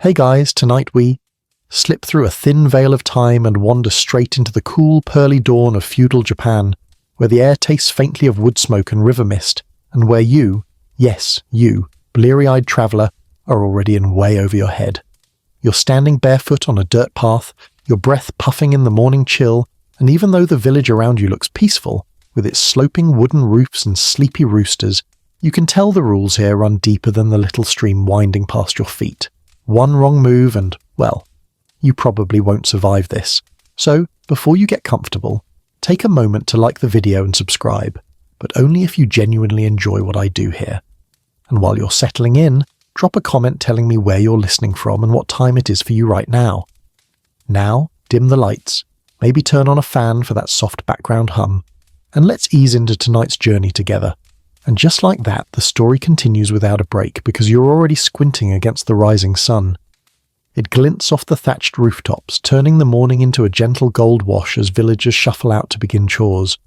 Hey guys, tonight we slip through a thin veil of time and wander straight into the cool, pearly dawn of feudal Japan, where the air tastes faintly of wood smoke and river mist, and where you, yes, you, bleary-eyed traveller, are already in way over your head. You're standing barefoot on a dirt path, your breath puffing in the morning chill, and even though the village around you looks peaceful, with its sloping wooden roofs and sleepy roosters, you can tell the rules here run deeper than the little stream winding past your feet. One wrong move and, well, you probably won't survive this. So, before you get comfortable, take a moment to like the video and subscribe, but only if you genuinely enjoy what I do here. And while you're settling in, drop a comment telling me where you're listening from and what time it is for you right now. Now, dim the lights, maybe turn on a fan for that soft background hum, and let's ease into tonight's journey together. And just like that, the story continues without a break because you're already squinting against the rising sun. It glints off the thatched rooftops, turning the morning into a gentle gold wash as villagers shuffle out to begin chores.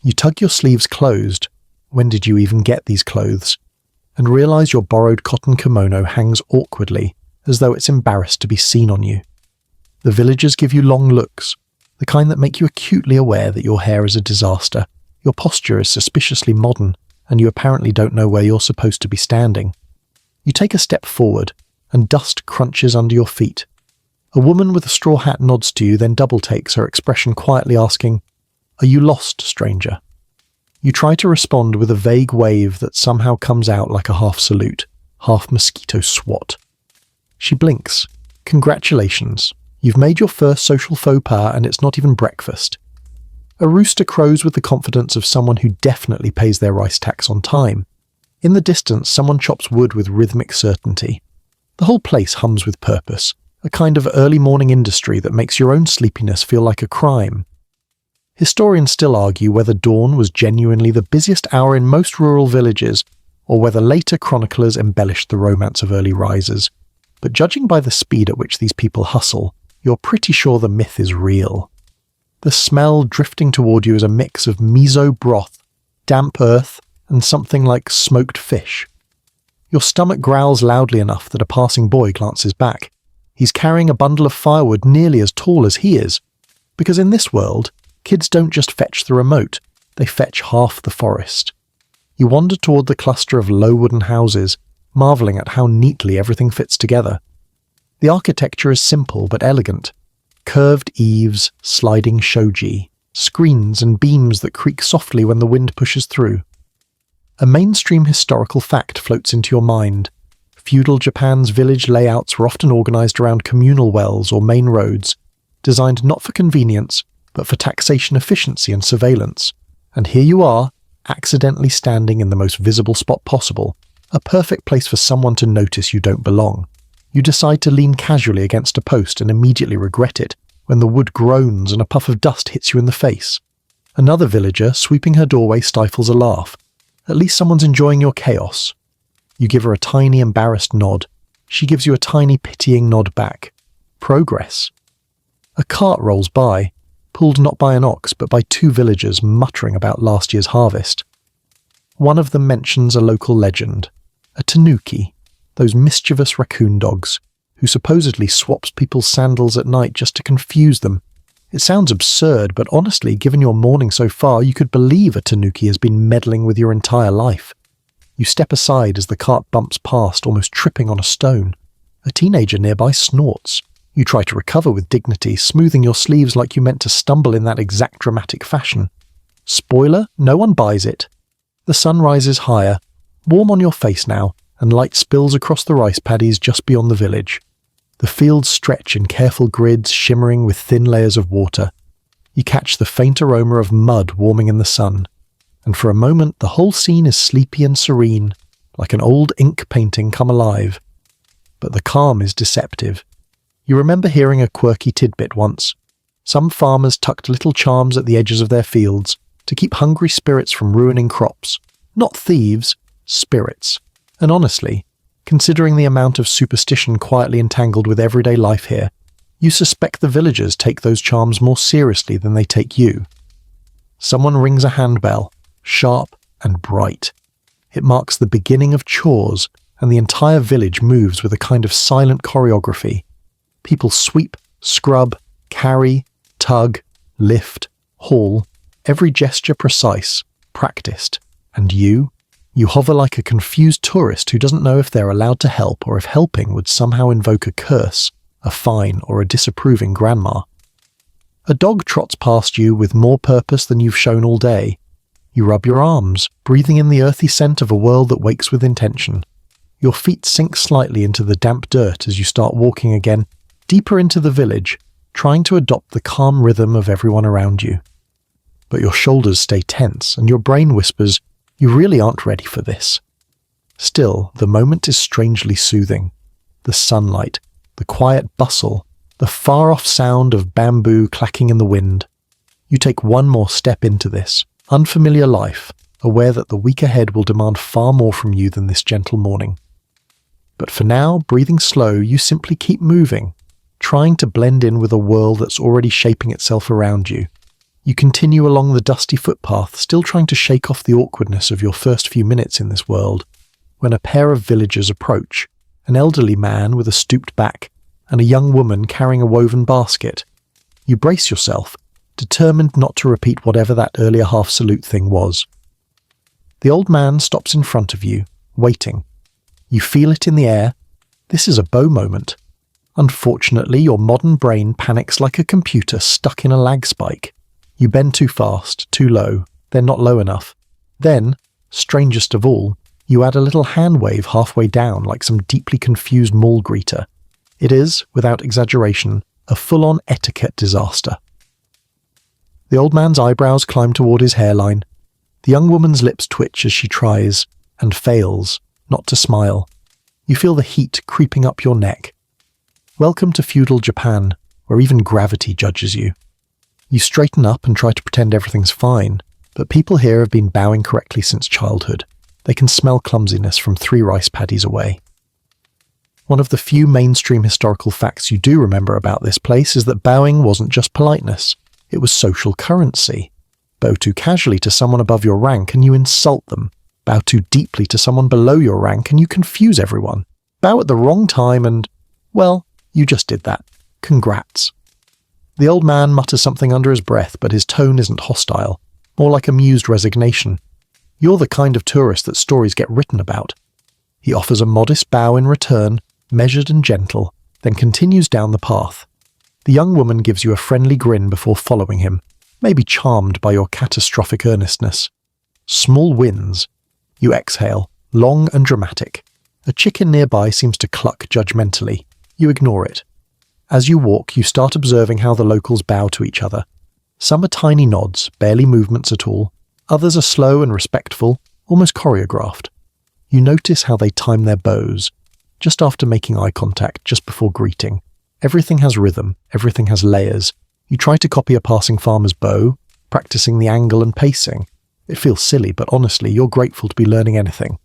You tug your sleeves closed, when did you even get these clothes, and realize your borrowed cotton kimono hangs awkwardly, as though it's embarrassed to be seen on you. The villagers give you long looks, the kind that make you acutely aware that your hair is a disaster, your posture is suspiciously modern, and you apparently don't know where you're supposed to be standing. You take a step forward, and dust crunches under your feet. A woman with a straw hat nods to you, then double takes her expression quietly asking, "Are you lost, stranger?" You try to respond with a vague wave that somehow comes out like a half salute, half mosquito swat. She blinks. Congratulations. You've made your first social faux pas and it's not even breakfast. A rooster crows with the confidence of someone who definitely pays their rice tax on time. In the distance, someone chops wood with rhythmic certainty. The whole place hums with purpose, a kind of early morning industry that makes your own sleepiness feel like a crime. Historians still argue whether dawn was genuinely the busiest hour in most rural villages, or whether later chroniclers embellished the romance of early risers. But judging by the speed at which these people hustle, you're pretty sure the myth is real. The smell drifting toward you is a mix of miso broth, damp earth, and something like smoked fish. Your stomach growls loudly enough that a passing boy glances back. He's carrying a bundle of firewood nearly as tall as he is. Because in this world, kids don't just fetch the remote, they fetch half the forest. You wander toward the cluster of low wooden houses, marvelling at how neatly everything fits together. The architecture is simple but elegant. Curved eaves, sliding shoji, screens and beams that creak softly when the wind pushes through. A mainstream historical fact floats into your mind. Feudal Japan's village layouts were often organized around communal wells or main roads, designed not for convenience, but for taxation efficiency and surveillance. And here you are, accidentally standing in the most visible spot possible, a perfect place for someone to notice you don't belong. You decide to lean casually against a post and immediately regret it when the wood groans and a puff of dust hits you in the face. Another villager, sweeping her doorway, stifles a laugh. At least someone's enjoying your chaos. You give her a tiny, embarrassed nod. She gives you a tiny, pitying nod back. Progress. A cart rolls by, pulled not by an ox but by two villagers muttering about last year's harvest. One of them mentions a local legend, a tanuki, those mischievous raccoon dogs, who supposedly swaps people's sandals at night just to confuse them. It sounds absurd, but honestly, given your morning so far, you could believe a tanuki has been meddling with your entire life. You step aside as the cart bumps past, almost tripping on a stone. A teenager nearby snorts. You try to recover with dignity, smoothing your sleeves like you meant to stumble in that exact dramatic fashion. Spoiler, no one buys it. The sun rises higher, warm on your face now, and light spills across the rice paddies just beyond the village. The fields stretch in careful grids shimmering with thin layers of water. You catch the faint aroma of mud warming in the sun, and for a moment the whole scene is sleepy and serene, like an old ink painting come alive. But the calm is deceptive. You remember hearing a quirky tidbit once. Some farmers tucked little charms at the edges of their fields to keep hungry spirits from ruining crops. Not thieves, spirits. And honestly, considering the amount of superstition quietly entangled with everyday life here, you suspect the villagers take those charms more seriously than they take you. Someone rings a handbell, sharp and bright. It marks the beginning of chores, and the entire village moves with a kind of silent choreography. People sweep, scrub, carry, tug, lift, haul, every gesture precise, practiced. And you hover like a confused tourist who doesn't know if they're allowed to help or if helping would somehow invoke a curse, a fine, or a disapproving grandma. A dog trots past you with more purpose than you've shown all day. You rub your arms, breathing in the earthy scent of a world that wakes with intention. Your feet sink slightly into the damp dirt as you start walking again, deeper into the village, trying to adopt the calm rhythm of everyone around you. But your shoulders stay tense, and your brain whispers, "You really aren't ready for this." Still, the moment is strangely soothing. The sunlight, the quiet bustle, the far-off sound of bamboo clacking in the wind. You take one more step into this unfamiliar life, aware that the week ahead will demand far more from you than this gentle morning. But for now, breathing slow, you simply keep moving, trying to blend in with a world that's already shaping itself around you. You continue along the dusty footpath, still trying to shake off the awkwardness of your first few minutes in this world, when a pair of villagers approach, an elderly man with a stooped back, and a young woman carrying a woven basket. You brace yourself, determined not to repeat whatever that earlier half-salute thing was. The old man stops in front of you, waiting. You feel it in the air. This is a bow moment. Unfortunately, your modern brain panics like a computer stuck in a lag spike. You bend too fast, too low, then not low enough. Then, strangest of all, you add a little hand wave halfway down like some deeply confused mall greeter. It is, without exaggeration, a full-on etiquette disaster. The old man's eyebrows climb toward his hairline. The young woman's lips twitch as she tries, and fails, not to smile. You feel the heat creeping up your neck. Welcome to Feudal Japan, where even gravity judges you. You straighten up and try to pretend everything's fine, but people here have been bowing correctly since childhood. They can smell clumsiness from 3 rice paddies away. One of the few mainstream historical facts you do remember about this place is that bowing wasn't just politeness, it was social currency. Bow too casually to someone above your rank and you insult them. Bow too deeply to someone below your rank and you confuse everyone. Bow at the wrong time and, well, you just did that. Congrats. The old man mutters something under his breath, but his tone isn't hostile, more like amused resignation. You're the kind of tourist that stories get written about. He offers a modest bow in return, measured and gentle, then continues down the path. The young woman gives you a friendly grin before following him, maybe charmed by your catastrophic earnestness. Small wins. You exhale, long and dramatic. A chicken nearby seems to cluck judgmentally. You ignore it. As you walk, you start observing how the locals bow to each other. Some are tiny nods, barely movements at all. Others are slow and respectful, almost choreographed. You notice how they time their bows, just after making eye contact, just before greeting. Everything has rhythm, everything has layers. You try to copy a passing farmer's bow, practicing the angle and pacing. It feels silly, but honestly, you're grateful to be learning anything.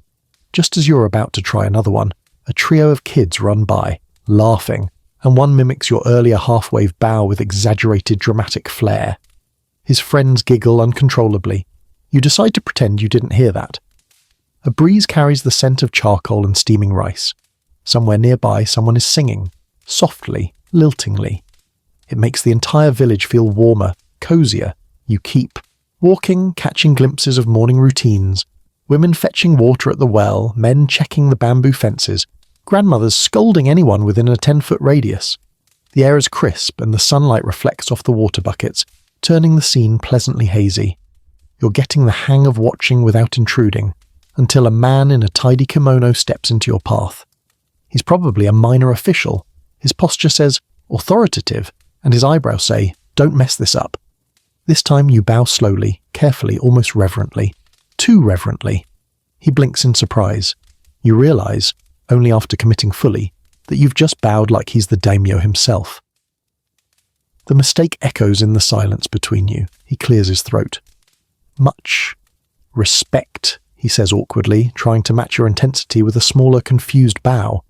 Just as you're about to try another one, a trio of kids run by, laughing, and one mimics your earlier half-wave bow with exaggerated dramatic flair. His friends giggle uncontrollably. You decide to pretend you didn't hear that. A breeze carries the scent of charcoal and steaming rice. Somewhere nearby, someone is singing, softly, liltingly. It makes the entire village feel warmer, cozier. You keep walking, catching glimpses of morning routines. Women fetching water at the well, men checking the bamboo fences, grandmothers scolding anyone within a 10-foot radius. The air is crisp and the sunlight reflects off the water buckets, turning the scene pleasantly hazy. You're getting the hang of watching without intruding, until a man in a tidy kimono steps into your path. He's probably a minor official. His posture says, authoritative, and his eyebrows say, don't mess this up. This time you bow slowly, carefully, almost reverently. Too reverently. He blinks in surprise. You realize, only after committing fully, that you've just bowed like he's the daimyo himself. The mistake echoes in the silence between you. He clears his throat. Much respect, he says awkwardly, trying to match your intensity with a smaller, confused bow.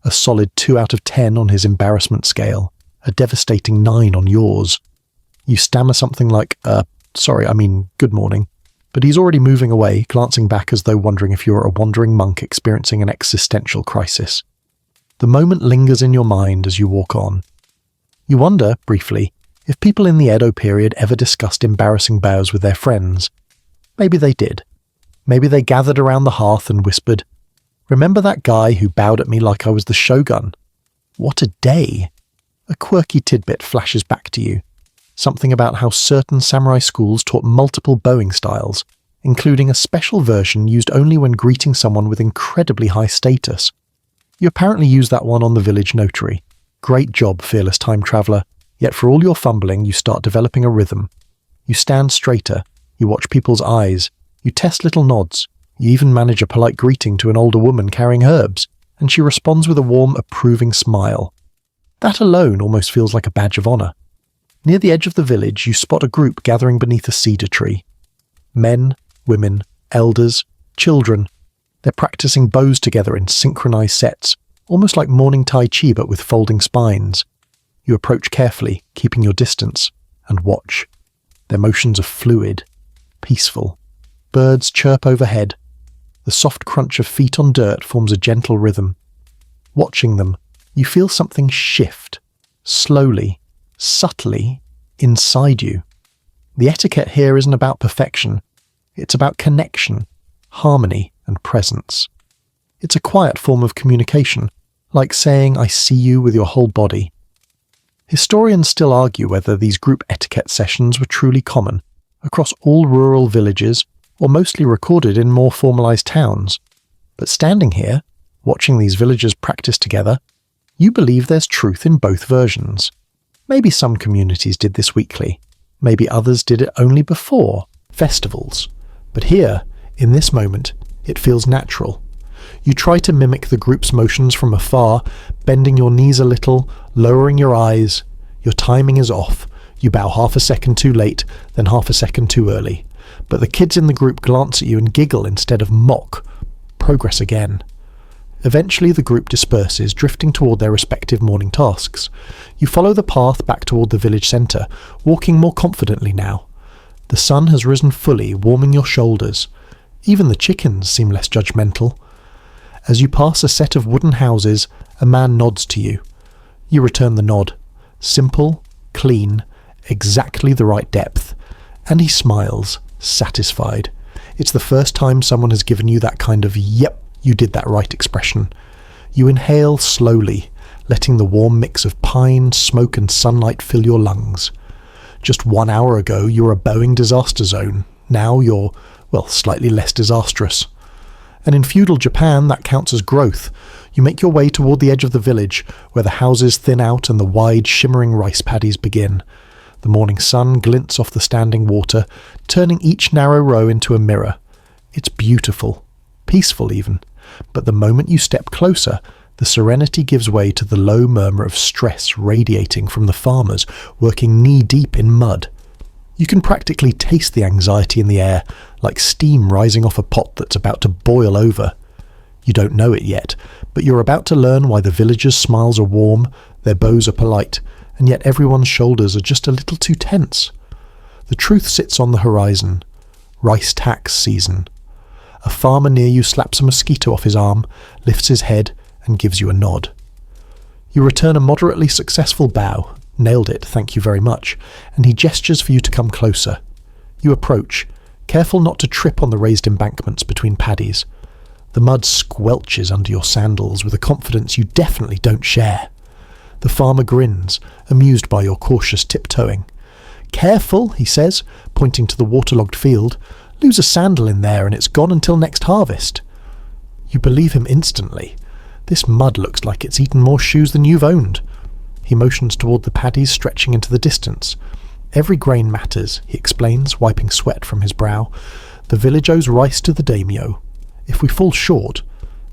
A solid 2 out of 10 on his embarrassment scale. A devastating 9 on yours. You stammer something like, good morning, but he's already moving away, glancing back as though wondering if you're a wandering monk experiencing an existential crisis. The moment lingers in your mind as you walk on. You wonder, briefly, if people in the Edo period ever discussed embarrassing bows with their friends. Maybe they did. Maybe they gathered around the hearth and whispered, "Remember that guy who bowed at me like I was the shogun? What a day!" A quirky tidbit flashes back to you. Something about how certain samurai schools taught multiple bowing styles, including a special version used only when greeting someone with incredibly high status. You apparently use that one on the village notary. Great job, fearless time traveller. Yet for all your fumbling, you start developing a rhythm. You stand straighter, you watch people's eyes, you test little nods, you even manage a polite greeting to an older woman carrying herbs, and she responds with a warm, approving smile. That alone almost feels like a badge of honour. Near the edge of the village, you spot a group gathering beneath a cedar tree. Men, women, elders, children. They're practicing bows together in synchronized sets, almost like morning Tai Chi but with folding spines. You approach carefully, keeping your distance, and watch. Their motions are fluid, peaceful. Birds chirp overhead. The soft crunch of feet on dirt forms a gentle rhythm. Watching them, you feel something shift, slowly, subtly, inside you. The etiquette here isn't about perfection. It's about connection, harmony, and presence. It's a quiet form of communication, like saying "I see you" with your whole body. Historians still argue whether these group etiquette sessions were truly common, across all rural villages, or mostly recorded in more formalized towns. But standing here, watching these villagers practice together, you believe there's truth in both versions. Maybe some communities did this weekly. Maybe others did it only before festivals. But here, in this moment, it feels natural. You try to mimic the group's motions from afar, bending your knees a little, lowering your eyes. Your timing is off. You bow half a second too late, then half a second too early. But the kids in the group glance at you and giggle instead of mock. Progress again. Eventually the group disperses, drifting toward their respective morning tasks. You follow the path back toward the village centre, walking more confidently now. The sun has risen fully, warming your shoulders. Even the chickens seem less judgmental. As you pass a set of wooden houses, a man nods to you. You return the nod. Simple, clean, exactly the right depth. And he smiles, satisfied. It's the first time someone has given you that kind of "yep, you did that right" expression. You inhale slowly, letting the warm mix of pine, smoke and sunlight fill your lungs. Just 1 hour ago you were a bowing disaster zone. Now you're, well, slightly less disastrous. And in feudal Japan, that counts as growth. You make your way toward the edge of the village, where the houses thin out and the wide, shimmering rice paddies begin. The morning sun glints off the standing water, turning each narrow row into a mirror. It's beautiful, peaceful even. But the moment you step closer, the serenity gives way to the low murmur of stress radiating from the farmers working knee-deep in mud. You can practically taste the anxiety in the air, like steam rising off a pot that's about to boil over. You don't know it yet, but you're about to learn why the villagers' smiles are warm, their bows are polite, and yet everyone's shoulders are just a little too tense. The truth sits on the horizon. Rice tax season. A farmer near you slaps a mosquito off his arm, lifts his head, and gives you a nod. You return a moderately successful bow. Nailed it, thank you very much, and he gestures for you to come closer. You approach, careful not to trip on the raised embankments between paddies. The mud squelches under your sandals with a confidence you definitely don't share. The farmer grins, amused by your cautious tiptoeing. "Careful," he says, pointing to the waterlogged field. "Lose a sandal in there and it's gone until next harvest." You believe him instantly. This mud looks like it's eaten more shoes than you've owned. He motions toward the paddies stretching into the distance. "Every grain matters," he explains, wiping sweat from his brow. "The village owes rice to the daimyo. If we fall short—"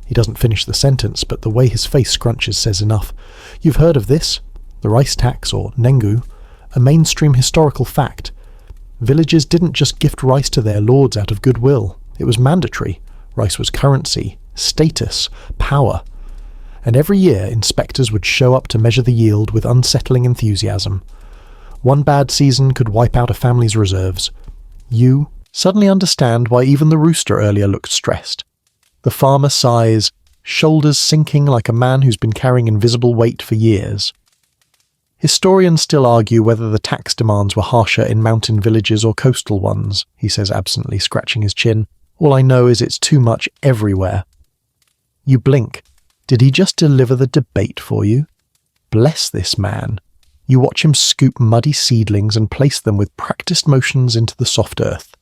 He doesn't finish the sentence, but the way his face scrunches says enough. "You've heard of this? The rice tax, or nengu, a mainstream historical fact. Villages didn't just gift rice to their lords out of goodwill. It was mandatory. Rice was currency, status, power. And every year inspectors would show up to measure the yield with unsettling enthusiasm. One bad season could wipe out a family's reserves. You suddenly understand why even the rooster earlier looked stressed. The farmer sighs, shoulders sinking like a man who's been carrying invisible weight for years. Historians still argue whether the tax demands were harsher in mountain villages or coastal ones, he says absently, scratching his chin. All I know is it's too much everywhere. You blink. Did he just deliver the debate for you? Bless this man. You watch him scoop muddy seedlings and place them with practiced motions into the soft earth.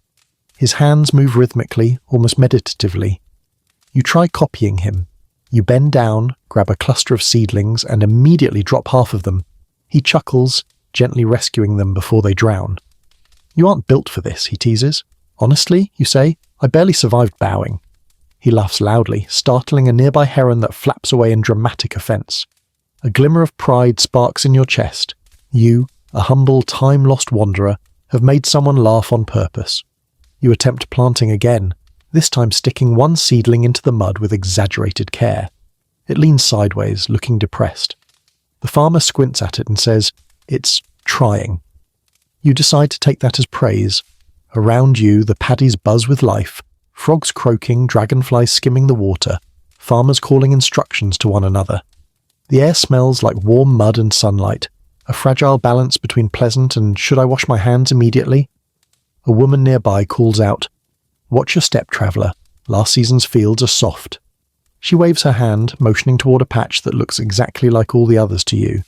His hands move rhythmically, almost meditatively. You try copying him. You bend down, grab a cluster of seedlings, and immediately drop half of them. He chuckles, gently rescuing them before they drown. You aren't built for this, he teases. Honestly, you say, I barely survived bowing. He laughs loudly, startling a nearby heron that flaps away in dramatic offence. A glimmer of pride sparks in your chest. You, a humble, time-lost wanderer, have made someone laugh on purpose. You attempt planting again, this time sticking one seedling into the mud with exaggerated care. It leans sideways, looking depressed. The farmer squints at it and says, "It's trying." You decide to take that as praise. Around you, the paddies buzz with life, frogs croaking, dragonflies skimming the water, farmers calling instructions to one another. The air smells like warm mud and sunlight, a fragile balance between pleasant and should I wash my hands immediately? A woman nearby calls out, "Watch your step, traveller. Last season's fields are soft." She waves her hand, motioning toward a patch that looks exactly like all the others to you.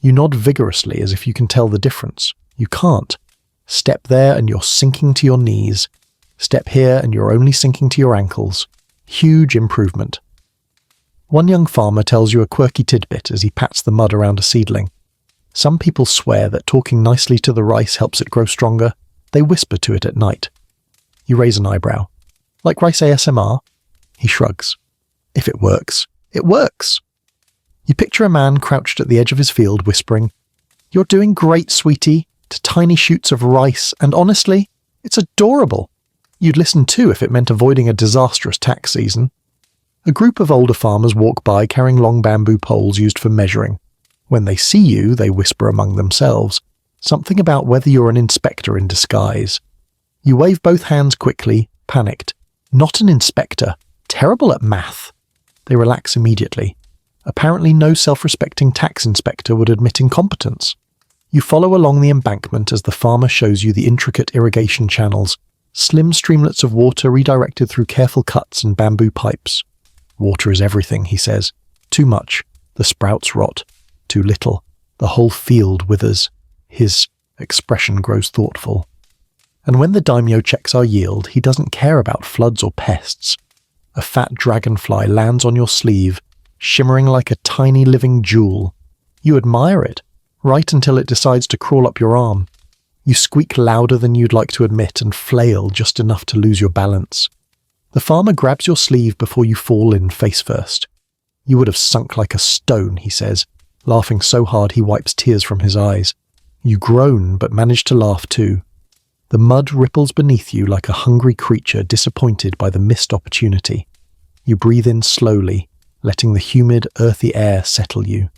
You nod vigorously as if you can tell the difference. You can't. Step there and you're sinking to your knees. Step here and you're only sinking to your ankles. Huge improvement. One young farmer tells you a quirky tidbit as he pats the mud around a seedling. Some people swear that talking nicely to the rice helps it grow stronger. They whisper to it at night. You raise an eyebrow. Like rice ASMR? He shrugs. If it works, it works. You picture a man crouched at the edge of his field whispering, "You're doing great, sweetie," to tiny shoots of rice, and honestly, it's adorable. You'd listen too if it meant avoiding a disastrous tax season. A group of older farmers walk by carrying long bamboo poles used for measuring. When they see you, they whisper among themselves, something about whether you're an inspector in disguise. You wave both hands quickly, panicked. Not an inspector. Terrible at math. They relax immediately. Apparently no self-respecting tax inspector would admit incompetence. You follow along the embankment as the farmer shows you the intricate irrigation channels, slim streamlets of water redirected through careful cuts and bamboo pipes. Water is everything, he says. Too much, the sprouts rot. Too little, the whole field withers. His expression grows thoughtful. And when the daimyo checks our yield, he doesn't care about floods or pests. A fat dragonfly lands on your sleeve, shimmering like a tiny living jewel. You admire it, right until it decides to crawl up your arm. You squeak louder than you'd like to admit and flail just enough to lose your balance. The farmer grabs your sleeve before you fall in face first. You would have sunk like a stone, he says, laughing so hard he wipes tears from his eyes. You groan but manage to laugh too. The mud ripples beneath you like a hungry creature disappointed by the missed opportunity. You breathe in slowly, letting the humid, earthy air settle you.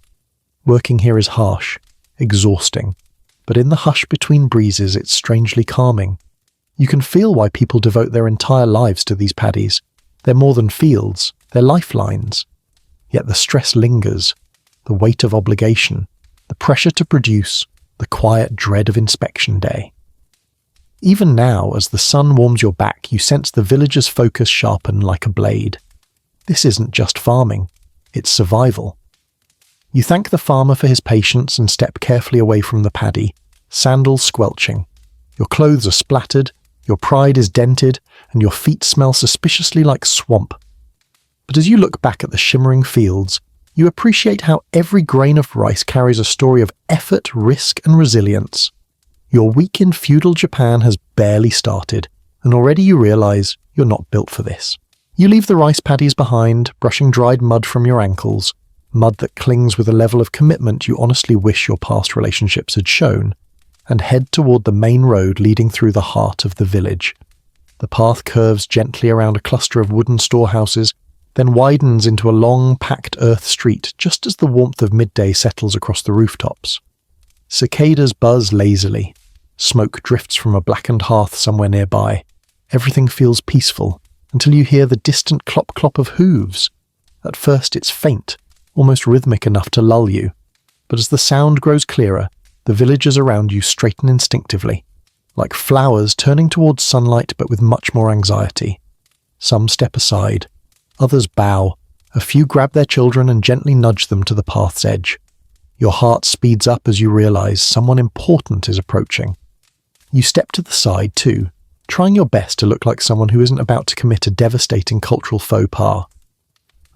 Working here is harsh, exhausting, but in the hush between breezes it's strangely calming. You can feel why people devote their entire lives to these paddies. They're more than fields, they're lifelines. Yet the stress lingers, the weight of obligation, the pressure to produce, the quiet dread of inspection day. Even now, as the sun warms your back, you sense the villagers' focus sharpen like a blade. This isn't just farming, it's survival. You thank the farmer for his patience and step carefully away from the paddy, sandals squelching. Your clothes are splattered, your pride is dented, and your feet smell suspiciously like swamp. But as you look back at the shimmering fields, you appreciate how every grain of rice carries a story of effort, risk, and resilience. Your week in feudal Japan has barely started, and already you realize you're not built for this. You leave the rice paddies behind, brushing dried mud from your ankles, mud that clings with a level of commitment you honestly wish your past relationships had shown, and head toward the main road leading through the heart of the village. The path curves gently around a cluster of wooden storehouses, then widens into a long, packed earth street just as the warmth of midday settles across the rooftops. Cicadas buzz lazily. Smoke drifts from a blackened hearth somewhere nearby. Everything feels peaceful, until you hear the distant clop-clop of hooves. At first it's faint, almost rhythmic enough to lull you, but as the sound grows clearer, the villagers around you straighten instinctively, like flowers turning towards sunlight but with much more anxiety. Some step aside, others bow, a few grab their children and gently nudge them to the path's edge. Your heart speeds up as you realize someone important is approaching. You step to the side too, trying your best to look like someone who isn't about to commit a devastating cultural faux pas.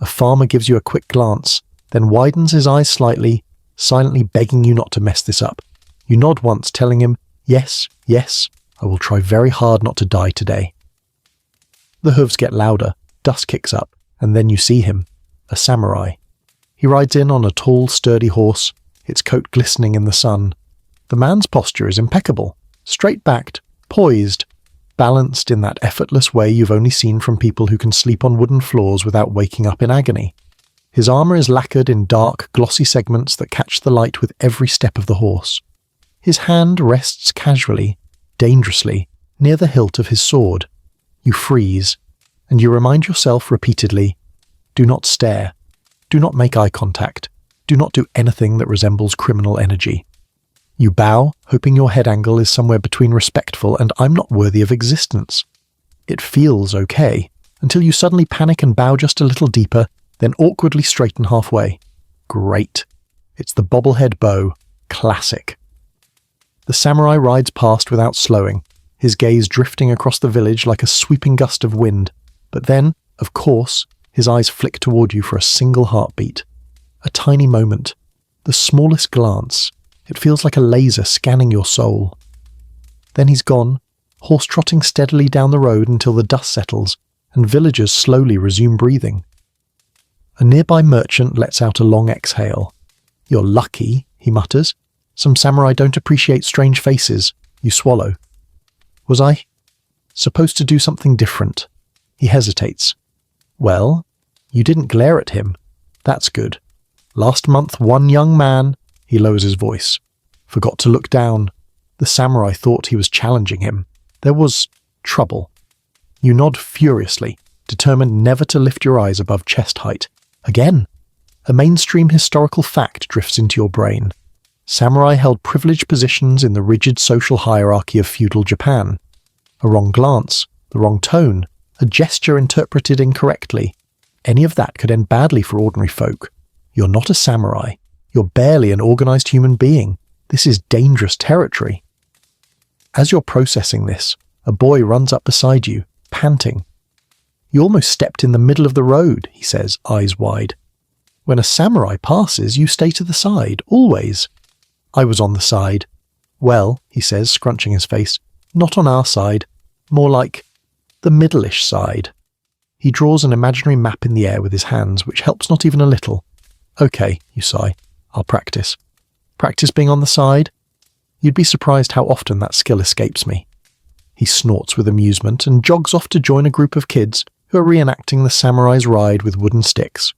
A farmer gives you a quick glance, then widens his eyes slightly, silently begging you not to mess this up. You nod once, telling him, "Yes, yes, I will try very hard not to die today." The hooves get louder, dust kicks up, and then you see him, a samurai. He rides in on a tall, sturdy horse, its coat glistening in the sun. The man's posture is impeccable, straight-backed, poised, balanced in that effortless way you've only seen from people who can sleep on wooden floors without waking up in agony. His armour is lacquered in dark, glossy segments that catch the light with every step of the horse. His hand rests casually, dangerously, near the hilt of his sword. You freeze, and you remind yourself repeatedly, do not stare, do not make eye contact, do not do anything that resembles criminal energy. You bow, hoping your head angle is somewhere between respectful and I'm not worthy of existence. It feels okay, until you suddenly panic and bow just a little deeper, then awkwardly straighten halfway. Great. It's the bobblehead bow. Classic. The samurai rides past without slowing, his gaze drifting across the village like a sweeping gust of wind. But then, of course, his eyes flick toward you for a single heartbeat. A tiny moment. The smallest glance. It feels like a laser scanning your soul. Then he's gone, horse trotting steadily down the road until the dust settles, and villagers slowly resume breathing. A nearby merchant lets out a long exhale. "You're lucky," he mutters. "Some samurai don't appreciate strange faces." You swallow. "Was I supposed to do something different?" He hesitates. "Well, you didn't glare at him. That's good. Last month one young man," he lowers his voice, "forgot to look down. The samurai thought he was challenging him. There was trouble." You nod furiously, determined never to lift your eyes above chest height. Again, a mainstream historical fact drifts into your brain. Samurai held privileged positions in the rigid social hierarchy of feudal Japan. A wrong glance, the wrong tone, a gesture interpreted incorrectly. Any of that could end badly for ordinary folk. You're not a samurai. You're barely an organized human being. This is dangerous territory. As you're processing this, a boy runs up beside you, panting. "You almost stepped in the middle of the road," he says, eyes wide. "When a samurai passes, you stay to the side, always." "I was on the side." "Well," he says, scrunching his face, "not on our side. More like the middle-ish side." He draws an imaginary map in the air with his hands, which helps not even a little. "Okay," you sigh. "I'll practice." "Practice being on the side?" "You'd be surprised how often that skill escapes me." He snorts with amusement and jogs off to join a group of kids who are reenacting the samurai's ride with wooden sticks.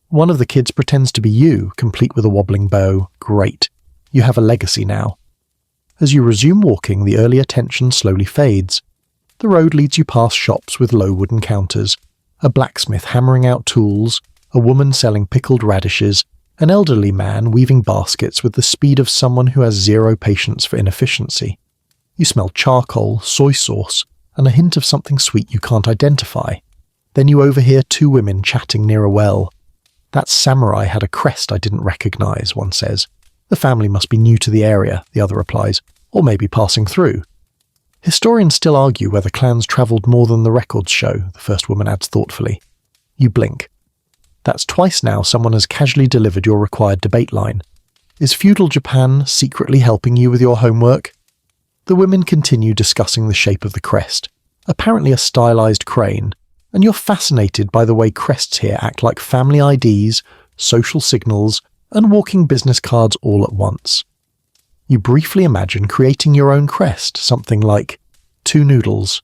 One of the kids pretends to be you, complete with a wobbling bow. Great. You have a legacy now. As you resume walking, the earlier tension slowly fades. The road leads you past shops with low wooden counters, a blacksmith hammering out tools, a woman selling pickled radishes, an elderly man weaving baskets with the speed of someone who has zero patience for inefficiency. You smell charcoal, soy sauce, and a hint of something sweet you can't identify. Then you overhear two women chatting near a well. "That samurai had a crest I didn't recognize," one says. "The family must be new to the area," the other replies, "or maybe passing through." "Historians still argue whether clans travelled more than the records show," the first woman adds thoughtfully. You blink. That's twice now someone has casually delivered your required debate line. Is feudal Japan secretly helping you with your homework? The women continue discussing the shape of the crest, apparently a stylized crane, and you're fascinated by the way crests here act like family IDs, social signals, and walking business cards all at once. You briefly imagine creating your own crest, something like 2 noodles,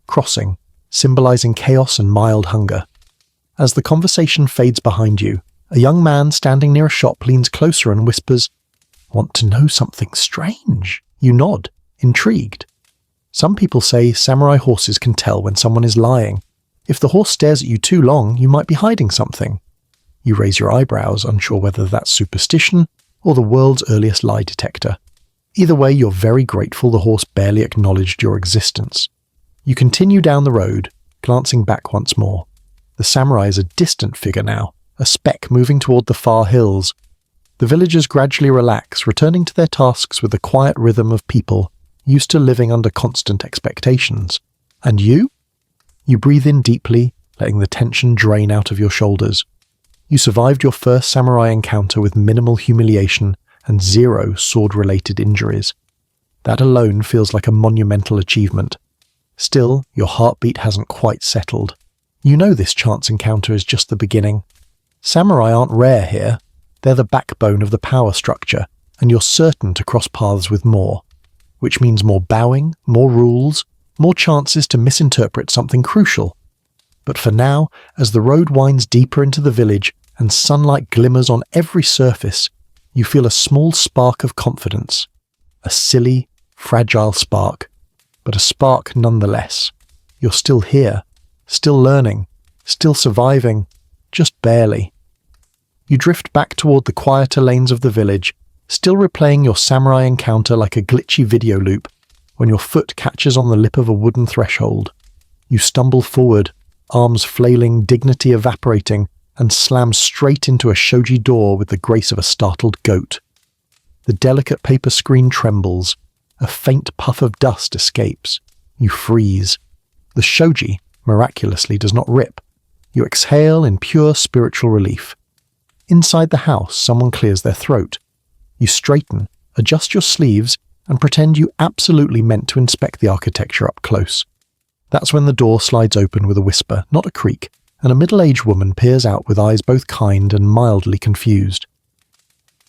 crossing, symbolizing chaos and mild hunger. As the conversation fades behind you, a young man standing near a shop leans closer and whispers, "Want to know something strange?" You nod, intrigued. Some people say samurai horses can tell when someone is lying. If the horse stares at you too long, you might be hiding something. You raise your eyebrows, unsure whether that's superstition or the world's earliest lie detector. Either way, you're very grateful the horse barely acknowledged your existence. You continue down the road, glancing back once more. The samurai is a distant figure now, a speck moving toward the far hills. The villagers gradually relax, returning to their tasks with the quiet rhythm of people used to living under constant expectations. And you? You breathe in deeply, letting the tension drain out of your shoulders. You survived your first samurai encounter with minimal humiliation and 0 sword-related injuries. That alone feels like a monumental achievement. Still, your heartbeat hasn't quite settled. You know this chance encounter is just the beginning. Samurai aren't rare here. They're the backbone of the power structure, and you're certain to cross paths with more. Which means more bowing, more rules, more chances to misinterpret something crucial. But for now, as the road winds deeper into the village and sunlight glimmers on every surface, you feel a small spark of confidence. A silly, fragile spark, but a spark nonetheless. You're still here, still learning, still surviving, just barely. You drift back toward the quieter lanes of the village, still replaying your samurai encounter like a glitchy video loop, when your foot catches on the lip of a wooden threshold. You stumble forward, arms flailing, dignity evaporating, and slam straight into a shoji door with the grace of a startled goat. The delicate paper screen trembles. A faint puff of dust escapes. You freeze. The shoji, miraculously, does not rip. You exhale in pure spiritual relief. Inside the house, someone clears their throat. You straighten, adjust your sleeves, and pretend you absolutely meant to inspect the architecture up close. That's when the door slides open with a whisper, not a creak, and a middle-aged woman peers out with eyes both kind and mildly confused.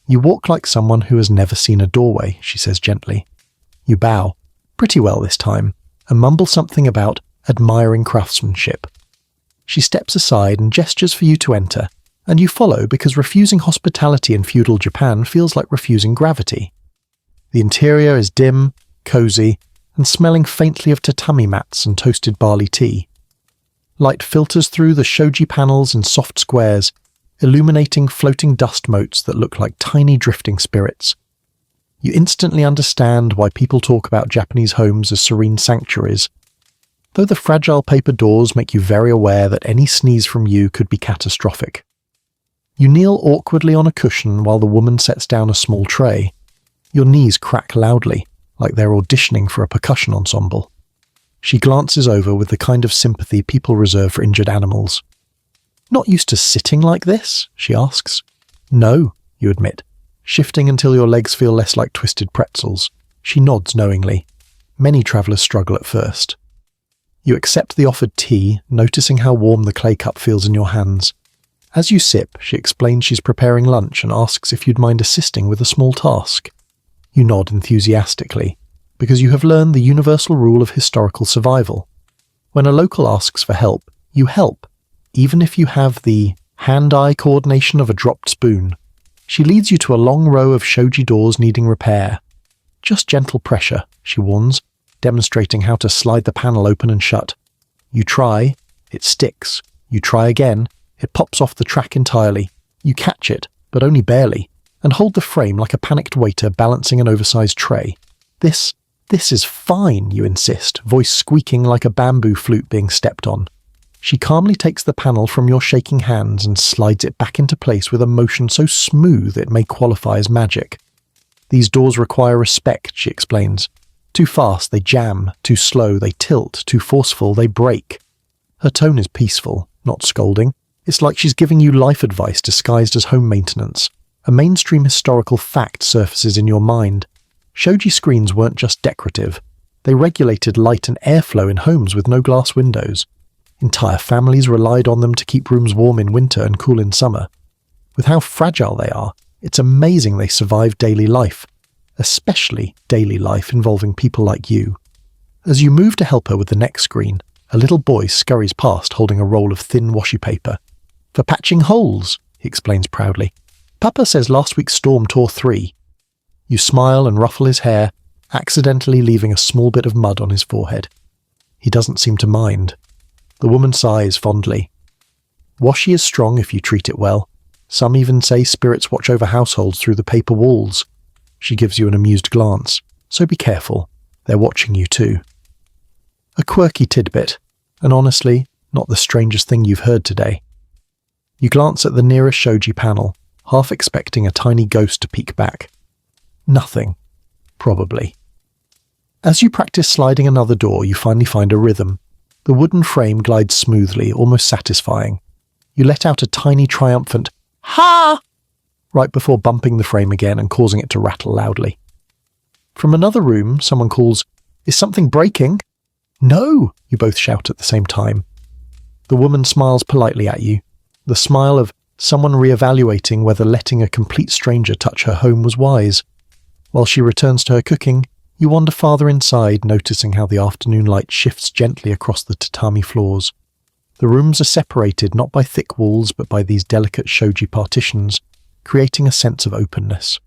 You walk like someone who has never seen a doorway, she says gently. You bow, pretty well this time, and mumble something about admiring craftsmanship. She steps aside and gestures for you to enter, and you follow because refusing hospitality in feudal Japan feels like refusing gravity. The interior is dim, cozy, and smelling faintly of tatami mats and toasted barley tea. Light filters through the shoji panels in soft squares, illuminating floating dust motes that look like tiny drifting spirits. You instantly understand why people talk about Japanese homes as serene sanctuaries. Though the fragile paper doors make you very aware that any sneeze from you could be catastrophic. You kneel awkwardly on a cushion while the woman sets down a small tray. Your knees crack loudly, like they're auditioning for a percussion ensemble. She glances over with the kind of sympathy people reserve for injured animals. "Not used to sitting like this?" she asks. "No," you admit, shifting until your legs feel less like twisted pretzels. She nods knowingly. Many travellers struggle at first. You accept the offered tea, noticing how warm the clay cup feels in your hands. As you sip, she explains she's preparing lunch and asks if you'd mind assisting with a small task. You nod enthusiastically, because you have learned the universal rule of historical survival. When a local asks for help, you help, even if you have the hand-eye coordination of a dropped spoon. She leads you to a long row of shoji doors needing repair. "Just gentle pressure," she warns, demonstrating how to slide the panel open and shut. You try, it sticks. You try again, it pops off the track entirely. You catch it, but only barely, and hold the frame like a panicked waiter balancing an oversized tray. This is fine," you insist, voice squeaking like a bamboo flute being stepped on. She calmly takes the panel from your shaking hands and slides it back into place with a motion so smooth it may qualify as magic. "These doors require respect," she explains. "Too fast, they jam. Too slow, they tilt. Too forceful, they break." Her tone is peaceful, not scolding. It's like she's giving you life advice disguised as home maintenance. A mainstream historical fact surfaces in your mind. Shoji screens weren't just decorative. They regulated light and airflow in homes with no glass windows. Entire families relied on them to keep rooms warm in winter and cool in summer. With how fragile they are, it's amazing they survive daily life, especially daily life involving people like you. As you move to help her with the next screen, a little boy scurries past holding a roll of thin washi paper. "For patching holes," he explains proudly. "Papa says last week's storm tore 3. You smile and ruffle his hair, accidentally leaving a small bit of mud on his forehead. He doesn't seem to mind. The woman sighs fondly. Washi is strong if you treat it well. Some even say spirits watch over households through the paper walls. She gives you an amused glance. So be careful. They're watching you too. A quirky tidbit, and honestly, not the strangest thing you've heard today. You glance at the nearest shoji panel, half expecting a tiny ghost to peek back. Nothing. Probably. As you practice sliding another door, you finally find a rhythm. The wooden frame glides smoothly, almost satisfying. You let out a tiny triumphant "Ha!" right before bumping the frame again and causing it to rattle loudly. From another room, someone calls, "Is something breaking?" "No!" you both shout at the same time. The woman smiles politely at you, the smile of someone reevaluating whether letting a complete stranger touch her home was wise. While she returns to her cooking, you wander farther inside, noticing how the afternoon light shifts gently across the tatami floors. The rooms are separated not by thick walls but by these delicate shoji partitions, creating a sense of openness.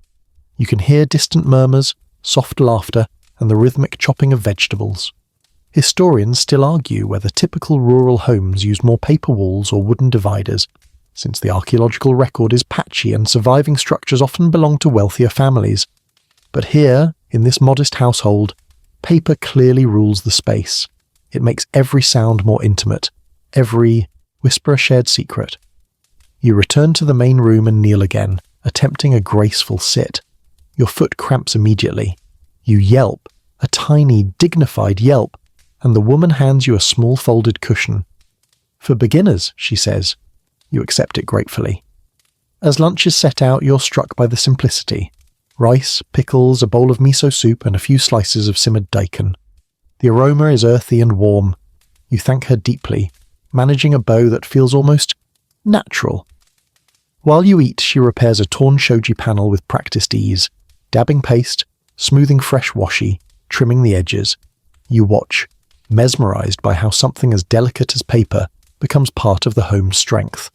You can hear distant murmurs, soft laughter, and the rhythmic chopping of vegetables. Historians still argue whether typical rural homes use more paper walls or wooden dividers, since the archaeological record is patchy and surviving structures often belong to wealthier families. But here, in this modest household, paper clearly rules the space. It makes every sound more intimate, every whisper a shared secret. You return to the main room and kneel again, attempting a graceful sit. Your foot cramps immediately. You yelp, a tiny, dignified yelp, and the woman hands you a small folded cushion. "For beginners," she says. You accept it gratefully. As lunch is set out, you're struck by the simplicity. Rice, pickles, a bowl of miso soup, and a few slices of simmered daikon. The aroma is earthy and warm. You thank her deeply, managing a bow that feels almost natural. While you eat, she repairs a torn shoji panel with practiced ease, dabbing paste, smoothing fresh washi, trimming the edges. You watch, mesmerized by how something as delicate as paper becomes part of the home's strength.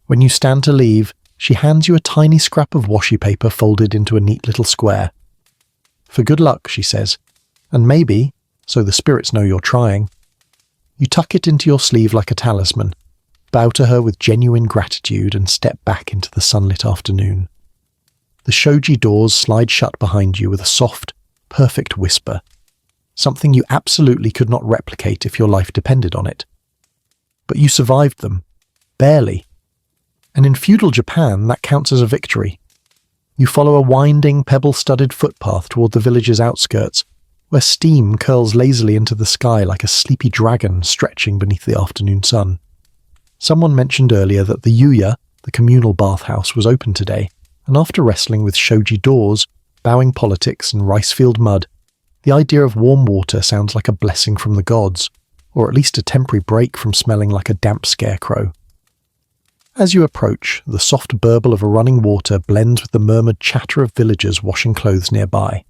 When you stand to leave, she hands you a tiny scrap of washi paper folded into a neat little square. "For good luck," she says, "and maybe, so the spirits know you're trying." You tuck it into your sleeve like a talisman, bow to her with genuine gratitude, and step back into the sunlit afternoon. The shoji doors slide shut behind you with a soft, perfect whisper, something you absolutely could not replicate if your life depended on it. But you survived them. Barely. And in feudal Japan, that counts as a victory. You follow a winding, pebble-studded footpath toward the village's outskirts, where steam curls lazily into the sky like a sleepy dragon stretching beneath the afternoon sun. Someone mentioned earlier that the yuya, the communal bathhouse, was open today, and after wrestling with shoji doors, bowing politics, and rice-field mud, the idea of warm water sounds like a blessing from the gods, or at least a temporary break from smelling like a damp scarecrow. As you approach, the soft burble of a running water blends with the murmured chatter of villagers washing clothes nearby.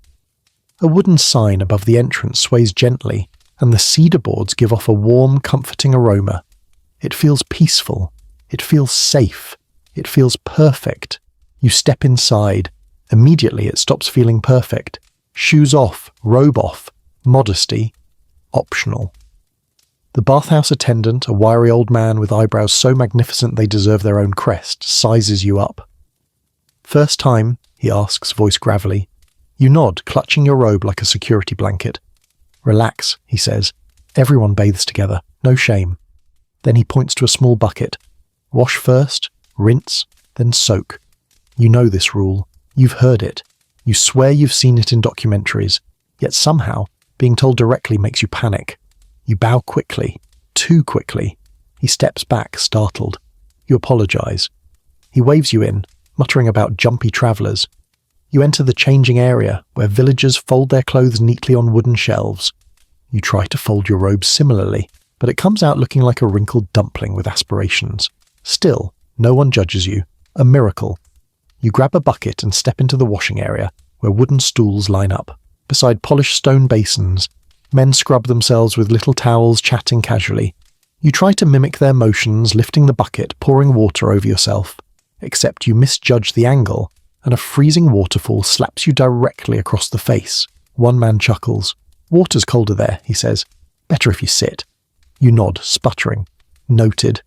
A wooden sign above the entrance sways gently, and the cedar boards give off a warm, comforting aroma. It feels peaceful. It feels safe. It feels perfect. You step inside. Immediately it stops feeling perfect. Shoes off, robe off, modesty, optional. The bathhouse attendant, a wiry old man with eyebrows so magnificent they deserve their own crest, sizes you up. "First time?" he asks, voice gravelly. You nod, clutching your robe like a security blanket. "Relax," he says. "Everyone bathes together. No shame." Then he points to a small bucket. "Wash first, rinse, then soak. You know this rule. You've heard it. You swear you've seen it in documentaries. Yet somehow, being told directly makes you panic. You bow quickly. Too quickly. He steps back, startled. You apologize. He waves you in, muttering about jumpy travellers. You enter the changing area, where villagers fold their clothes neatly on wooden shelves. You try to fold your robe similarly, but it comes out looking like a wrinkled dumpling with aspirations. Still, no one judges you. A miracle. You grab a bucket and step into the washing area, where wooden stools line up. Beside polished stone basins, men scrub themselves with little towels, chatting casually. You try to mimic their motions, lifting the bucket, pouring water over yourself. Except you misjudge the angle, and a freezing waterfall slaps you directly across the face, One man chuckles. "Water's colder there," he says. "Better if you sit." You nod, sputtering. "Noted."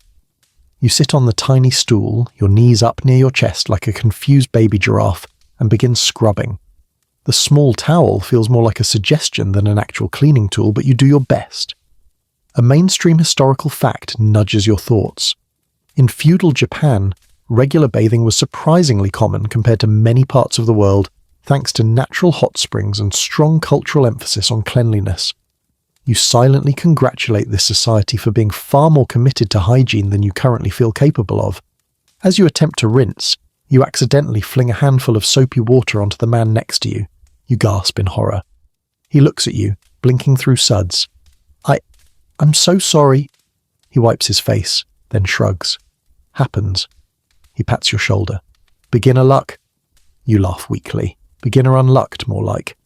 You sit on the tiny stool, your knees up near your chest like a confused baby giraffe, and begin scrubbing. The small towel feels more like a suggestion than an actual cleaning tool, but you do your best. A mainstream historical fact nudges your thoughts. In feudal Japan, regular bathing was surprisingly common compared to many parts of the world, thanks to natural hot springs and strong cultural emphasis on cleanliness. You silently congratulate this society for being far more committed to hygiene than you currently feel capable of. As you attempt to rinse, you accidentally fling a handful of soapy water onto the man next to you. You gasp in horror. He looks at you, blinking through suds. I'm so sorry." He wipes his face, then shrugs. "Happens." He pats your shoulder. "Beginner luck." You laugh weakly. Beginner unlucked, more like.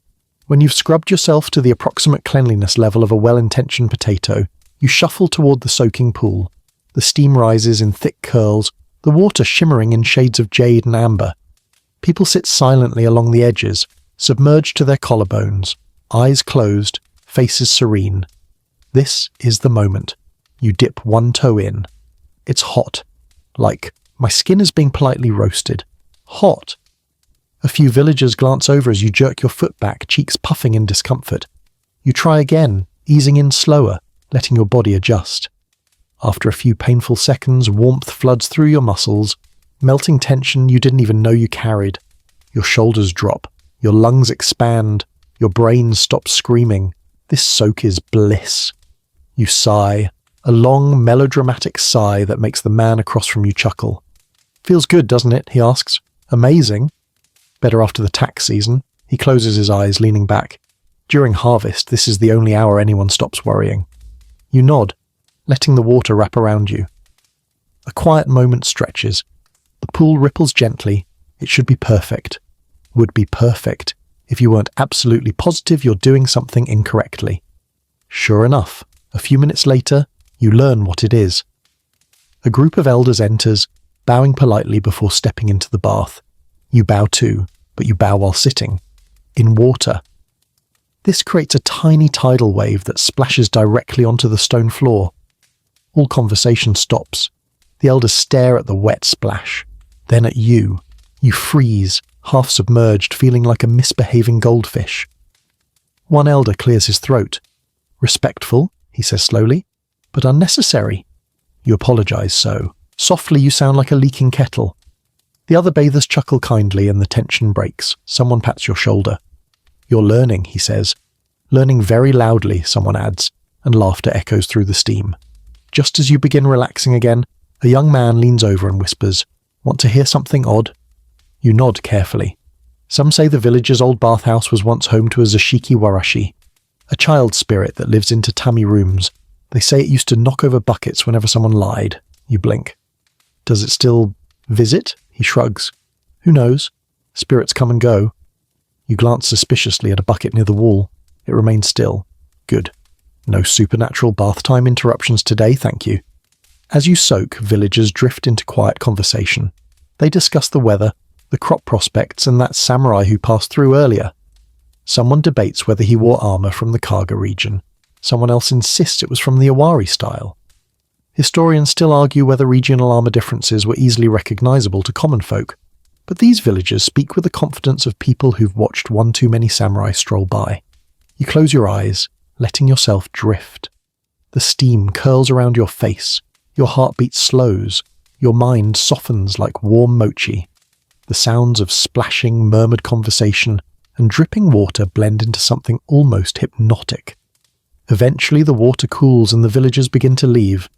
When you've scrubbed yourself to the approximate cleanliness level of a well-intentioned potato, you shuffle toward the soaking pool. The steam rises in thick curls, the water shimmering in shades of jade and amber. People sit silently along the edges, submerged to their collarbones, eyes closed, faces serene. This is the moment. You dip one toe in. It's hot. Like, my skin is being politely roasted. Hot. A few villagers glance over as you jerk your foot back, cheeks puffing in discomfort. You try again, easing in slower, letting your body adjust. After a few painful seconds, warmth floods through your muscles, melting tension you didn't even know you carried. Your shoulders drop, your lungs expand, your brain stops screaming. This soak is bliss. You sigh, a long, melodramatic sigh that makes the man across from you chuckle. "Feels good, doesn't it?" he asks. "Amazing." "Better after the tax season." He closes his eyes, leaning back. "During harvest, this is the only hour anyone stops worrying." You nod, letting the water wrap around you. A quiet moment stretches. The pool ripples gently. It should be perfect. Would be perfect if you weren't absolutely positive you're doing something incorrectly. Sure enough, a few minutes later, you learn what it is. A group of elders enters, bowing politely before stepping into the bath. You bow too, but you bow while sitting. In water. This creates a tiny tidal wave that splashes directly onto the stone floor. All conversation stops. The elders stare at the wet splash. Then at you. You freeze, half submerged, feeling like a misbehaving goldfish. One elder clears his throat. "Respectful," he says slowly, "but unnecessary." You apologize so. Softly you sound like a leaking kettle. The other bathers chuckle kindly and the tension breaks. Someone pats your shoulder. "You're learning," he says. "Learning very loudly," someone adds, and laughter echoes through the steam. Just as you begin relaxing again, a young man leans over and whispers, "Want to hear something odd?" You nod carefully. Some say the village's old bathhouse was once home to a Zashiki Warashi, a child spirit that lives in tatami rooms. They say it used to knock over buckets whenever someone lied. You blink. "Does it still visit?" He shrugs. "Who knows? Spirits come and go." You glance suspiciously at a bucket near the wall. It remains still. Good. No supernatural bath time interruptions today, thank you. As you soak, villagers drift into quiet conversation. They discuss the weather, the crop prospects, and that samurai who passed through earlier. Someone debates whether he wore armor from the Kaga region. Someone else insists it was from the Awari style. Historians still argue whether regional armor differences were easily recognizable to common folk, but these villagers speak with the confidence of people who've watched one too many samurai stroll by. You close your eyes, letting yourself drift. The steam curls around your face, your heartbeat slows, your mind softens like warm mochi. The sounds of splashing, murmured conversation and dripping water blend into something almost hypnotic. Eventually the water cools and the villagers begin to leave.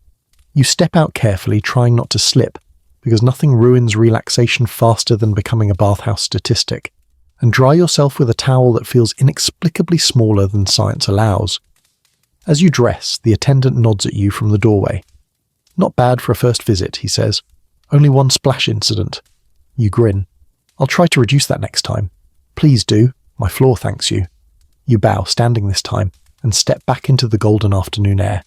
You step out carefully, trying not to slip, because nothing ruins relaxation faster than becoming a bathhouse statistic, and dry yourself with a towel that feels inexplicably smaller than science allows. As you dress, the attendant nods at you from the doorway. "Not bad for a first visit," he says. "Only one splash incident." You grin. "I'll try to reduce that next time." "Please do. My floor thanks you." You bow, standing this time, and step back into the golden afternoon air.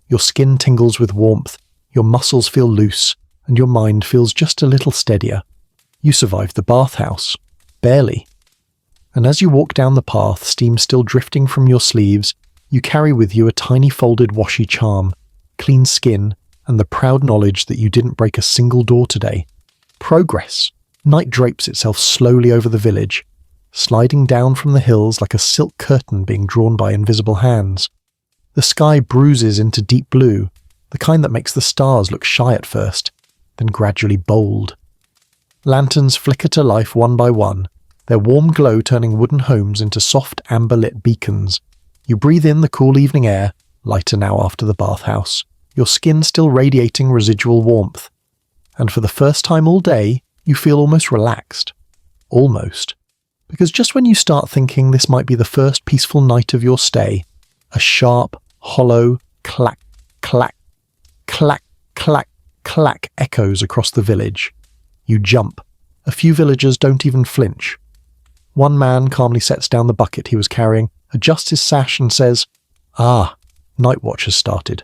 Your skin tingles with warmth, your muscles feel loose, and your mind feels just a little steadier. You survived the bathhouse. Barely. and as you walk down the path, steam still drifting from your sleeves, you carry with you a tiny folded washi charm, clean skin, and the proud knowledge that you didn't break a single door today. Progress! Night drapes itself slowly over the village, sliding down from the hills like a silk curtain being drawn by invisible hands. The sky bruises into deep blue, the kind that makes the stars look shy at first, then gradually bold. Lanterns flicker to life one by one, their warm glow turning wooden homes into soft amber-lit beacons. You breathe in the cool evening air, lighter now after the bathhouse, your skin still radiating residual warmth. And for the first time all day, you feel almost relaxed. Almost. Because just when you start thinking this might be the first peaceful night of your stay, a sharp, hollow clack, clack, clack, clack, clack echoes across the village. You jump. A few villagers don't even flinch. One man calmly sets down the bucket he was carrying, adjusts his sash and says, "Ah, night watch has started."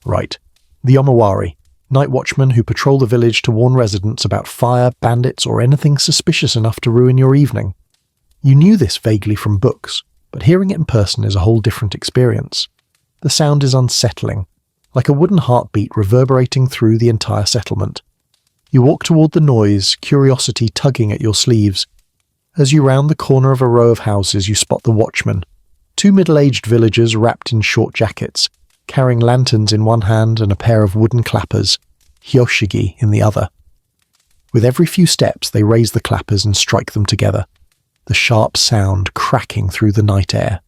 Right. The Omawari, night watchmen who patrol the village to warn residents about fire, bandits, or anything suspicious enough to ruin your evening. You knew this vaguely from books, but hearing it in person is a whole different experience. The sound is unsettling, like a wooden heartbeat reverberating through the entire settlement. You walk toward the noise, curiosity tugging at your sleeves. As you round the corner of a row of houses, you spot the watchmen, two middle-aged villagers wrapped in short jackets, carrying lanterns in one hand and a pair of wooden clappers, hyoshigi in the other. With every few steps, they raise the clappers and strike them together, the sharp sound cracking through the night air.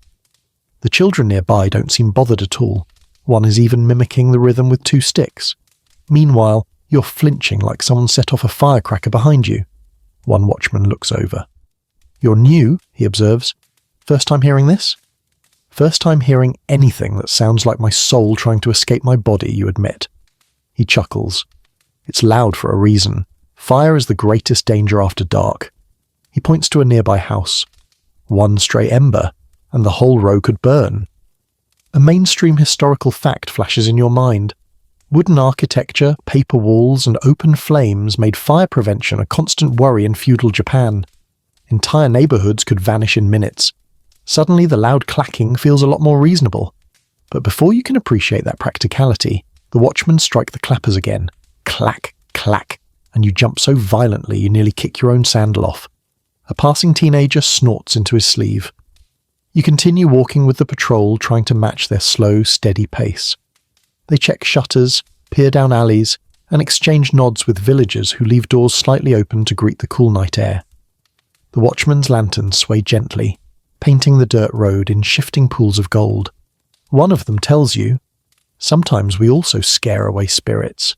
The children nearby don't seem bothered at all. One is even mimicking the rhythm with two sticks. Meanwhile, you're flinching like someone set off a firecracker behind you. One watchman looks over. "You're new," he observes. "First time hearing this?" "First time hearing anything that sounds like my soul trying to escape my body," you admit. He chuckles. "It's loud for a reason. Fire is the greatest danger after dark." He points to a nearby house. One stray ember, and the whole row could burn. A mainstream historical fact flashes in your mind. Wooden architecture, paper walls, and open flames made fire prevention a constant worry in feudal Japan. Entire neighborhoods could vanish in minutes. Suddenly the loud clacking feels a lot more reasonable. But before you can appreciate that practicality, the watchmen strike the clappers again. Clack, clack, and you jump so violently you nearly kick your own sandal off. A passing teenager snorts into his sleeve. You continue walking with the patrol, trying to match their slow, steady pace. They check shutters, peer down alleys, and exchange nods with villagers who leave doors slightly open to greet the cool night air. The watchman's lanterns sway gently, painting the dirt road in shifting pools of gold. One of them tells you, "Sometimes we also scare away spirits."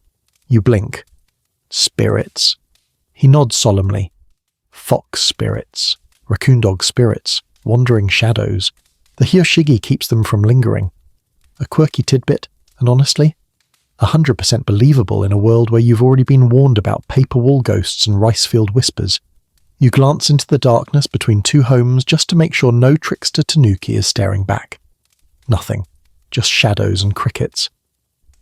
You blink. "Spirits?" He nods solemnly. "Fox spirits, raccoon dog spirits, wandering shadows. The hyoshigi keeps them from lingering." A quirky tidbit, and honestly, 100% believable in a world where you've already been warned about paper wall ghosts and rice-field whispers. You glance into the darkness between two homes just to make sure no trickster tanuki is staring back. Nothing, just shadows and crickets.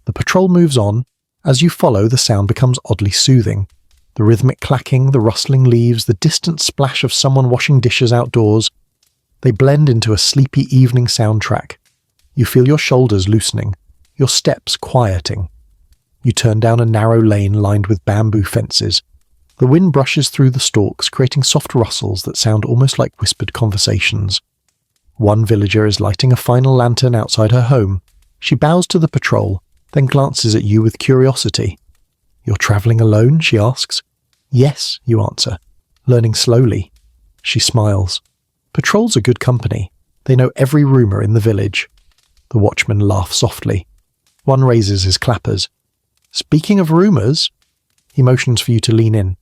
The patrol moves on. As you follow, the sound becomes oddly soothing. The rhythmic clacking, the rustling leaves, the distant splash of someone washing dishes outdoors. They blend into a sleepy evening soundtrack. You feel your shoulders loosening, your steps quieting. You turn down a narrow lane lined with bamboo fences. The wind brushes through the stalks, creating soft rustles that sound almost like whispered conversations. One villager is lighting a final lantern outside her home. She bows to the patrol, then glances at you with curiosity. "You're travelling alone?" she asks. "Yes," you answer, learning slowly. She smiles. Patrols are good company. They know every rumour in the village. The watchman laughs softly. One raises his clappers. "Speaking of rumours," he motions for you to lean in.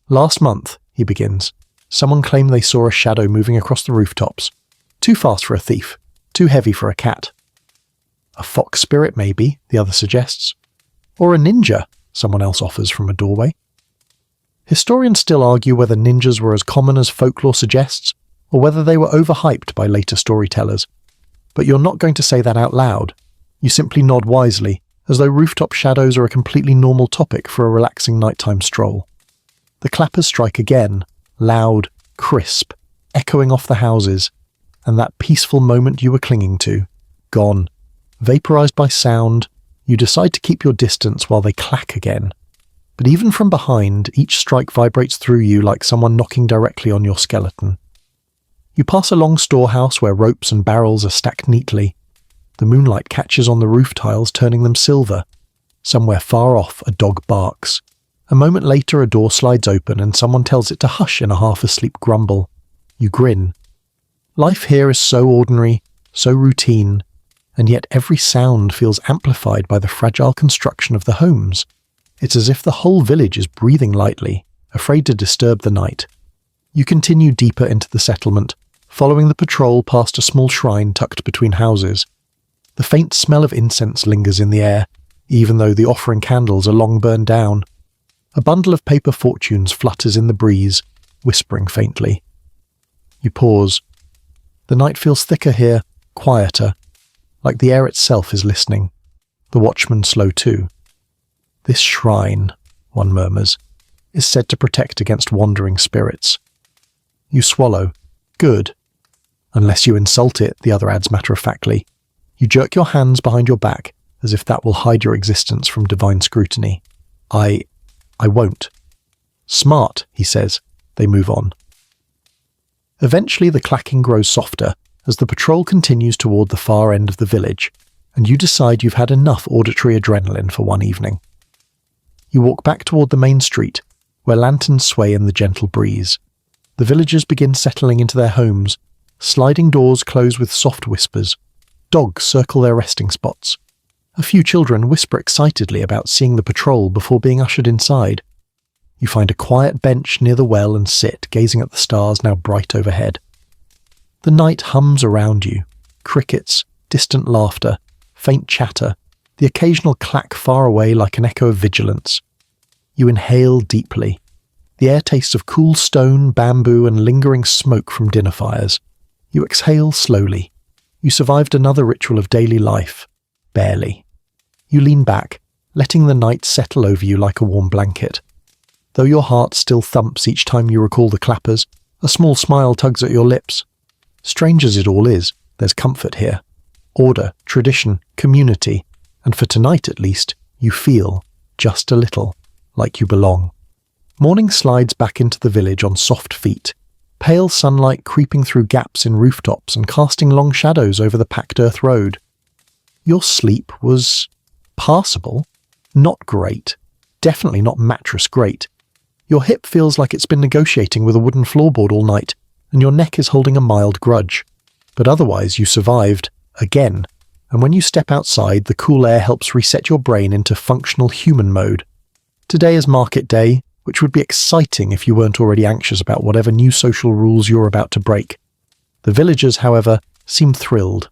"Last month," he begins, "someone claimed they saw a shadow moving across the rooftops. Too fast for a thief, too heavy for a cat." "A fox spirit, maybe," the other suggests. "Or a ninja," someone else offers from a doorway. Historians still argue whether ninjas were as common as folklore suggests, or whether they were overhyped by later storytellers. But you're not going to say that out loud. You simply nod wisely, as though rooftop shadows are a completely normal topic for a relaxing nighttime stroll. The clappers strike again, loud, crisp. echoing off the houses, and that peaceful moment you were clinging to, gone. Vaporized by sound, you decide to keep your distance while they clack again. But even from behind, each strike vibrates through you like someone knocking directly on your skeleton. You pass a long storehouse where ropes and barrels are stacked neatly. The moonlight catches on the roof tiles, turning them silver. Somewhere far off, a dog barks. A moment later, a door slides open and someone tells it to hush in a half-asleep grumble. You grin. Life here is so ordinary, so routine, and yet every sound feels amplified by the fragile construction of the homes. It's as if the whole village is breathing lightly, afraid to disturb the night. You continue deeper into the settlement, following the patrol past a small shrine tucked between houses. The faint smell of incense lingers in the air, even though the offering candles are long burned down. A bundle of paper fortunes flutters in the breeze, whispering faintly. You pause. The night feels thicker here, quieter, like the air itself is listening. The watchmen slow too. This shrine, one murmurs, is said to protect against wandering spirits. You swallow. Good. Unless you insult it, the other adds matter-of-factly. You jerk your hands behind your back, as if that will hide your existence from divine scrutiny. I won't. Smart, he says. They move on. Eventually the clacking grows softer as the patrol continues toward the far end of the village, and you decide you've had enough auditory adrenaline for one evening. You walk back toward the main street, where lanterns sway in the gentle breeze. The villagers begin settling into their homes. Sliding doors close with soft whispers. Dogs circle their resting spots. A few children whisper excitedly about seeing the patrol before being ushered inside. You find a quiet bench near the well and sit, gazing at the stars now bright overhead. The night hums around you. Crickets, distant laughter, faint chatter, the occasional clack far away like an echo of vigilance. You inhale deeply. The air tastes of cool stone, bamboo, and lingering smoke from dinner fires. You exhale slowly. You survived another ritual of daily life. Barely. You lean back, letting the night settle over you like a warm blanket. Though your heart still thumps each time you recall the clappers, a small smile tugs at your lips. Strange as it all is, there's comfort here. Order, tradition, community, and for tonight at least, you feel, just a little, like you belong. Morning slides back into the village on soft feet, pale sunlight creeping through gaps in rooftops and casting long shadows over the packed earth road. Your sleep was passable, not great, definitely not mattress great. Your hip feels like it's been negotiating with a wooden floorboard all night, and your neck is holding a mild grudge. But otherwise you survived, again, and when you step outside, the cool air helps reset your brain into functional human mode. Today is market day, which would be exciting if you weren't already anxious about whatever new social rules you're about to break. The villagers, however, seem thrilled.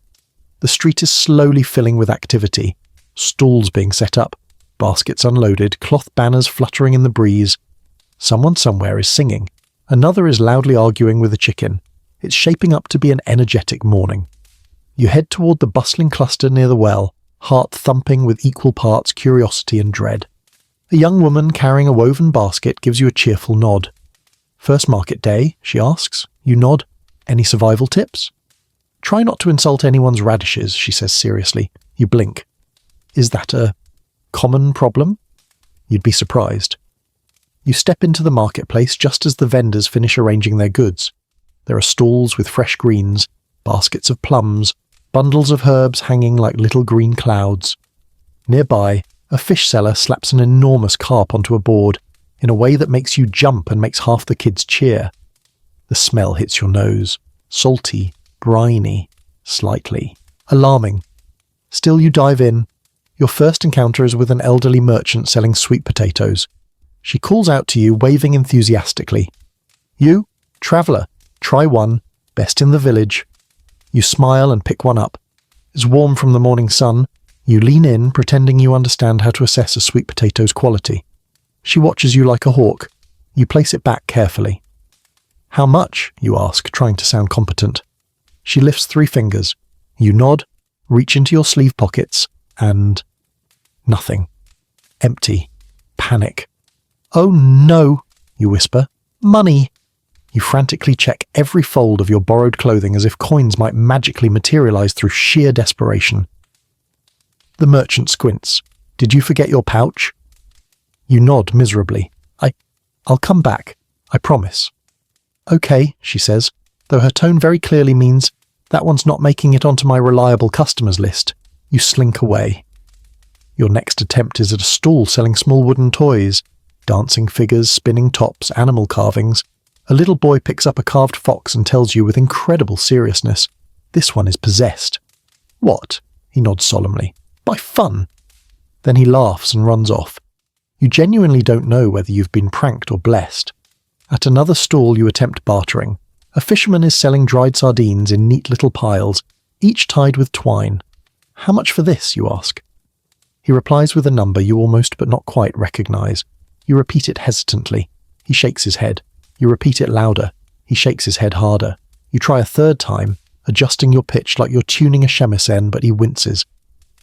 The street is slowly filling with activity. Stalls being set up, baskets unloaded, cloth banners fluttering in the breeze. Someone somewhere is singing. Another is loudly arguing with a chicken. It's shaping up to be an energetic morning. You head toward the bustling cluster near the well, heart thumping with equal parts curiosity and dread. A young woman carrying a woven basket gives you a cheerful nod. First market day, she asks. You nod. Any survival tips? Try not to insult anyone's radishes, she says seriously. You blink. Is that a common problem? You'd be surprised. You step into the marketplace just as the vendors finish arranging their goods. There are stalls with fresh greens, baskets of plums, bundles of herbs hanging like little green clouds. Nearby, a fish seller slaps an enormous carp onto a board in a way that makes you jump and makes half the kids cheer. The smell hits your nose. Salty, briny, slightly alarming. Still you dive in. Your first encounter is with an elderly merchant selling sweet potatoes. She calls out to you, waving enthusiastically. You, traveller, try one, best in the village. You smile and pick one up. It's warm from the morning sun. You lean in, pretending you understand how to assess a sweet potato's quality. She watches you like a hawk. You place it back carefully. How much? You ask, trying to sound competent. She lifts 3 fingers. You nod, reach into your sleeve pockets, and nothing. Empty. Panic. Oh no, you whisper. Money. You frantically check every fold of your borrowed clothing as if coins might magically materialize through sheer desperation. The merchant squints. "Did you forget your pouch?" You nod miserably. I'll come back. I promise." "Okay," she says, though her tone very clearly means, "That one's not making it onto my reliable customers list." You slink away. Your next attempt is at a stall selling small wooden toys. Dancing figures, spinning tops, animal carvings. A little boy picks up a carved fox and tells you with incredible seriousness, "This one is possessed." "What?" He nods solemnly. "By fun." Then he laughs and runs off. You genuinely don't know whether you've been pranked or blessed. At another stall you attempt bartering. A fisherman is selling dried sardines in neat little piles, each tied with twine. "How much for this?" you ask. He replies with a number you almost but not quite recognize. You repeat it hesitantly. He shakes his head. You repeat it louder. He shakes his head harder. You try a third time, adjusting your pitch like you're tuning a shamisen, but he winces.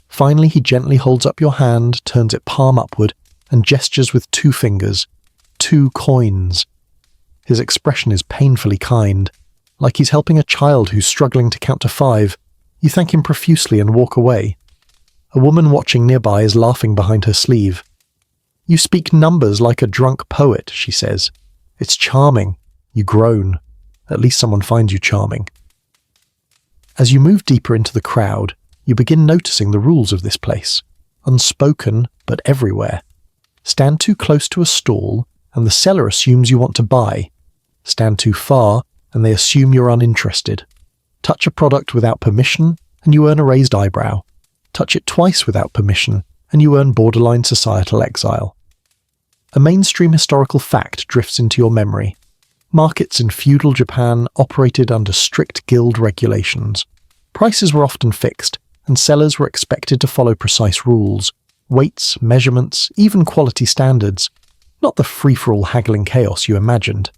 Finally, he gently holds up your hand, turns it palm upward, and gestures with 2 fingers. 2 coins. His expression is painfully kind, like he's helping a child who's struggling to count to 5. You thank him profusely and walk away. A woman watching nearby is laughing behind her sleeve. "You speak numbers like a drunk poet," she says. "It's charming." You groan. At least someone finds you charming. As you move deeper into the crowd, you begin noticing the rules of this place. Unspoken, but everywhere. Stand too close to a stall, and the seller assumes you want to buy. Stand too far, and they assume you're uninterested. Touch a product without permission, and you earn a raised eyebrow. Touch it twice without permission, and you earn borderline societal exile. A mainstream historical fact drifts into your memory. Markets in feudal Japan operated under strict guild regulations. Prices were often fixed, and sellers were expected to follow precise rules. Weights, measurements, even quality standards. Not the free-for-all haggling chaos you imagined.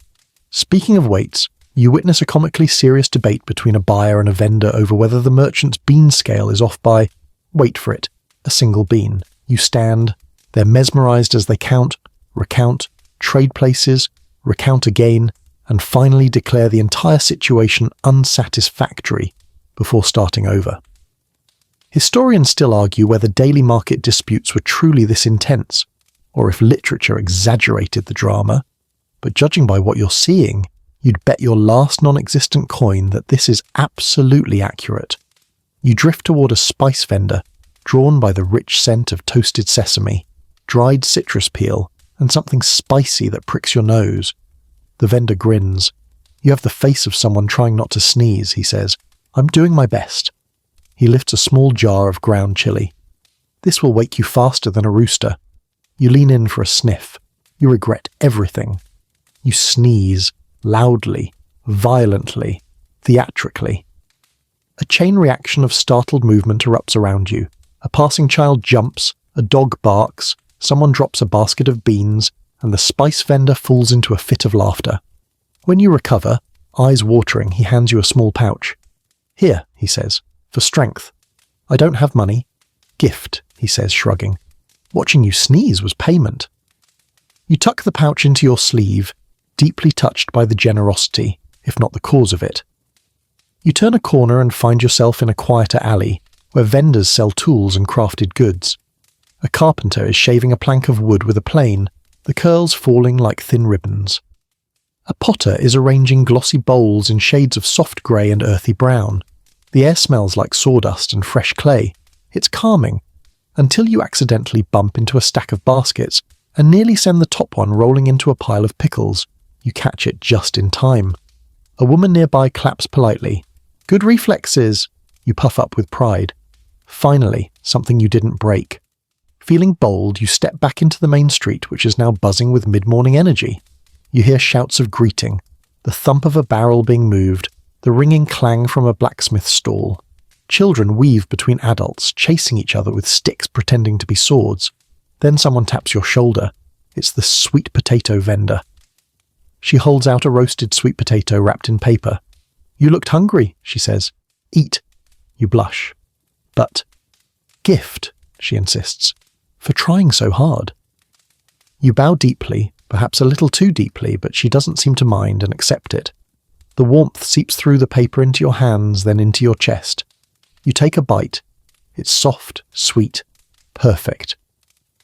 Speaking of weights, you witness a comically serious debate between a buyer and a vendor over whether the merchant's bean scale is off by, wait for it, a single bean. You stand. They're mesmerized as they count, recount, trade places, recount again, and finally declare the entire situation unsatisfactory before starting over. Historians still argue whether daily market disputes were truly this intense, or if literature exaggerated the drama, but judging by what you're seeing, you'd bet your last non-existent coin that this is absolutely accurate. You drift toward a spice vendor, drawn by the rich scent of toasted sesame, dried citrus peel, and something spicy that pricks your nose. The vendor grins. "You have the face of someone trying not to sneeze," he says. "I'm doing my best." He lifts a small jar of ground chili. "This will wake you faster than a rooster." You lean in for a sniff. You regret everything. You sneeze, loudly, violently, theatrically. A chain reaction of startled movement erupts around you. A passing child jumps, a dog barks, someone drops a basket of beans, and the spice vendor falls into a fit of laughter. When you recover, eyes watering, he hands you a small pouch. "Here," he says, "for strength." "I don't have money." "Gift," he says, shrugging. "Watching you sneeze was payment." You tuck the pouch into your sleeve, deeply touched by the generosity, if not the cause of it. You turn a corner and find yourself in a quieter alley, where vendors sell tools and crafted goods. A carpenter is shaving a plank of wood with a plane, the curls falling like thin ribbons. A potter is arranging glossy bowls in shades of soft grey and earthy brown. The air smells like sawdust and fresh clay. It's calming, until you accidentally bump into a stack of baskets and nearly send the top one rolling into a pile of pickles. You catch it just in time. A woman nearby claps politely. "Good reflexes." You puff up with pride. Finally, something you didn't break. Feeling bold, you step back into the main street, which is now buzzing with mid-morning energy. You hear shouts of greeting, the thump of a barrel being moved, the ringing clang from a blacksmith stall. Children weave between adults, chasing each other with sticks pretending to be swords. Then someone taps your shoulder. It's the sweet potato vendor. She holds out a roasted sweet potato wrapped in paper. "You looked hungry," she says. "Eat." You blush. "But..." "Gift," she insists, "for trying so hard." You bow deeply, perhaps a little too deeply, but she doesn't seem to mind and accept it. The warmth seeps through the paper into your hands, then into your chest. You take a bite. It's soft, sweet, perfect.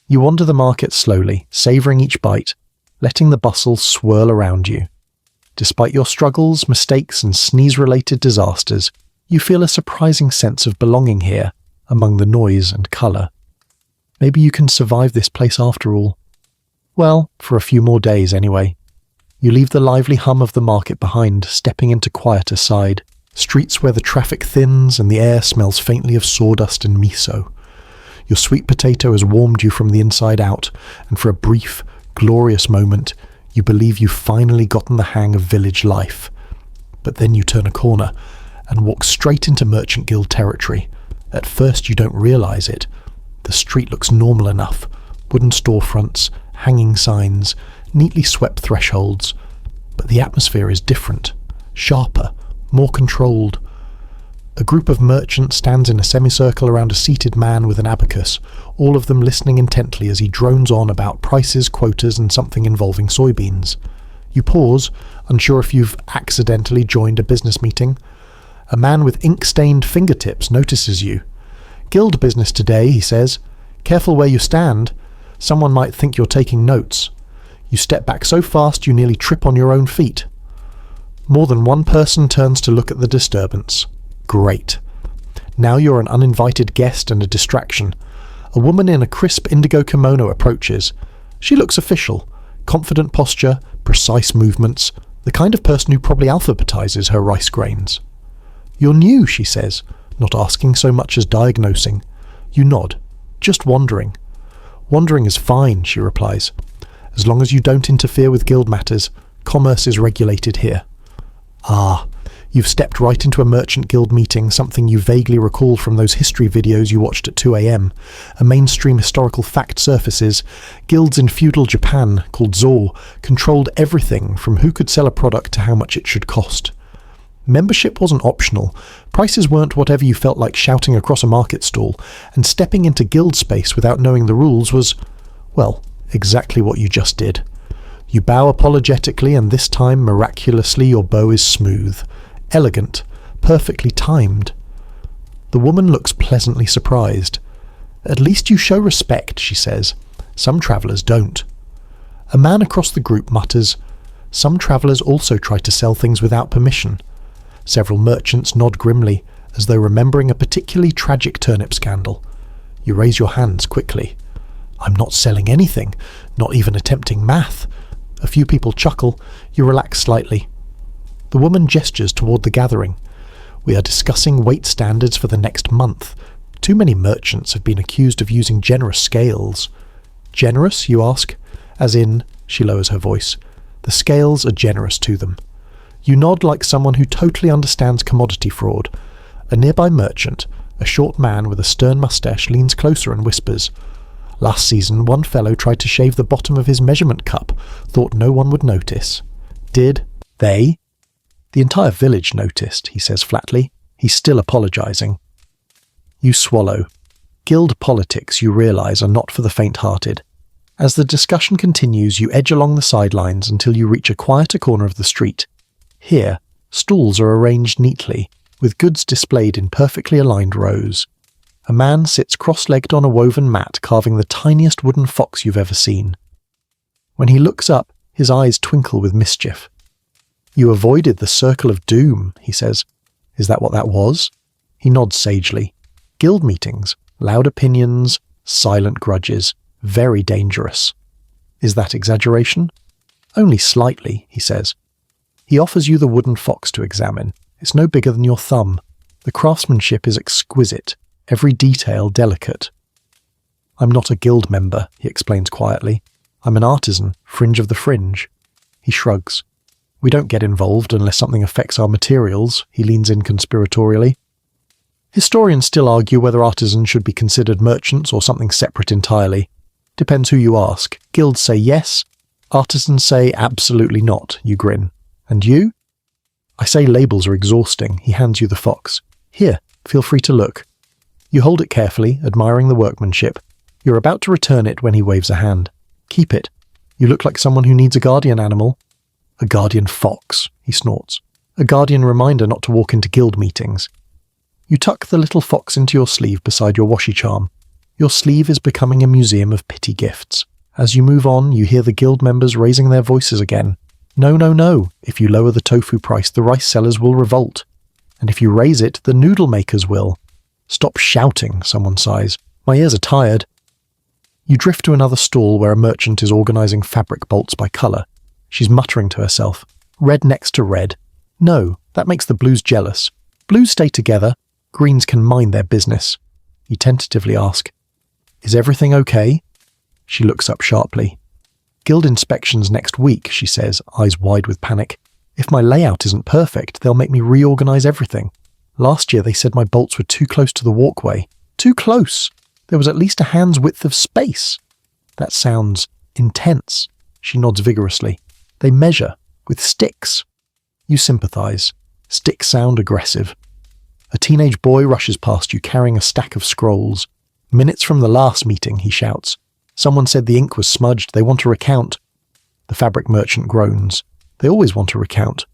You wander the market slowly, savouring each bite, letting the bustle swirl around you. Despite your struggles, mistakes, and sneeze-related disasters, you feel a surprising sense of belonging here, among the noise and colour. Maybe you can survive this place after all. Well, for a few more days anyway. You leave the lively hum of the market behind, stepping into quieter side, streets where the traffic thins and the air smells faintly of sawdust and miso. Your sweet potato has warmed you from the inside out, and for a brief, glorious moment, you believe you've finally gotten the hang of village life. But then you turn a corner and walk straight into Merchant Guild territory. At first you don't realise it. The street looks normal enough. Wooden storefronts, hanging signs, neatly swept thresholds. But the atmosphere is different, sharper, more controlled. A group of merchants stands in a semicircle around a seated man with an abacus, all of them listening intently as he drones on about prices, quotas, and something involving soybeans. You pause, unsure if you've accidentally joined a business meeting. A man with ink-stained fingertips notices you. "Guild business today," he says. "Careful where you stand. Someone might think you're taking notes." You step back so fast you nearly trip on your own feet. More than one person turns to look at the disturbance. Great. Now you're an uninvited guest and a distraction. A woman in a crisp indigo kimono approaches. She looks official. Confident posture, precise movements, the kind of person who probably alphabetizes her rice grains. "You're new," she says, not asking so much as diagnosing. You nod. "Just wandering." "Wandering is fine," she replies. "As long as you don't interfere with guild matters, commerce is regulated here." Ah, you've stepped right into a merchant guild meeting, something you vaguely recall from those history videos you watched at 2 a.m. A mainstream historical fact surfaces. Guilds in feudal Japan, called Zor, controlled everything from who could sell a product to how much it should cost. Membership wasn't optional, prices weren't whatever you felt like shouting across a market stall, and stepping into guild space without knowing the rules was, well, exactly what you just did. You bow apologetically, and this time, miraculously, your bow is smooth, elegant, perfectly timed. The woman looks pleasantly surprised. "At least you show respect," she says. "Some travellers don't." A man across the group mutters, "Some travellers also try to sell things without permission." Several merchants nod grimly, as though remembering a particularly tragic turnip scandal. You raise your hands quickly. "I'm not selling anything, not even attempting math." A few people chuckle. You relax slightly. The woman gestures toward the gathering. "We are discussing weight standards for the next month. Too many merchants have been accused of using generous scales." "Generous, you ask?" As in, she lowers her voice, "the scales are generous to them." You nod like someone who totally understands commodity fraud. A nearby merchant, a short man with a stern moustache, leans closer and whispers, "Last season, one fellow tried to shave the bottom of his measurement cup, thought no one would notice." "Did they?" "The entire village noticed," he says flatly. He's still apologizing. You swallow. Guild politics, you realize, are not for the faint-hearted. As the discussion continues, you edge along the sidelines until you reach a quieter corner of the street. Here, stalls are arranged neatly, with goods displayed in perfectly aligned rows. A man sits cross-legged on a woven mat carving the tiniest wooden fox you've ever seen. When he looks up, his eyes twinkle with mischief. "You avoided the circle of doom," he says. "Is that what that was?" He nods sagely. "Guild meetings, loud opinions, silent grudges, very dangerous." "Is that exaggeration?" "Only slightly," he says. He offers you the wooden fox to examine. It's no bigger than your thumb. The craftsmanship is exquisite, every detail delicate. "I'm not a guild member," he explains quietly. "I'm an artisan, fringe of the fringe." He shrugs. "We don't get involved unless something affects our materials," he leans in conspiratorially. Historians still argue whether artisans should be considered merchants or something separate entirely. Depends who you ask. Guilds say yes, artisans say absolutely not, you grin. "And you?" "I say labels are exhausting." He hands you the fox. "Here, feel free to look." You hold it carefully, admiring the workmanship. You're about to return it when he waves a hand. "Keep it. You look like someone who needs a guardian animal. A guardian fox, he snorts. A guardian reminder not to walk into guild meetings. You tuck the little fox into your sleeve beside your washi charm. Your sleeve is becoming a museum of pity gifts. As you move on, you hear the guild members raising their voices again. No, no, no. If you lower the tofu price, the rice sellers will revolt. And if you raise it, the noodle makers will. Stop shouting, someone sighs. My ears are tired. You drift to another stall where a merchant is organising fabric bolts by colour. She's muttering to herself. Red next to red. No, that makes the blues jealous. Blues stay together. Greens can mind their business. You tentatively ask, Is everything okay? She looks up sharply. Guild inspections next week, she says, eyes wide with panic. If my layout isn't perfect, they'll make me reorganise everything. Last year they said my bolts were too close to the walkway. Too close! There was at least a hand's width of space. That sounds intense. She nods vigorously. They measure with sticks. You sympathise. Sticks sound aggressive. A teenage boy rushes past you carrying a stack of scrolls. Minutes from the last meeting, he shouts. Someone said the ink was smudged. They want to recount. The fabric merchant groans. They always want to recount.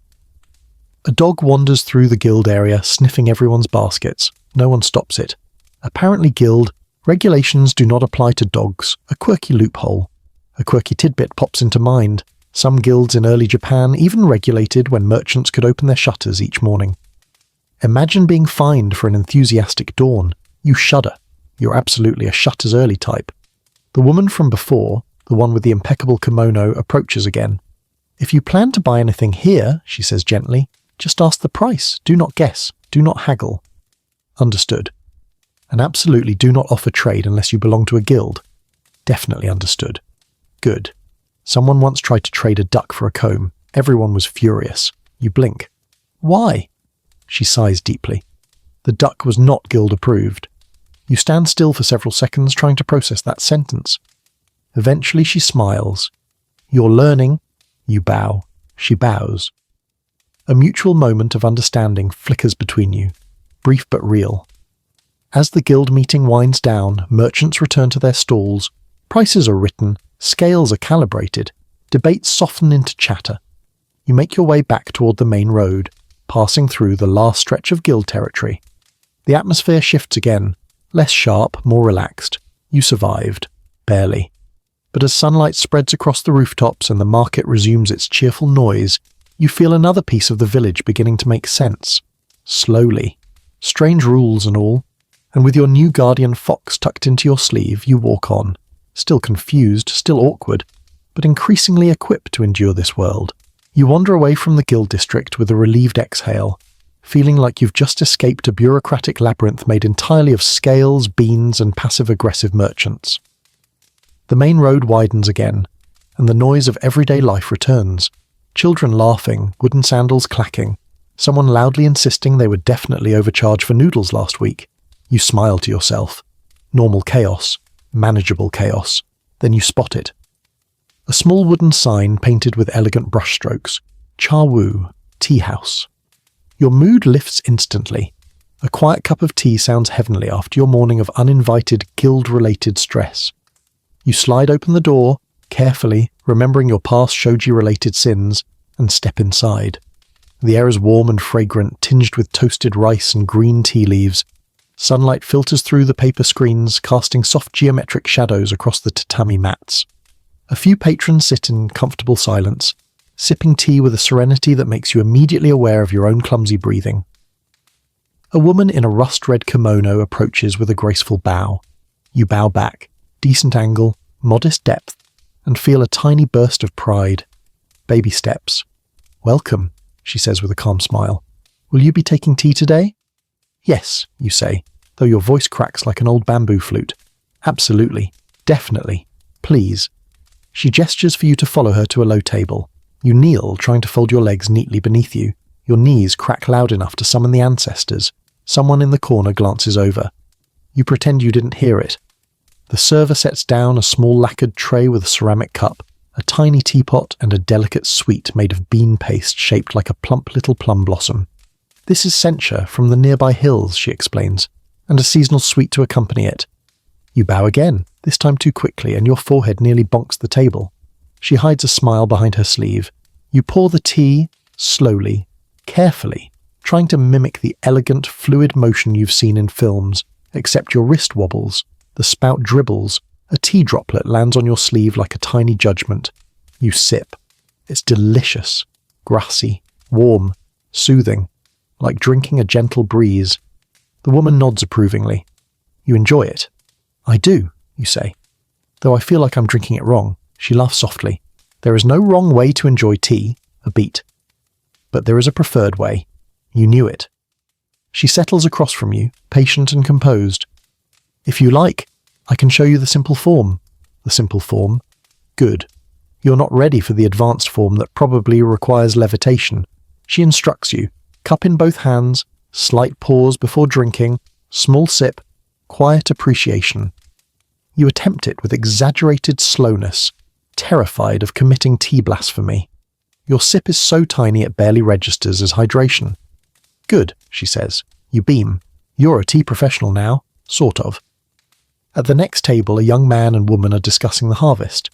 A dog wanders through the guild area, sniffing everyone's baskets. No one stops it. Apparently guild regulations do not apply to dogs. A quirky loophole. A quirky tidbit pops into mind. Some guilds in early Japan even regulated when merchants could open their shutters each morning. Imagine being fined for an enthusiastic dawn. You shudder. You're absolutely a shutters early type. The woman from before, the one with the impeccable kimono, approaches again. If you plan to buy anything here, she says gently, just ask the price. Do not guess. Do not haggle. Understood. And absolutely do not offer trade unless you belong to a guild. Definitely understood. Good. Someone once tried to trade a duck for a comb. Everyone was furious. You blink. Why? She sighs deeply. The duck was not guild approved. You stand still for several seconds trying to process that sentence. Eventually she smiles. You're learning. You bow. She bows. A mutual moment of understanding flickers between you, brief but real. As the guild meeting winds down, merchants return to their stalls. Prices are written, scales are calibrated, debates soften into chatter. You make your way back toward the main road, passing through the last stretch of guild territory. The atmosphere shifts again, less sharp, more relaxed. You survived. Barely. But as sunlight spreads across the rooftops and the market resumes its cheerful noise, you feel another piece of the village beginning to make sense. Slowly. Strange rules and all. And with your new guardian fox tucked into your sleeve, you walk on. Still confused, still awkward, but increasingly equipped to endure this world. You wander away from the guild district with a relieved exhale, feeling like you've just escaped a bureaucratic labyrinth made entirely of scales, beans, and passive-aggressive merchants. The main road widens again, and the noise of everyday life returns. Children laughing, wooden sandals clacking, someone loudly insisting they were definitely overcharged for noodles last week. You smile to yourself. Normal chaos. Manageable chaos. Then you spot it. A small wooden sign painted with elegant brushstrokes. Cha Wu, Tea House. Your mood lifts instantly. A quiet cup of tea sounds heavenly after your morning of uninvited, guild-related stress. You slide open the door, carefully, remembering your past shoji-related sins, and step inside. The air is warm and fragrant, tinged with toasted rice and green tea leaves. Sunlight filters through the paper screens, casting soft geometric shadows across the tatami mats. A few patrons sit in comfortable silence, sipping tea with a serenity that makes you immediately aware of your own clumsy breathing. A woman in a rust-red kimono approaches with a graceful bow. You bow back, decent angle, modest depth, and feel a tiny burst of pride. Baby steps. Welcome, she says with a calm smile. Will you be taking tea today? Yes, you say, though your voice cracks like an old bamboo flute. Absolutely. Definitely. Please. She gestures for you to follow her to a low table. You kneel, trying to fold your legs neatly beneath you. Your knees crack loud enough to summon the ancestors. Someone in the corner glances over. You pretend you didn't hear it. The server sets down a small lacquered tray with a ceramic cup, a tiny teapot, and a delicate sweet made of bean paste shaped like a plump little plum blossom. This is sencha from the nearby hills, she explains, and a seasonal sweet to accompany it. You bow again, this time too quickly, and your forehead nearly bonks the table. She hides a smile behind her sleeve. You pour the tea, slowly, carefully, trying to mimic the elegant, fluid motion you've seen in films, except your wrist wobbles, the spout dribbles, a tea droplet lands on your sleeve like a tiny judgment. You sip. It's delicious, grassy, warm, soothing, like drinking a gentle breeze. The woman nods approvingly. You enjoy it. I do, you say. Though I feel like I'm drinking it wrong. She laughs softly. There is no wrong way to enjoy tea, a beat. But there is a preferred way. You knew it. She settles across from you, patient and composed. If you like, I can show you the simple form. The simple form? Good. You're not ready for the advanced form that probably requires levitation. She instructs you. Cup in both hands, slight pause before drinking, small sip, quiet appreciation. You attempt it with exaggerated slowness, terrified of committing tea blasphemy. Your sip is so tiny it barely registers as hydration. Good, she says. You beam. You're a tea professional now, sort of. At the next table, a young man and woman are discussing the harvest.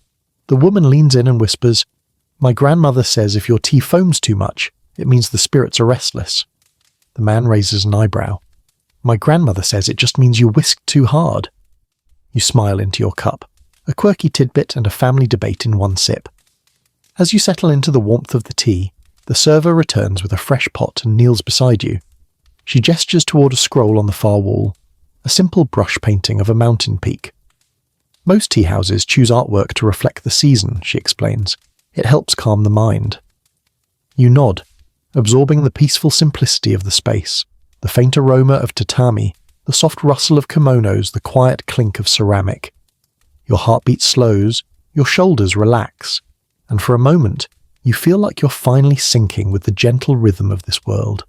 The woman leans in and whispers, My grandmother says if your tea foams too much, it means the spirits are restless. The man raises an eyebrow. My grandmother says it just means you whisk too hard. You smile into your cup, a quirky tidbit and a family debate in one sip. As you settle into the warmth of the tea, the server returns with a fresh pot and kneels beside you. She gestures toward a scroll on the far wall, a simple brush painting of a mountain peak. Most tea houses choose artwork to reflect the season, she explains. It helps calm the mind. You nod, absorbing the peaceful simplicity of the space, the faint aroma of tatami, the soft rustle of kimonos, the quiet clink of ceramic. Your heartbeat slows, your shoulders relax, and for a moment, you feel like you're finally syncing with the gentle rhythm of this world.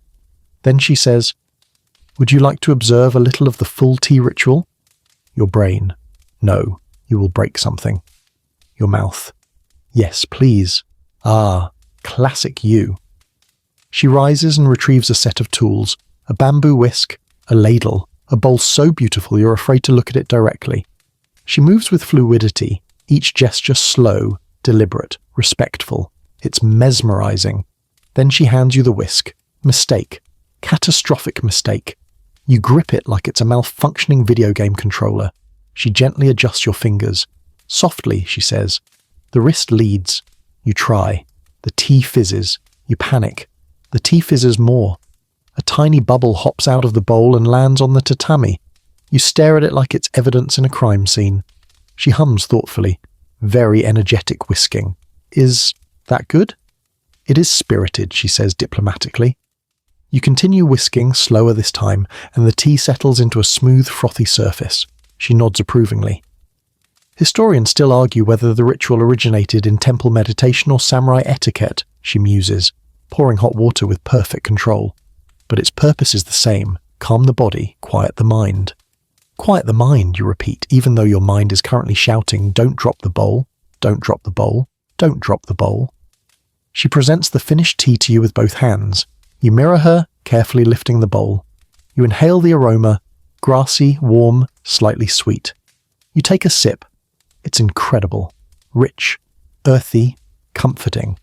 Then she says, Would you like to observe a little of the full tea ritual? Your brain. No, you will break something. Your mouth. Yes, please. Ah, classic you. She rises and retrieves a set of tools, a bamboo whisk, a ladle, a bowl so beautiful you're afraid to look at it directly. She moves with fluidity, each gesture slow, deliberate, respectful. It's mesmerizing. Then she hands you the whisk. Mistake. Catastrophic mistake. You grip it like it's a malfunctioning video game controller. She gently adjusts your fingers. Softly, she says. The wrist leads. You try. The tea fizzes. You panic. The tea fizzes more. A tiny bubble hops out of the bowl and lands on the tatami. You stare at it like it's evidence in a crime scene. She hums thoughtfully. Very energetic whisking. Is that good? It is spirited, she says diplomatically. You continue whisking, slower this time, and the tea settles into a smooth, frothy surface. She nods approvingly. Historians still argue whether the ritual originated in temple meditation or samurai etiquette, she muses, pouring hot water with perfect control. But its purpose is the same. Calm the body, quiet the mind. Quiet the mind, you repeat, even though your mind is currently shouting, don't drop the bowl, don't drop the bowl, don't drop the bowl. She presents the finished tea to you with both hands. You mirror her, carefully lifting the bowl. You inhale the aroma, grassy, warm, slightly sweet. You take a sip. It's incredible, rich, earthy, comforting.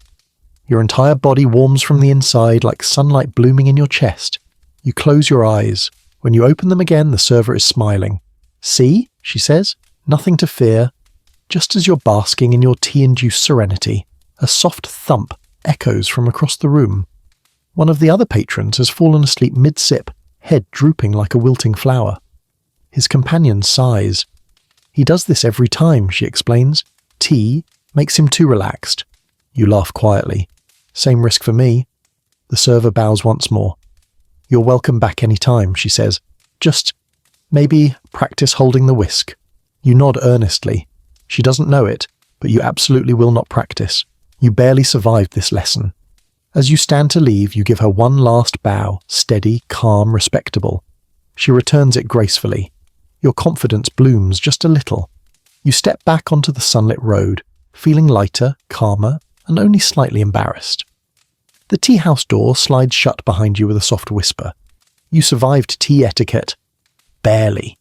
Your entire body warms from the inside like sunlight blooming in your chest. You close your eyes. When you open them again, the server is smiling. See, she says, nothing to fear. Just as you're basking in your tea-induced serenity, a soft thump echoes from across the room. One of the other patrons has fallen asleep mid-sip, head drooping like a wilting flower. His companion sighs. He does this every time, she explains. Tea makes him too relaxed. You laugh quietly. Same risk for me. The server bows once more. You're welcome back any time, she says. Just, maybe, practice holding the whisk. You nod earnestly. She doesn't know it, but you absolutely will not practice. You barely survived this lesson. As you stand to leave, you give her one last bow, steady, calm, respectable. She returns it gracefully. Your confidence blooms just a little. You step back onto the sunlit road, feeling lighter, calmer, and only slightly embarrassed. The tea house door slides shut behind you with a soft whisper. You survived tea etiquette. Barely.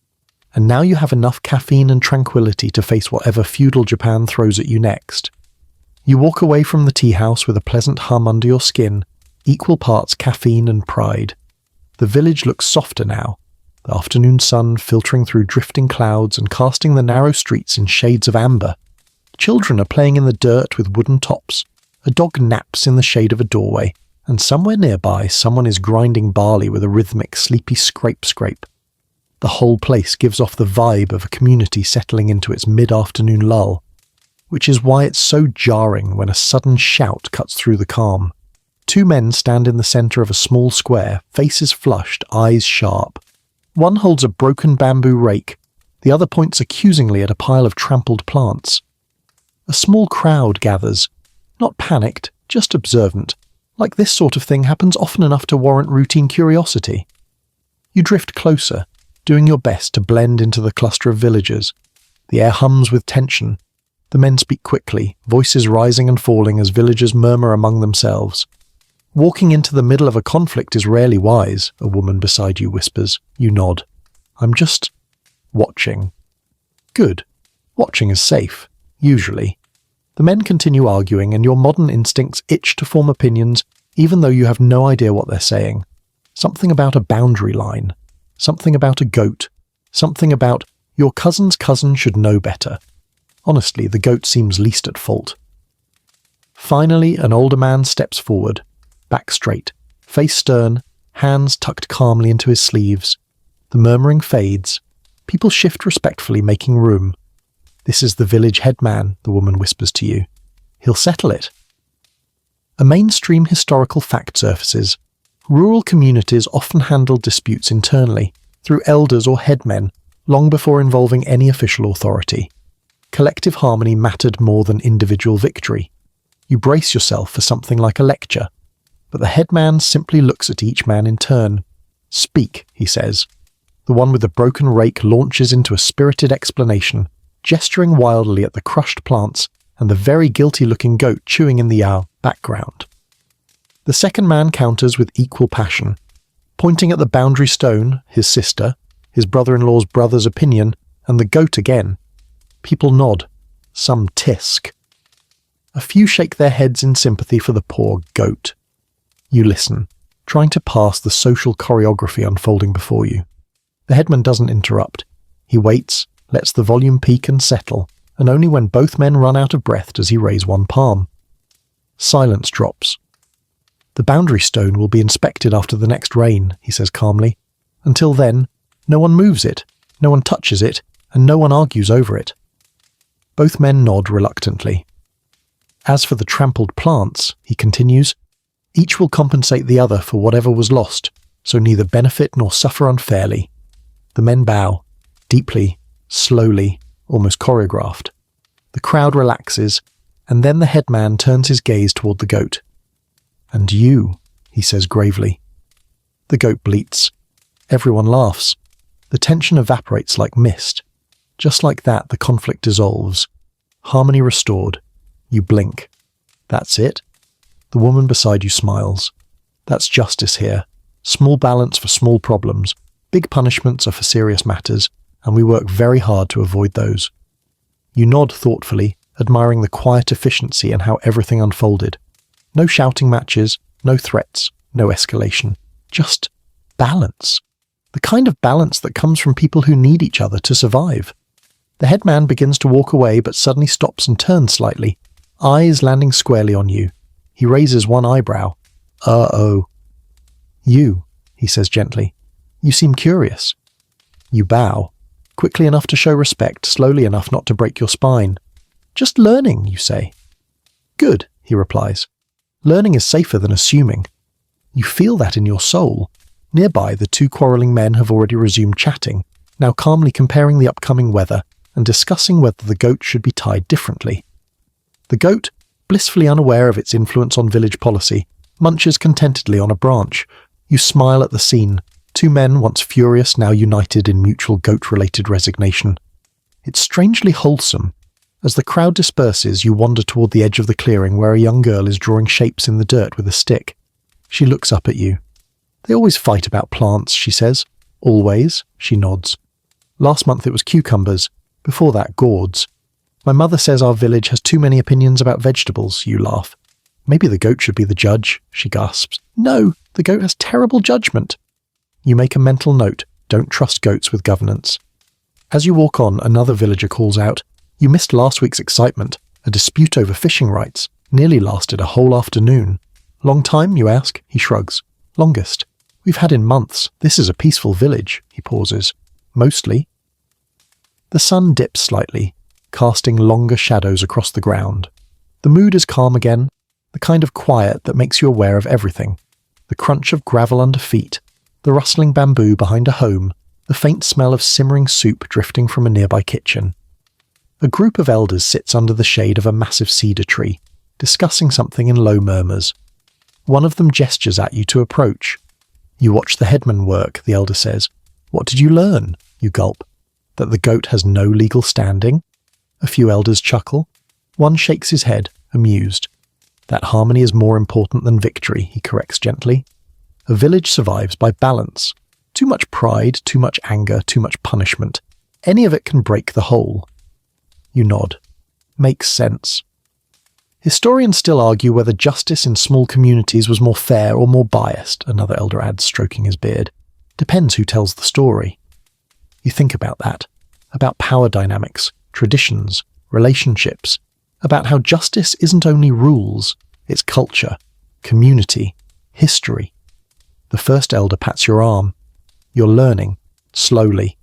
And now you have enough caffeine and tranquility to face whatever feudal Japan throws at you next. You walk away from the tea house with a pleasant hum under your skin, equal parts caffeine and pride. The village looks softer now, the afternoon sun filtering through drifting clouds and casting the narrow streets in shades of amber. Children are playing in the dirt with wooden tops. A dog naps in the shade of a doorway, and somewhere nearby someone is grinding barley with a rhythmic, sleepy scrape-scrape. The whole place gives off the vibe of a community settling into its mid-afternoon lull, which is why it's so jarring when a sudden shout cuts through the calm. Two men stand in the centre of a small square, faces flushed, eyes sharp. One holds a broken bamboo rake, the other points accusingly at a pile of trampled plants. A small crowd gathers, not panicked, just observant, like this sort of thing happens often enough to warrant routine curiosity. You drift closer, doing your best to blend into the cluster of villagers. The air hums with tension. The men speak quickly, voices rising and falling as villagers murmur among themselves. Walking into the middle of a conflict is rarely wise, a woman beside you whispers. You nod. I'm just watching. Good. Watching is safe, usually. The men continue arguing, and your modern instincts itch to form opinions even though you have no idea what they're saying. Something about a boundary line. Something about a goat. Something about your cousin's cousin should know better. Honestly, the goat seems least at fault. Finally, an older man steps forward, back straight, face stern, hands tucked calmly into his sleeves. The murmuring fades. People shift respectfully, making room. This is the village headman, the woman whispers to you. He'll settle it. A mainstream historical fact surfaces. Rural communities often handled disputes internally, through elders or headmen, long before involving any official authority. Collective harmony mattered more than individual victory. You brace yourself for something like a lecture, but the headman simply looks at each man in turn. Speak, he says. The one with the broken rake launches into a spirited explanation, gesturing wildly at the crushed plants and the very guilty-looking goat chewing in the background. The second man counters with equal passion, pointing at the boundary stone, his sister, his brother-in-law's brother's opinion, and the goat again. People nod. Some tisk. A few shake their heads in sympathy for the poor goat. You listen, trying to pass the social choreography unfolding before you. The headman doesn't interrupt. He waits, lets the volume peak and settle, and only when both men run out of breath does he raise one palm. Silence drops. The boundary stone will be inspected after the next rain, he says calmly. Until then, no one moves it, no one touches it, and no one argues over it. Both men nod reluctantly. As for the trampled plants, he continues, each will compensate the other for whatever was lost, so neither benefit nor suffer unfairly. The men bow, deeply, slowly, almost choreographed. The crowd relaxes, and then the headman turns his gaze toward the goat. And you, he says gravely. The goat bleats. Everyone laughs. The tension evaporates like mist. Just like that, the conflict dissolves. Harmony restored. You blink. That's it? The woman beside you smiles. That's justice here. Small balance for small problems. Big punishments are for serious matters, and we work very hard to avoid those. You nod thoughtfully, admiring the quiet efficiency and how everything unfolded. No shouting matches, no threats, no escalation. Just balance. The kind of balance that comes from people who need each other to survive. The headman begins to walk away but suddenly stops and turns slightly, eyes landing squarely on you. He raises one eyebrow. Uh-oh. You, he says gently. You seem curious. You bow, quickly enough to show respect, slowly enough not to break your spine. Just learning, you say. Good, he replies. Learning is safer than assuming. You feel that in your soul. Nearby, the two quarrelling men have already resumed chatting, now calmly comparing the upcoming weather and discussing whether the goat should be tied differently. The goat, blissfully unaware of its influence on village policy, munches contentedly on a branch. You smile at the scene. Two men, once furious, now united in mutual goat-related resignation. It's strangely wholesome. As the crowd disperses, you wander toward the edge of the clearing where a young girl is drawing shapes in the dirt with a stick. She looks up at you. They always fight about plants, she says. Always, she nods. Last month it was cucumbers. Before that, gourds. My mother says our village has too many opinions about vegetables, you laugh. Maybe the goat should be the judge, she gasps. No, the goat has terrible judgment. You make a mental note, don't trust goats with governance. As you walk on, another villager calls out, you missed last week's excitement. A dispute over fishing rights nearly lasted a whole afternoon. Long time, you ask? He shrugs. Longest. We've had in months. This is a peaceful village, he pauses. Mostly. The sun dips slightly, casting longer shadows across the ground. The mood is calm again, the kind of quiet that makes you aware of everything. The crunch of gravel under feet, the rustling bamboo behind a home, the faint smell of simmering soup drifting from a nearby kitchen. A group of elders sits under the shade of a massive cedar tree, discussing something in low murmurs. One of them gestures at you to approach. You watch the headman work, the elder says. What did you learn? You gulp. That the goat has no legal standing? A few elders chuckle. One shakes his head, amused. That harmony is more important than victory, he corrects gently. A village survives by balance. Too much pride, too much anger, too much punishment. Any of it can break the whole. You nod. Makes sense. Historians still argue whether justice in small communities was more fair or more biased, another elder adds, stroking his beard. Depends who tells the story. You think about that. About power dynamics, traditions, relationships. About how justice isn't only rules, it's culture, community, history. The first elder pats your arm. You're learning. Slowly.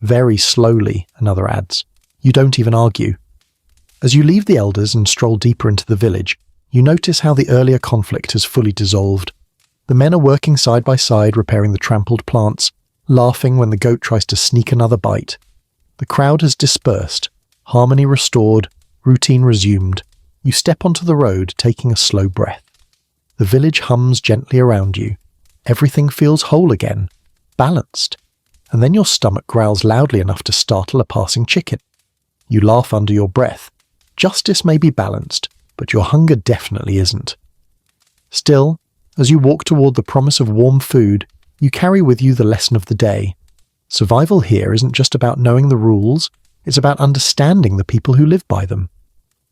Very slowly, another adds. You don't even argue. As you leave the elders and stroll deeper into the village, you notice how the earlier conflict has fully dissolved. The men are working side by side repairing the trampled plants, laughing when the goat tries to sneak another bite. The crowd has dispersed, harmony restored, routine resumed. You step onto the road, taking a slow breath. The village hums gently around you. Everything feels whole again, balanced. And then your stomach growls loudly enough to startle a passing chicken. You laugh under your breath. Justice may be balanced, but your hunger definitely isn't. Still, as you walk toward the promise of warm food, you carry with you the lesson of the day. Survival here isn't just about knowing the rules, it's about understanding the people who live by them.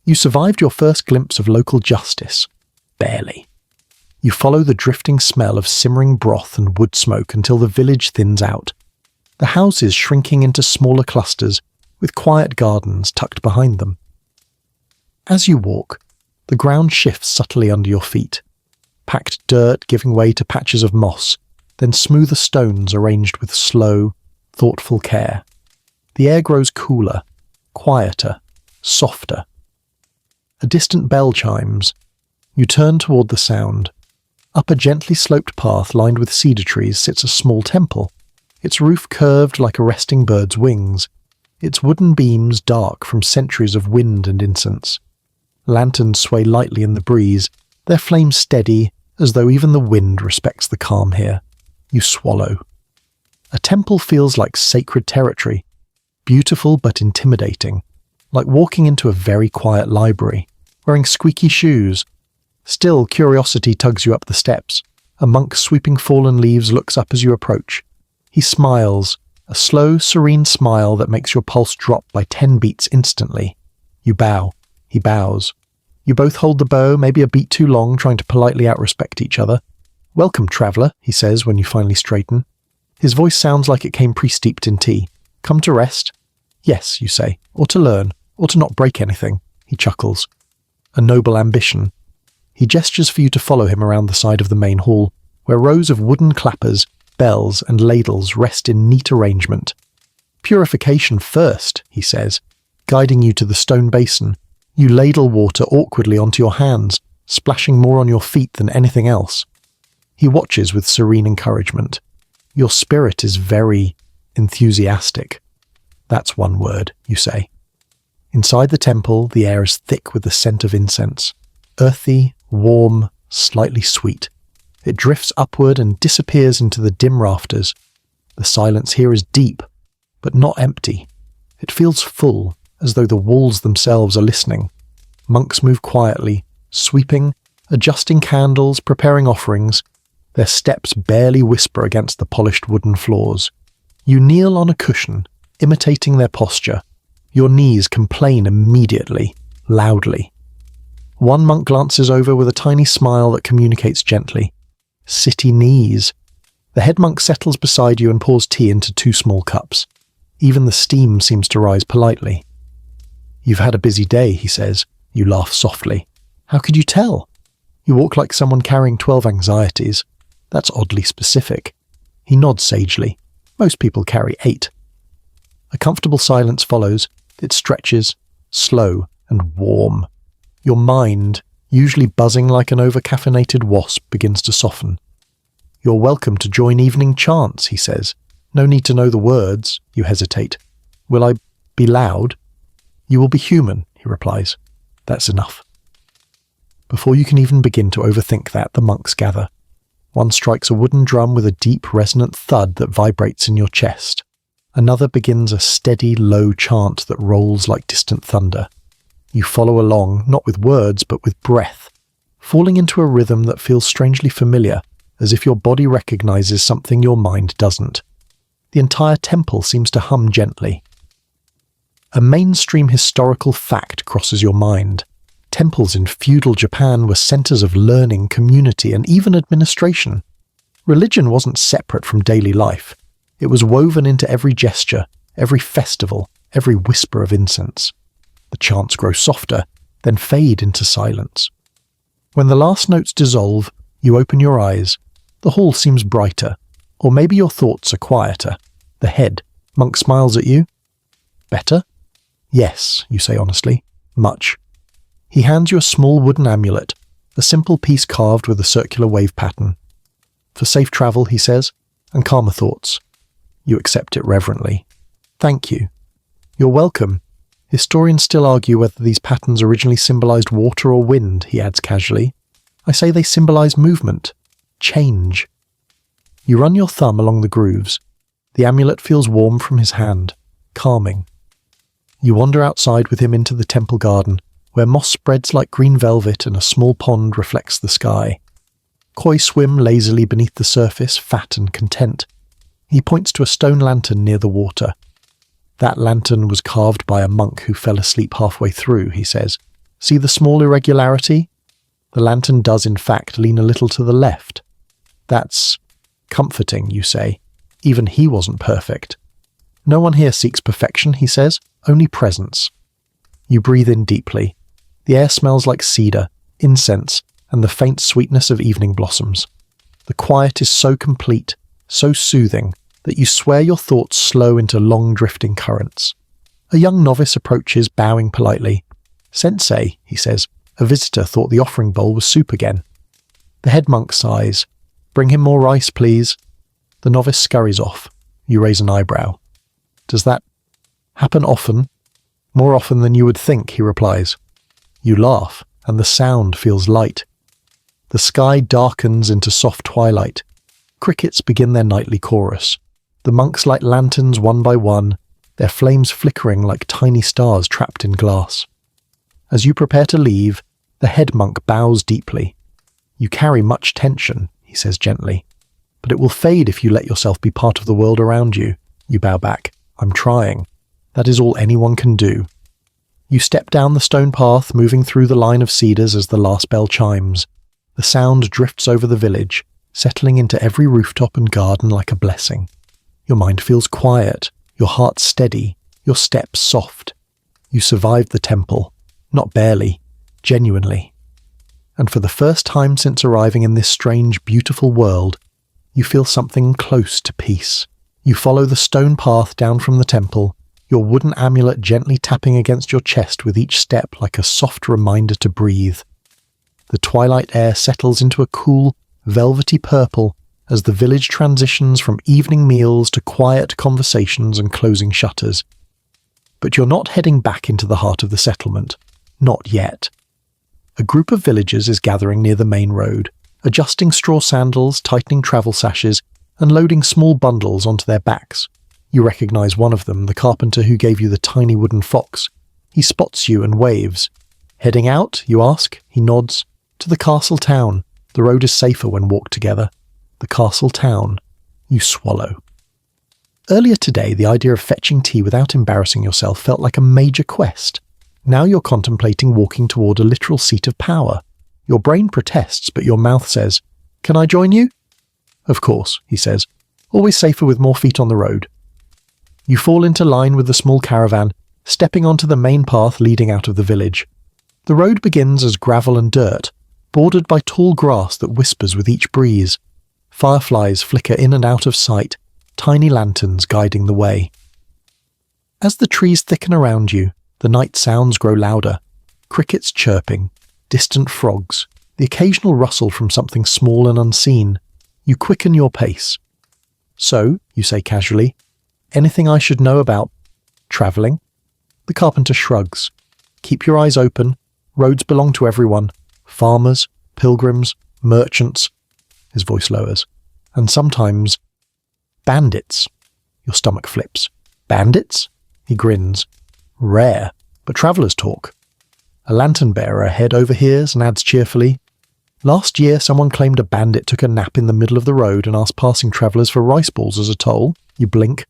You survived your first glimpse of local justice. Barely. You follow the drifting smell of simmering broth and wood smoke until the village thins out. The houses shrinking into smaller clusters, with quiet gardens tucked behind them. As you walk, the ground shifts subtly under your feet. Packed dirt giving way to patches of moss, then smoother stones arranged with slow, thoughtful care. The air grows cooler, quieter, softer. A distant bell chimes. You turn toward the sound. Up a gently sloped path lined with cedar trees sits a small temple, its roof curved like a resting bird's wings, its wooden beams dark from centuries of wind and incense. Lanterns sway lightly in the breeze, their flames steady, as though even the wind respects the calm here. You swallow. A temple feels like sacred territory, beautiful but intimidating, like walking into a very quiet library, wearing squeaky shoes. Still, curiosity tugs you up the steps. A monk sweeping fallen leaves looks up as you approach. He smiles, a slow, serene smile that makes your pulse drop by 10 beats instantly. You bow. He bows. You both hold the bow, maybe a beat too long, trying to politely outrespect each other. Welcome, traveller, he says when you finally straighten. His voice sounds like it came pre-steeped in tea. Come to rest? Yes, you say, or to learn, or to not break anything. He chuckles. A noble ambition. He gestures for you to follow him around the side of the main hall, where rows of wooden clappers, bells, and ladles rest in neat arrangement. Purification first, he says, guiding you to the stone basin. You ladle water awkwardly onto your hands, splashing more on your feet than anything else. He watches with serene encouragement. Your spirit is very enthusiastic. That's one word, you say. Inside the temple, the air is thick with the scent of incense. Earthy, warm, slightly sweet. It drifts upward and disappears into the dim rafters. The silence here is deep, but not empty. It feels full, as though the walls themselves are listening. Monks move quietly, sweeping, adjusting candles, preparing offerings. Their steps barely whisper against the polished wooden floors. You kneel on a cushion, imitating their posture. Your knees complain immediately, loudly. One monk glances over with a tiny smile that communicates gently. City knees. The head monk settles beside you and pours tea into 2 small cups. Even the steam seems to rise politely. You've had a busy day, he says. You laugh softly. How could you tell? You walk like someone carrying 12 anxieties. That's oddly specific. He nods sagely. Most people carry 8. A comfortable silence follows. It stretches, slow and warm. Your mind, usually buzzing like an over-caffeinated wasp, begins to soften. You're welcome to join evening chants, he says. No need to know the words. You hesitate. Will I be loud? You will be human, he replies. That's enough. Before you can even begin to overthink that, the monks gather. One strikes a wooden drum with a deep, resonant thud that vibrates in your chest. Another begins a steady, low chant that rolls like distant thunder. You follow along, not with words, but with breath, falling into a rhythm that feels strangely familiar, as if your body recognizes something your mind doesn't. The entire temple seems to hum gently. A mainstream historical fact crosses your mind. Temples in feudal Japan were centers of learning, community, and even administration. Religion wasn't separate from daily life. It was woven into every gesture, every festival, every whisper of incense. The chants grow softer, then fade into silence. When the last notes dissolve, you open your eyes. The hall seems brighter, or maybe your thoughts are quieter. The head monk smiles at you. Better? Yes, you say honestly. Much. He hands you a small wooden amulet, a simple piece carved with a circular wave pattern. For safe travel, he says, and calmer thoughts. You accept it reverently. Thank you. You're welcome. Historians still argue whether these patterns originally symbolized water or wind, he adds casually. I say they symbolize movement, change. You run your thumb along the grooves. The amulet feels warm from his hand, calming. You wander outside with him into the temple garden, where moss spreads like green velvet and a small pond reflects the sky. Koi swim lazily beneath the surface, fat and content. He points to a stone lantern near the water. That lantern was carved by a monk who fell asleep halfway through, he says. See the small irregularity? The lantern does in fact lean a little to the left. That's comforting, you say. Even he wasn't perfect. No one here seeks perfection, he says, only presence. You breathe in deeply. The air smells like cedar, incense, and the faint sweetness of evening blossoms. The quiet is so complete, so soothing, that you swear your thoughts slow into long drifting currents. A young novice approaches, bowing politely. Sensei, he says, a visitor thought the offering bowl was soup again. The head monk sighs. Bring him more rice, please. The novice scurries off. You raise an eyebrow. Does that happen often? More often than you would think, he replies. You laugh, and the sound feels light. The sky darkens into soft twilight. Crickets begin their nightly chorus. The monks light lanterns one by one, their flames flickering like tiny stars trapped in glass. As you prepare to leave, the head monk bows deeply. You carry much tension, he says gently, but it will fade if you let yourself be part of the world around you. You bow back. I'm trying. That is all anyone can do. You step down the stone path, moving through the line of cedars as the last bell chimes. The sound drifts over the village, settling into every rooftop and garden like a blessing. Your mind feels quiet, your heart steady, your steps soft. You survived the temple, not barely, genuinely. And for the first time since arriving in this strange, beautiful world, you feel something close to peace. You follow the stone path down from the temple, your wooden amulet gently tapping against your chest with each step like a soft reminder to breathe. The twilight air settles into a cool, velvety purple as the village transitions from evening meals to quiet conversations and closing shutters. But you're not heading back into the heart of the settlement. Not yet. A group of villagers is gathering near the main road, adjusting straw sandals, tightening travel sashes, and loading small bundles onto their backs. You recognize one of them, the carpenter who gave you the tiny wooden fox. He spots you and waves. Heading out, you ask? He nods. To the castle town. The road is safer when walked together. The castle town. You swallow. Earlier today, the idea of fetching tea without embarrassing yourself felt like a major quest. Now you're contemplating walking toward a literal seat of power. Your brain protests, but your mouth says, "Can I join you?" "Of course," he says. "Always safer with more feet on the road." You fall into line with the small caravan, stepping onto the main path leading out of the village. The road begins as gravel and dirt, bordered by tall grass that whispers with each breeze. Fireflies flicker in and out of sight, tiny lanterns guiding the way. As the trees thicken around you, the night sounds grow louder. Crickets chirping, distant frogs, the occasional rustle from something small and unseen. You quicken your pace. "So," you say casually, "anything I should know about travelling?" The carpenter shrugs. "Keep your eyes open. Roads belong to everyone. Farmers, pilgrims, merchants." His voice lowers. "And sometimes bandits." Your stomach flips. "Bandits?" He grins. "Rare, but travellers talk." A lantern bearer ahead overhears and adds cheerfully, "Last year someone claimed a bandit took a nap in the middle of the road and asked passing travellers for rice balls as a toll." You blink.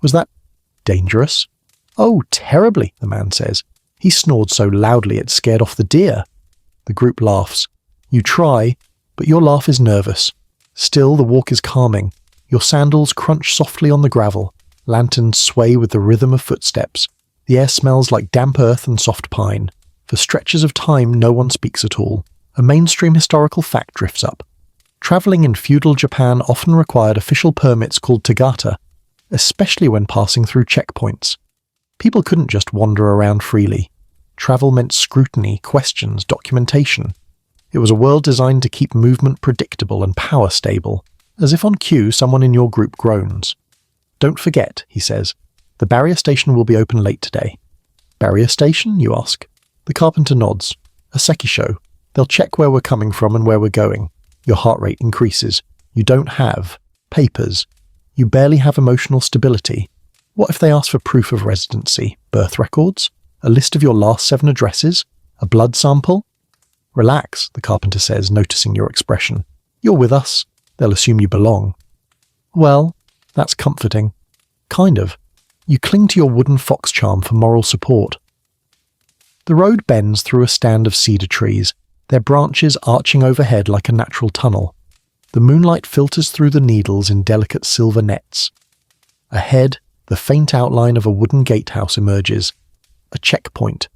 "Was that dangerous?" "Oh, terribly," the man says. "He snored so loudly it scared off the deer." The group laughs. You try, but your laugh is nervous. Still, the walk is calming. Your sandals crunch softly on the gravel. Lanterns sway with the rhythm of footsteps. The air smells like damp earth and soft pine. For stretches of time, no one speaks at all. A mainstream historical fact drifts up. Travelling in feudal Japan often required official permits called tagata, especially when passing through checkpoints. People couldn't just wander around freely. Travel meant scrutiny, questions, documentation. It was a world designed to keep movement predictable and power stable. As if on cue, someone in your group groans. "Don't forget," he says. "The barrier station will be open late today." "Barrier station?" you ask. The carpenter nods. "A sekisho. They'll check where we're coming from and where we're going." Your heart rate increases. You don't have papers. You barely have emotional stability. What if they ask for proof of residency? Birth records? A list of your last 7 addresses? A blood sample? "Relax," the carpenter says, noticing your expression. "You're with us. They'll assume you belong." Well, that's comforting. Kind of. You cling to your wooden fox charm for moral support. The road bends through a stand of cedar trees, their branches arching overhead like a natural tunnel. The moonlight filters through the needles in delicate silver nets. Ahead, the faint outline of a wooden gatehouse emerges. A checkpoint.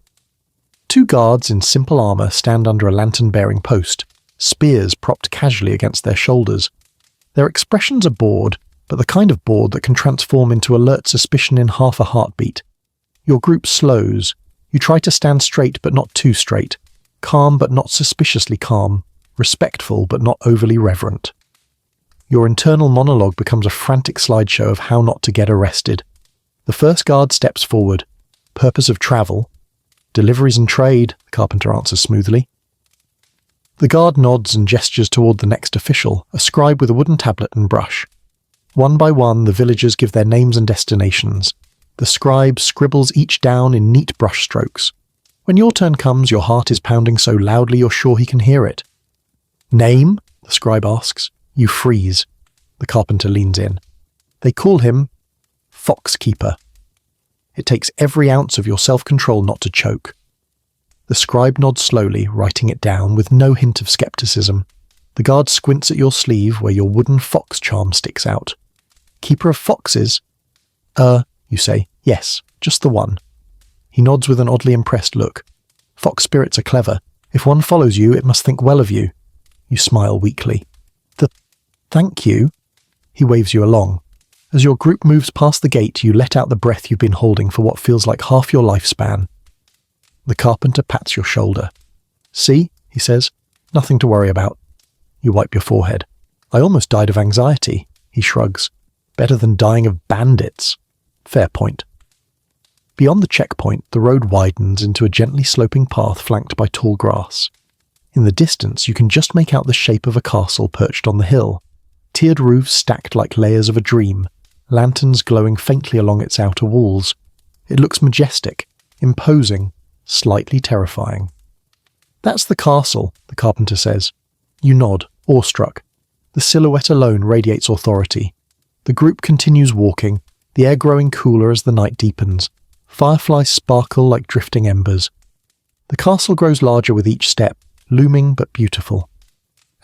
2 guards in simple armour stand under a lantern-bearing post, spears propped casually against their shoulders. Their expressions are bored, but the kind of bored that can transform into alert suspicion in half a heartbeat. Your group slows. You try to stand straight but not too straight, calm but not suspiciously calm, respectful but not overly reverent. Your internal monologue becomes a frantic slideshow of how not to get arrested. The first guard steps forward. "Purpose of travel?" "Deliveries and trade," the carpenter answers smoothly. The guard nods and gestures toward the next official, a scribe with a wooden tablet and brush. One by one, the villagers give their names and destinations. The scribe scribbles each down in neat brush strokes. When your turn comes, your heart is pounding so loudly you're sure he can hear it. "Name?" the scribe asks. You freeze. The carpenter leans in. They call him Foxkeeper. It takes every ounce of your self-control not to choke. The scribe nods slowly, writing it down with no hint of skepticism. The guard squints at your sleeve where your wooden fox charm sticks out. "Keeper of foxes?" You say. "Yes, just the one." He nods with an oddly impressed look. "Fox spirits are clever. If one follows you, it must think well of you." You smile weakly. Thank you." He waves you along. As your group moves past the gate, you let out the breath you've been holding for what feels like half your lifespan. The carpenter pats your shoulder. "See," he says, "nothing to worry about." You wipe your forehead. "I almost died of anxiety," he shrugs. "Better than dying of bandits." Fair point. Beyond the checkpoint, the road widens into a gently sloping path flanked by tall grass. In the distance, you can just make out the shape of a castle perched on the hill. Tiered roofs stacked like layers of a dream, lanterns glowing faintly along its outer walls. It looks majestic, imposing, slightly terrifying. "That's the castle," the carpenter says. You nod, awestruck. The silhouette alone radiates authority. The group continues walking, the air growing cooler as the night deepens. Fireflies sparkle like drifting embers. The castle grows larger with each step, looming but beautiful.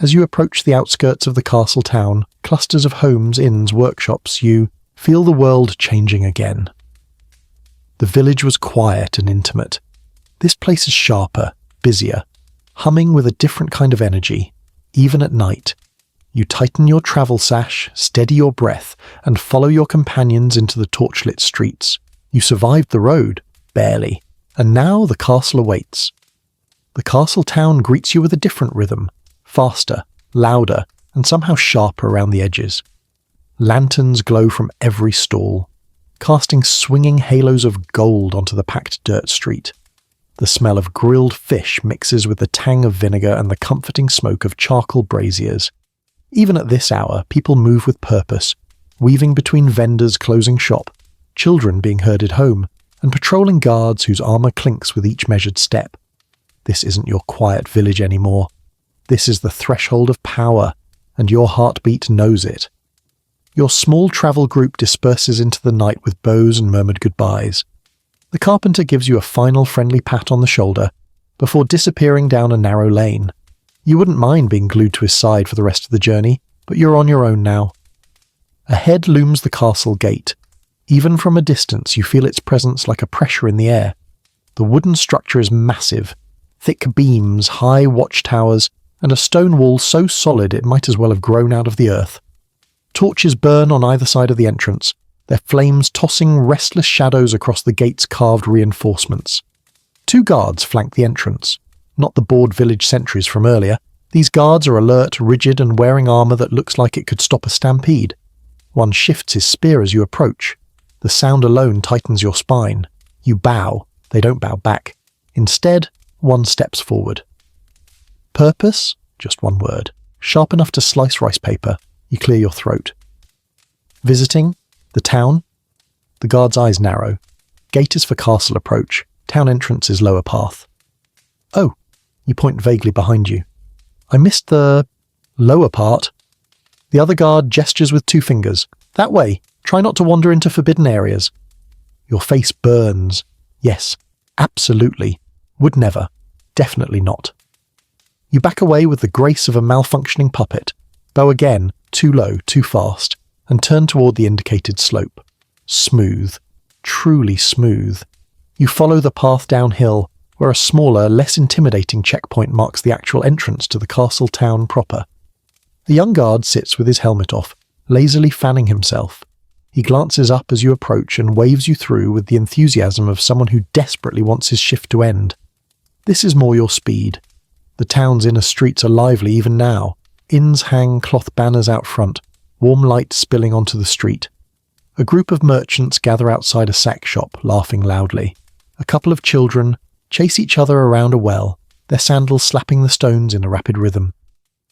As you approach the outskirts of the castle town, clusters of homes, inns, workshops, you feel the world changing again. The village was quiet and intimate. This place is sharper, busier, humming with a different kind of energy, even at night. You tighten your travel sash, steady your breath, and follow your companions into the torchlit streets. You survived the road, barely, and now the castle awaits. The castle town greets you with a different rhythm, faster, louder, and somehow sharper around the edges. Lanterns glow from every stall, casting swinging halos of gold onto the packed dirt street. The smell of grilled fish mixes with the tang of vinegar and the comforting smoke of charcoal braziers. Even at this hour, people move with purpose, weaving between vendors closing shop, children being herded home, and patrolling guards whose armor clinks with each measured step. This isn't your quiet village anymore. This is the threshold of power, and your heartbeat knows it. Your small travel group disperses into the night with bows and murmured goodbyes. The carpenter gives you a final friendly pat on the shoulder before disappearing down a narrow lane. You wouldn't mind being glued to his side for the rest of the journey, but you're on your own now. Ahead looms the castle gate. Even from a distance, you feel its presence like a pressure in the air. The wooden structure is massive, thick beams, high watchtowers, and a stone wall so solid it might as well have grown out of the earth. Torches burn on either side of the entrance, their flames tossing restless shadows across the gate's carved reinforcements. 2 guards flank the entrance, not the bored village sentries from earlier. These guards are alert, rigid, and wearing armor that looks like it could stop a stampede. One shifts his spear as you approach. The sound alone tightens your spine. You bow. They don't bow back. Instead, one steps forward. Purpose? Just one word. Sharp enough to slice rice paper. You clear your throat. Visiting? The town? The guard's eyes narrow. Gate is for castle approach. Town entrance is lower path. Oh, you point vaguely behind you. I missed the lower part. The other guard gestures with 2 fingers. That way. Try not to wander into forbidden areas. Your face burns. Yes, absolutely. Would never. Definitely not. You back away with the grace of a malfunctioning puppet, bow again, too low, too fast, and turn toward the indicated slope. Smooth. Truly smooth. You follow the path downhill, where a smaller, less intimidating checkpoint marks the actual entrance to the castle town proper. The young guard sits with his helmet off, lazily fanning himself. He glances up as you approach and waves you through with the enthusiasm of someone who desperately wants his shift to end. This is more your speed. The town's inner streets are lively even now. Inns hang cloth banners out front, warm light spilling onto the street. A group of merchants gather outside a sack shop, laughing loudly. A couple of children chase each other around a well, their sandals slapping the stones in a rapid rhythm.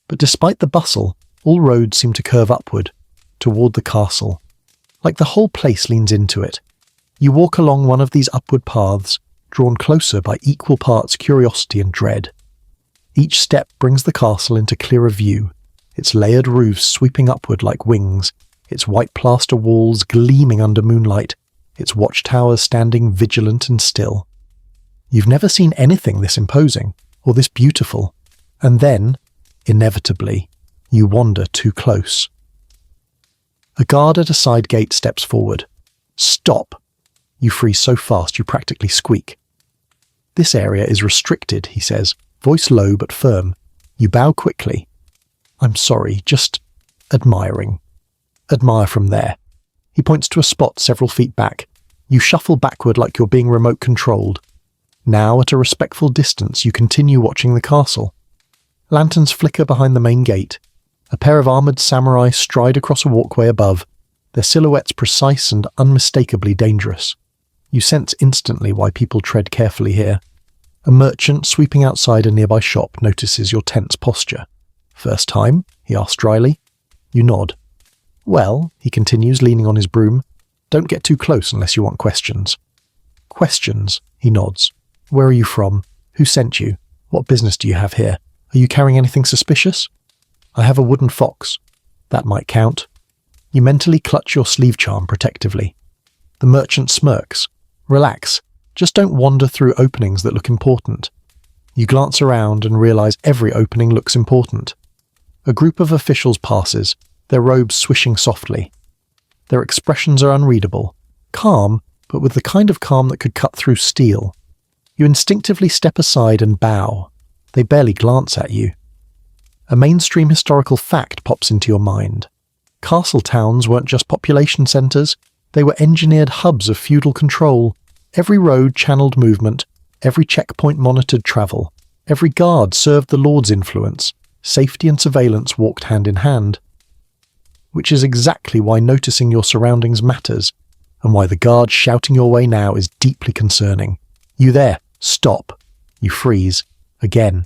But despite the bustle, all roads seem to curve upward, toward the castle. Like the whole place leans into it. You walk along one of these upward paths, drawn closer by equal parts curiosity and dread. Each step brings the castle into clearer view, its layered roofs sweeping upward like wings, its white plaster walls gleaming under moonlight, its watchtowers standing vigilant and still. You've never seen anything this imposing, or this beautiful, and then, inevitably, you wander too close. A guard at a side gate steps forward. Stop! You freeze so fast you practically squeak. This area is restricted, he says, voice low but firm. You bow quickly. I'm sorry, just admiring. Admire from there. He points to a spot several feet back. You shuffle backward like you're being remote controlled. Now, at a respectful distance, you continue watching the castle. Lanterns flicker behind the main gate. A pair of armoured samurai stride across a walkway above, their silhouettes precise and unmistakably dangerous. You sense instantly why people tread carefully here. A merchant sweeping outside a nearby shop notices your tense posture. First time? He asks dryly. You nod. Well, he continues, leaning on his broom, don't get too close unless you want questions. Questions, he nods. Where are you from? Who sent you? What business do you have here? Are you carrying anything suspicious? I have a wooden fox. That might count. You mentally clutch your sleeve charm protectively. The merchant smirks. Relax. Just don't wander through openings that look important. You glance around and realize every opening looks important. A group of officials passes, their robes swishing softly. Their expressions are unreadable, calm, but with the kind of calm that could cut through steel. You instinctively step aside and bow. They barely glance at you. A mainstream historical fact pops into your mind. Castle towns weren't just population centres, they were engineered hubs of feudal control. Every road channeled movement, every checkpoint monitored travel, every guard served the lord's influence. Safety and surveillance walked hand in hand. Which is exactly why noticing your surroundings matters, and why the guard shouting your way now is deeply concerning. You there, stop. You freeze. Again.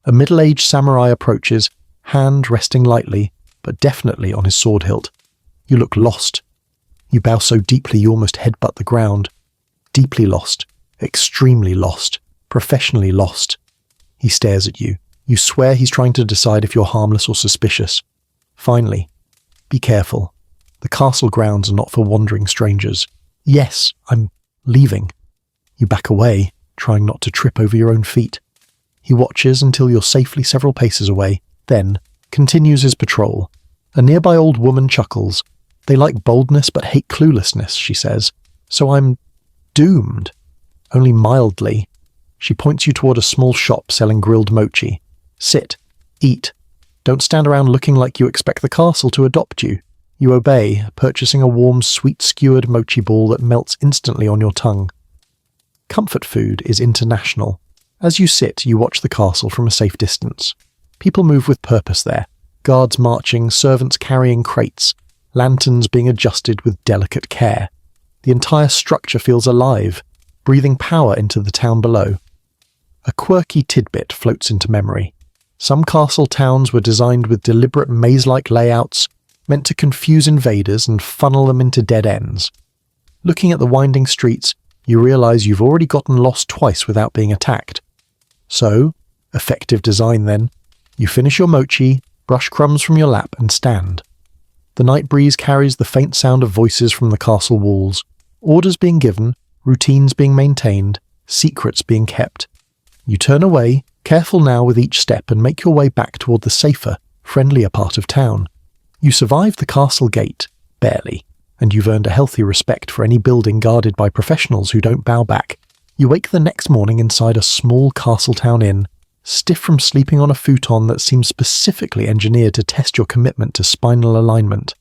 A middle-aged samurai approaches, hand resting lightly, but definitely on his sword hilt. You look lost. You bow so deeply you almost headbutt the ground. Deeply lost. Extremely lost. Professionally lost. He stares at you. You swear he's trying to decide if you're harmless or suspicious. Finally, be careful. The castle grounds are not for wandering strangers. Yes, I'm leaving. You back away, trying not to trip over your own feet. He watches until you're safely several paces away, then continues his patrol. A nearby old woman chuckles. They like boldness but hate cluelessness, she says. So I'm doomed. Only mildly. She points you toward a small shop selling grilled mochi. Sit. Eat. Don't stand around looking like you expect the castle to adopt you. You obey, purchasing a warm, sweet-skewered mochi ball that melts instantly on your tongue. Comfort food is international. As you sit, you watch the castle from a safe distance. People move with purpose there. Guards marching, servants carrying crates, lanterns being adjusted with delicate care. The entire structure feels alive, breathing power into the town below. A quirky tidbit floats into memory. Some castle towns were designed with deliberate maze-like layouts, meant to confuse invaders and funnel them into dead ends. Looking at the winding streets, you realize you've already gotten lost twice without being attacked. So, effective design then, you finish your mochi, brush crumbs from your lap and stand. The night breeze carries the faint sound of voices from the castle walls, orders being given, routines being maintained, secrets being kept. You turn away, careful now with each step, and make your way back toward the safer, friendlier part of town. You survive the castle gate, barely, and you've earned a healthy respect for any building guarded by professionals who don't bow back. You wake the next morning inside a small Castletown inn, stiff from sleeping on a futon that seems specifically engineered to test your commitment to spinal alignment.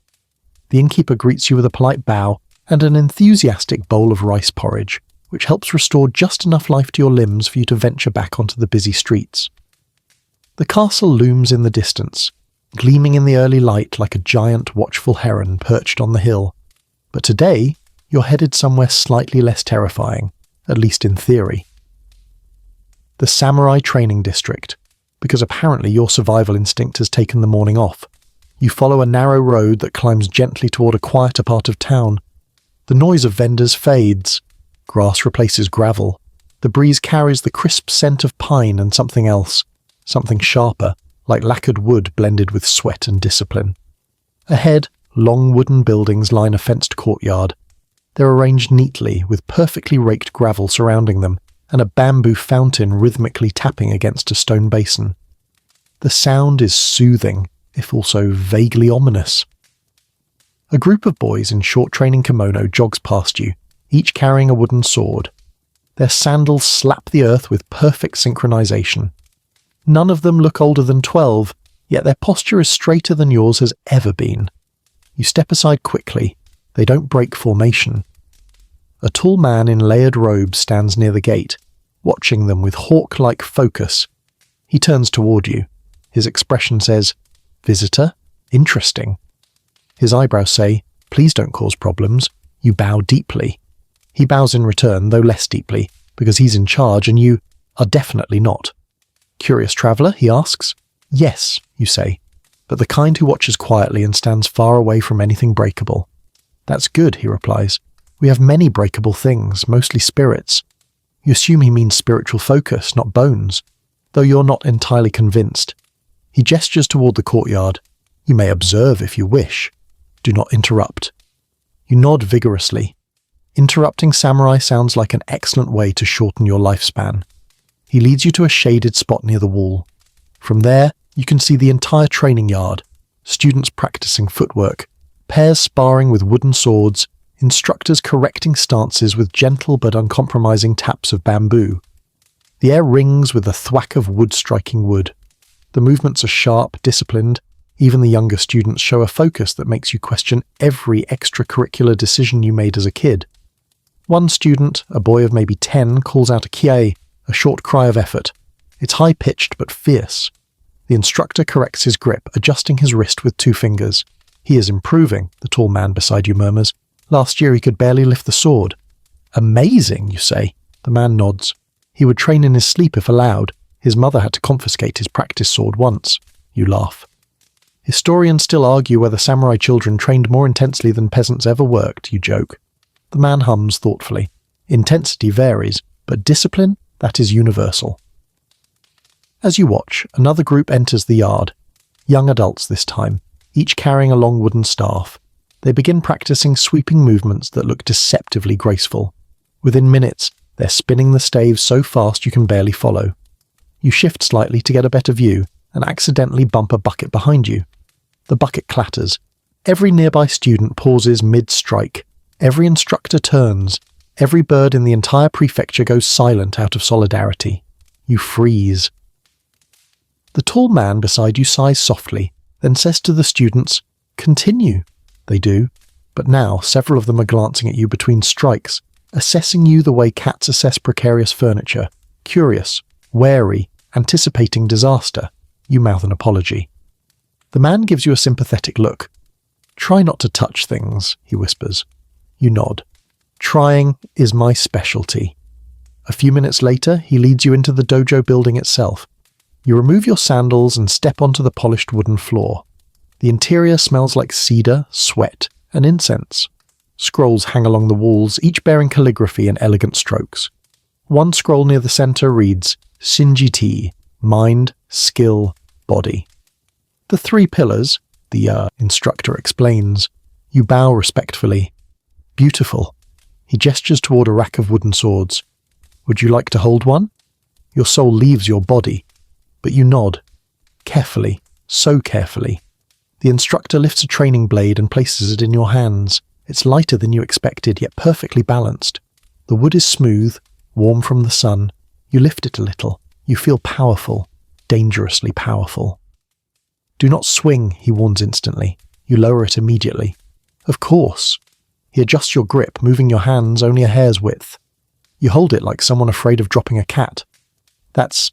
The innkeeper greets you with a polite bow and an enthusiastic bowl of rice porridge, which helps restore just enough life to your limbs for you to venture back onto the busy streets. The castle looms in the distance, gleaming in the early light like a giant watchful heron perched on the hill. But today, you're headed somewhere slightly less terrifying, at least in theory. The Samurai Training District, because apparently your survival instinct has taken the morning off. You follow a narrow road that climbs gently toward a quieter part of town. The noise of vendors fades. Grass replaces gravel. The breeze carries the crisp scent of pine and something else, something sharper, like lacquered wood blended with sweat and discipline. Ahead, long wooden buildings line a fenced courtyard. They're arranged neatly, with perfectly raked gravel surrounding them, and a bamboo fountain rhythmically tapping against a stone basin. The sound is soothing, if also vaguely ominous. A group of boys in short training kimono jogs past you, each carrying a wooden sword. Their sandals slap the earth with perfect synchronization. None of them look older than 12, yet their posture is straighter than yours has ever been. You step aside quickly. They don't break formation. A tall man in layered robes stands near the gate, watching them with hawk-like focus. He turns toward you. His expression says, "Visitor? Interesting." His eyebrows say, "Please don't cause problems." You bow deeply. He bows in return, though less deeply, because he's in charge and you are definitely not. "Curious traveller?" he asks. "Yes," you say, but the kind who watches quietly and stands far away from anything breakable. "That's good," he replies. "We have many breakable things, mostly spirits." You assume he means spiritual focus, not bones, though you're not entirely convinced. He gestures toward the courtyard. "You may observe if you wish. Do not interrupt." You nod vigorously. Interrupting samurai sounds like an excellent way to shorten your lifespan. He leads you to a shaded spot near the wall. From there, you can see the entire training yard, students practicing footwork, pairs sparring with wooden swords, instructors correcting stances with gentle but uncompromising taps of bamboo. The air rings with the thwack of wood striking wood. The movements are sharp, disciplined. Even the younger students show a focus that makes you question every extracurricular decision you made as a kid. One student, a boy of maybe 10, calls out a kie, a short cry of effort. It's high-pitched but fierce. The instructor corrects his grip, adjusting his wrist with 2 fingers. He is improving, the tall man beside you murmurs. Last year he could barely lift the sword. Amazing, you say. The man nods. He would train in his sleep if allowed. His mother had to confiscate his practice sword once. You laugh. Historians still argue whether samurai children trained more intensely than peasants ever worked, you joke. The man hums thoughtfully. Intensity varies, but discipline, that is universal. As you watch, another group enters the yard. Young adults this time, each carrying a long wooden staff. They begin practicing sweeping movements that look deceptively graceful. Within minutes, they're spinning the staves so fast you can barely follow. You shift slightly to get a better view and accidentally bump a bucket behind you. The bucket clatters. Every nearby student pauses mid-strike. Every instructor turns. Every bird in the entire prefecture goes silent out of solidarity. You freeze. The tall man beside you sighs softly, then says to the students, "Continue." They do, but now several of them are glancing at you between strikes, assessing you the way cats assess precarious furniture, curious, wary, anticipating disaster. You mouth an apology. The man gives you a sympathetic look. "Try not to touch things," he whispers. You nod. "Trying is my specialty." A few minutes later, he leads you into the dojo building itself. You remove your sandals and step onto the polished wooden floor. The interior smells like cedar, sweat, and incense. Scrolls hang along the walls, each bearing calligraphy and elegant strokes. One scroll near the center reads, Shinji-ti, mind, skill, body. The 3 pillars, the instructor explains. You bow respectfully. Beautiful. He gestures toward a rack of wooden swords. Would you like to hold one? Your soul leaves your body, but you nod. Carefully, so carefully. The instructor lifts a training blade and places it in your hands. It's lighter than you expected, yet perfectly balanced. The wood is smooth, warm from the sun. You lift it a little. You feel powerful, dangerously powerful. Do not swing, he warns instantly. You lower it immediately. Of course. He adjusts your grip, moving your hands only a hair's width. You hold it like someone afraid of dropping a cat. That's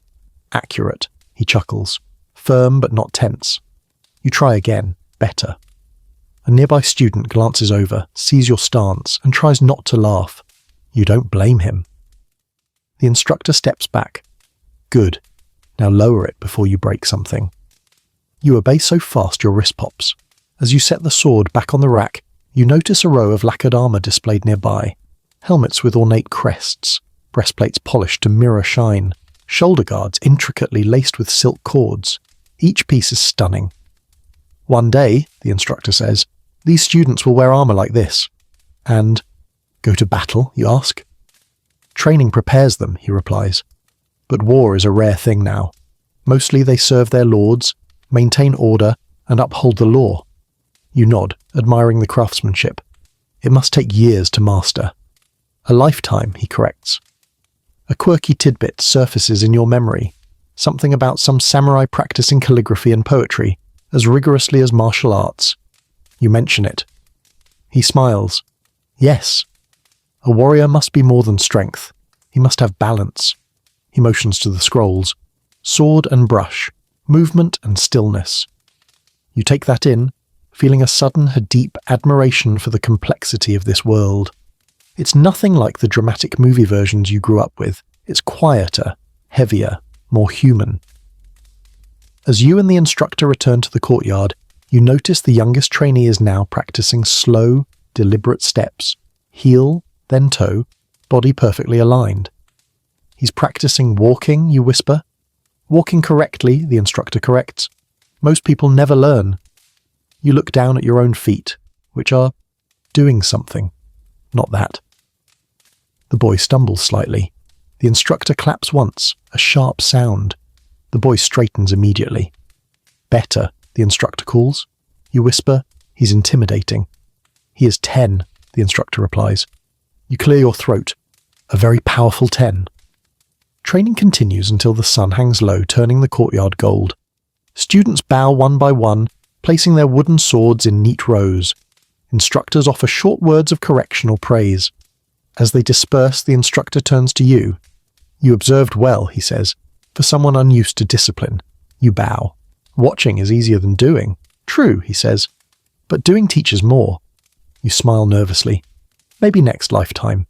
accurate, he chuckles. Firm but not tense. You try again, better. A nearby student glances over, sees your stance, and tries not to laugh. You don't blame him. The instructor steps back. Good. Now lower it before you break something. You obey so fast your wrist pops. As you set the sword back on the rack, you notice a row of lacquered armor displayed nearby. Helmets with ornate crests, breastplates polished to mirror shine, shoulder guards intricately laced with silk cords. Each piece is stunning. One day, the instructor says, these students will wear armor like this. And, go to battle, you ask? Training prepares them, he replies. But war is a rare thing now. Mostly they serve their lords, maintain order, and uphold the law. You nod, admiring the craftsmanship. It must take years to master. A lifetime, he corrects. A quirky tidbit surfaces in your memory, something about some samurai practicing calligraphy and poetry, as rigorously as martial arts. You mention it. He smiles. Yes. A warrior must be more than strength. He must have balance. He motions to the scrolls. Sword and brush, movement and stillness. You take that in, feeling a sudden, deep admiration for the complexity of this world. It's nothing like the dramatic movie versions you grew up with. It's quieter, heavier, more human. As you and the instructor return to the courtyard, you notice the youngest trainee is now practicing slow, deliberate steps, heel, then toe, body perfectly aligned. He's practicing walking, you whisper. Walking correctly, the instructor corrects. Most people never learn. You look down at your own feet, which are doing something. Not that. The boy stumbles slightly. The instructor claps once, a sharp sound. The boy straightens immediately. Better, the instructor calls. You whisper, he's intimidating. He is 10, the instructor replies. You clear your throat. A very powerful 10. Training continues until the sun hangs low, turning the courtyard gold. Students bow one by one, placing their wooden swords in neat rows. Instructors offer short words of correction or praise. As they disperse, the instructor turns to you. You observed well, he says. For someone unused to discipline. You bow. Watching is easier than doing. True, he says. But doing teaches more. You smile nervously. Maybe next lifetime.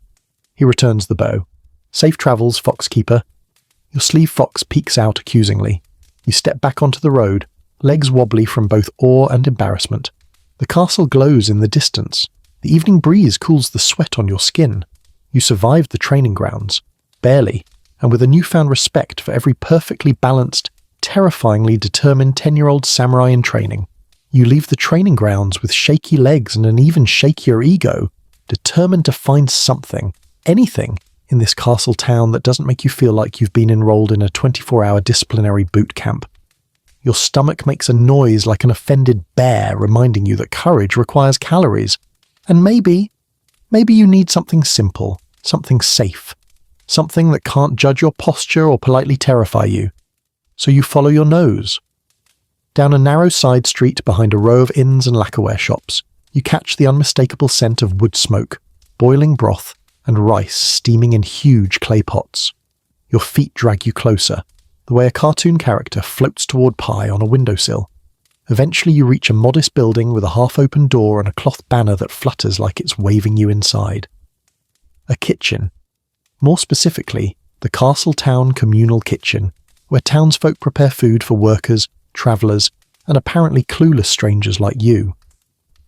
He returns the bow. Safe travels, Foxkeeper. Your sleeve fox peeks out accusingly. You step back onto the road, legs wobbly from both awe and embarrassment. The castle glows in the distance. The evening breeze cools the sweat on your skin. You survived the training grounds. Barely, and with a newfound respect for every perfectly balanced, terrifyingly determined 10-year-old samurai in training. You leave the training grounds with shaky legs and an even shakier ego, determined to find something, anything, in this castle town that doesn't make you feel like you've been enrolled in a 24-hour disciplinary boot camp. Your stomach makes a noise like an offended bear, reminding you that courage requires calories. And maybe you need something simple, something safe, something that can't judge your posture or politely terrify you. So you follow your nose. Down a narrow side street behind a row of inns and lacquerware shops, you catch the unmistakable scent of wood smoke, boiling broth, and rice steaming in huge clay pots. Your feet drag you closer, the way a cartoon character floats toward pie on a windowsill. Eventually you reach a modest building with a half-open door and a cloth banner that flutters like it's waving you inside. A kitchen. More specifically, the Castle Town Communal Kitchen, where townsfolk prepare food for workers, travellers, and apparently clueless strangers like you.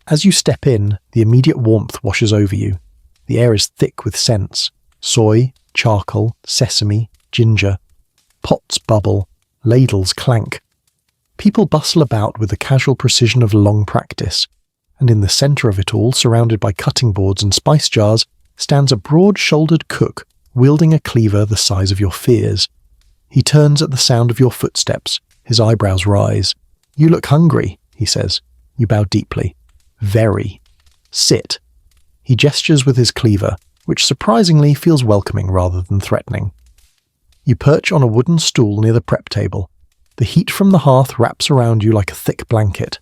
As you step in, the immediate warmth washes over you. The air is thick with scents: soy, charcoal, sesame, ginger. Pots bubble, ladles clank. People bustle about with the casual precision of long practice, and in the centre of it all, surrounded by cutting boards and spice jars, stands a broad-shouldered cook wielding a cleaver the size of your fears. He turns at the sound of your footsteps. His eyebrows rise. You look hungry, he says. You bow deeply. Very. Sit. He gestures with his cleaver, which surprisingly feels welcoming rather than threatening. You perch on a wooden stool near the prep table. The heat from the hearth wraps around you like a thick blanket.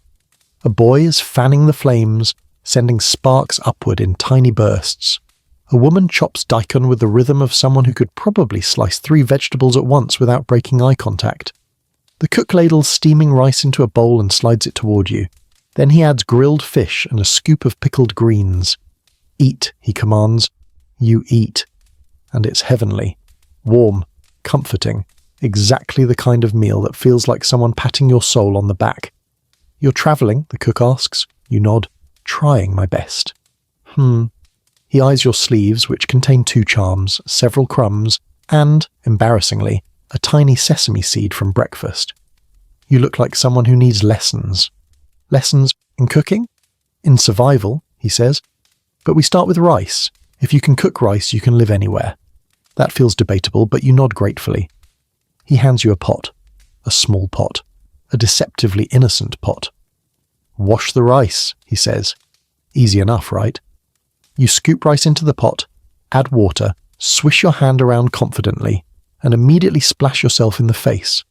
A boy is fanning the flames, sending sparks upward in tiny bursts. A woman chops daikon with the rhythm of someone who could probably slice 3 vegetables at once without breaking eye contact. The cook ladles steaming rice into a bowl and slides it toward you. Then he adds grilled fish and a scoop of pickled greens. Eat, he commands. You eat. And it's heavenly. Warm. Comforting. Exactly the kind of meal that feels like someone patting your soul on the back. You're travelling, the cook asks. You nod. Trying my best. He eyes your sleeves, which contain 2 charms, several crumbs, and, embarrassingly, a tiny sesame seed from breakfast. You look like someone who needs lessons. Lessons in cooking? In survival, he says. But we start with rice. If you can cook rice, you can live anywhere. That feels debatable, but you nod gratefully. He hands you a pot. A small pot. A deceptively innocent pot. Wash the rice, he says. Easy enough, right? You scoop rice into the pot, add water, swish your hand around confidently, and immediately splash yourself in the face.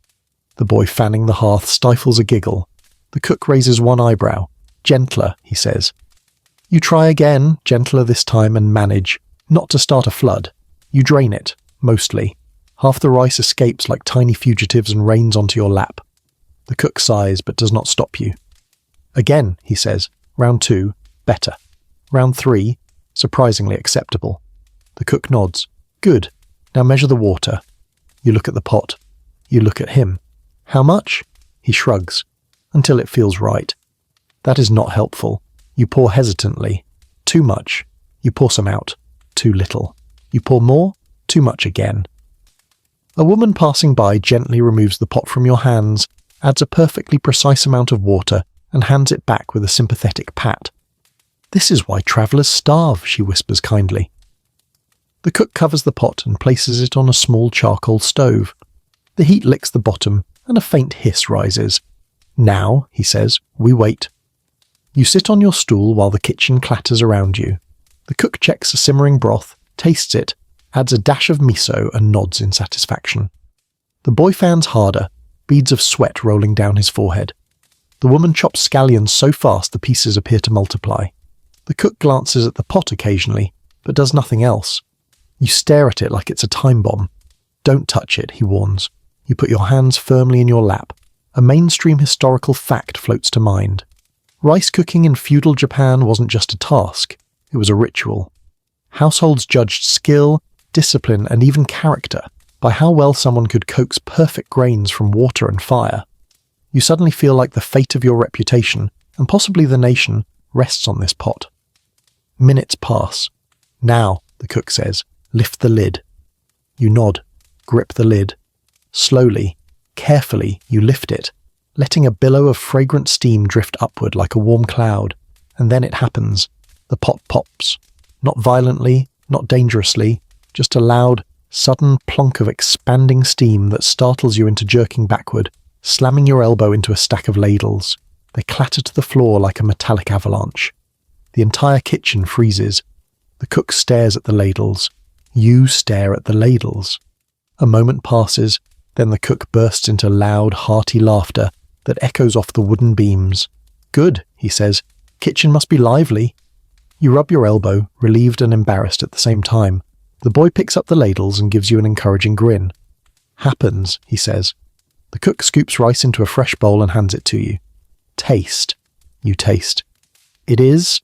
The boy fanning the hearth stifles a giggle. The cook raises one eyebrow. Gentler, he says. You try again, gentler this time, and manage, not to start a flood. You drain it, mostly. Half the rice escapes like tiny fugitives and rains onto your lap. The cook sighs but does not stop you. Again, he says. Round 2, better. Round 3, surprisingly acceptable. The cook nods. Good. Now measure the water. You look at the pot. You look at him. How much? He shrugs. Until it feels right. That is not helpful. You pour hesitantly. Too much. You pour some out. Too little. You pour more. Too much again. A woman passing by gently removes the pot from your hands, adds a perfectly precise amount of water, and hands it back with a sympathetic pat. This is why travellers starve, she whispers kindly. The cook covers the pot and places it on a small charcoal stove. The heat licks the bottom, and a faint hiss rises. Now, he says, we wait. You sit on your stool while the kitchen clatters around you. The cook checks a simmering broth, tastes it, adds a dash of miso and nods in satisfaction. The boy fans harder, beads of sweat rolling down his forehead. The woman chops scallions so fast the pieces appear to multiply. The cook glances at the pot occasionally, but does nothing else. You stare at it like it's a time bomb. Don't touch it, he warns. You put your hands firmly in your lap. A mainstream historical fact floats to mind. Rice cooking in feudal Japan wasn't just a task, it was a ritual. Households judged skill, discipline, and even character by how well someone could coax perfect grains from water and fire. You suddenly feel like the fate of your reputation, and possibly the nation, rests on this pot. Minutes pass. Now, the cook says, lift the lid. You nod, grip the lid. Slowly, carefully, you lift it, letting a billow of fragrant steam drift upward like a warm cloud. And then it happens. The pot pops. Not violently, not dangerously, just a loud, sudden plonk of expanding steam that startles you into jerking backward, slamming your elbow into a stack of ladles. They clatter to the floor like a metallic avalanche. The entire kitchen freezes. The cook stares at the ladles. You stare at the ladles. A moment passes, then the cook bursts into loud, hearty laughter that echoes off the wooden beams. Good, he says. Kitchen must be lively. You rub your elbow, relieved and embarrassed at the same time. The boy picks up the ladles and gives you an encouraging grin. Happens, he says. The cook scoops rice into a fresh bowl and hands it to you. Taste. You taste. It is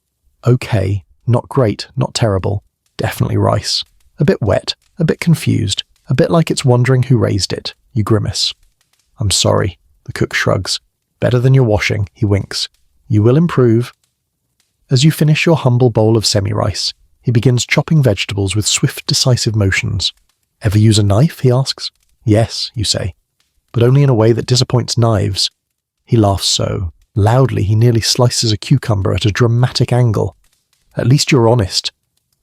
okay, not great, not terrible. Definitely rice. A bit wet, a bit confused, a bit like it's wondering who raised it. You grimace. I'm sorry, the cook shrugs. Better than your washing, he winks. You will improve. As you finish your humble bowl of semi-rice, he begins chopping vegetables with swift, decisive motions. Ever use a knife, he asks. Yes, you say, but only in a way that disappoints knives. He laughs so loudly he nearly slices a cucumber at a dramatic angle. At least you're honest.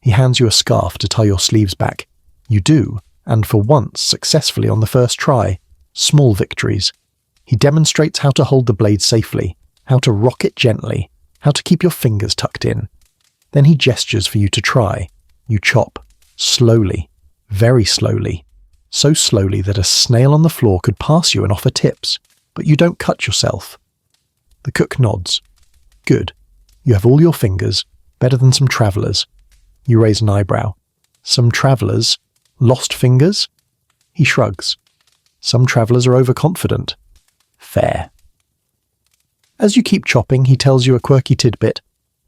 He hands you a scarf to tie your sleeves back. You do, and for once successfully on the first try. Small victories. He demonstrates how to hold the blade safely, how to rock it gently, how to keep your fingers tucked in. Then he gestures for you to try. You chop. Slowly. Very slowly. So slowly that a snail on the floor could pass you and offer tips. But you don't cut yourself. The cook nods. Good. You have all your fingers. Better than some travellers. You raise an eyebrow. Some travellers? Lost fingers? He shrugs. Some travellers are overconfident. Fair. As you keep chopping, he tells you a quirky tidbit.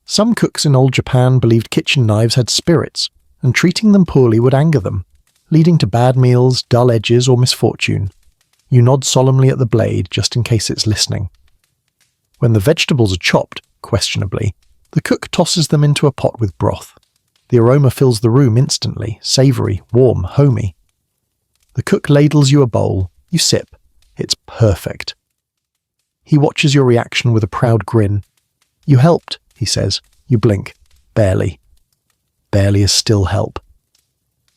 Some cooks in old Japan believed kitchen knives had spirits, and treating them poorly would anger them, leading to bad meals, dull edges, or misfortune. You nod solemnly at the blade, just in case it's listening. When the vegetables are chopped, questionably, the cook tosses them into a pot with broth. The aroma fills the room instantly, savoury, warm, homey. The cook ladles you a bowl. You sip. It's perfect. He watches your reaction with a proud grin. You helped, he says. You blink. Barely. Barely is still help.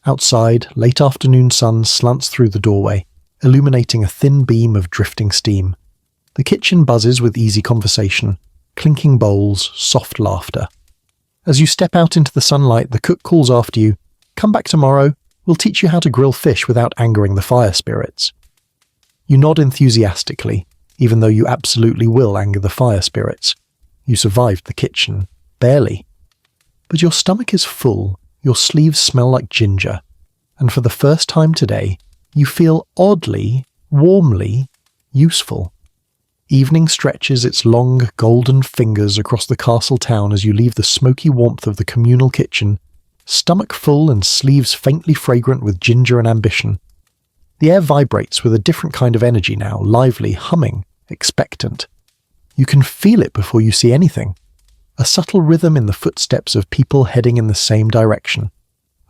Outside, late afternoon sun slants through the doorway, illuminating a thin beam of drifting steam. The kitchen buzzes with easy conversation, clinking bowls, soft laughter. As you step out into the sunlight, the cook calls after you, "Come back tomorrow. We'll teach you how to grill fish without angering the fire spirits." You nod enthusiastically, even though you absolutely will anger the fire spirits. You survived the kitchen. Barely. But your stomach is full, your sleeves smell like ginger, and for the first time today, you feel oddly, warmly useful. Evening stretches its long, golden fingers across the castle town as you leave the smoky warmth of the communal kitchen, stomach full and sleeves faintly fragrant with ginger and ambition. The air vibrates with a different kind of energy now, lively, humming, expectant. You can feel it before you see anything. A subtle rhythm in the footsteps of people heading in the same direction.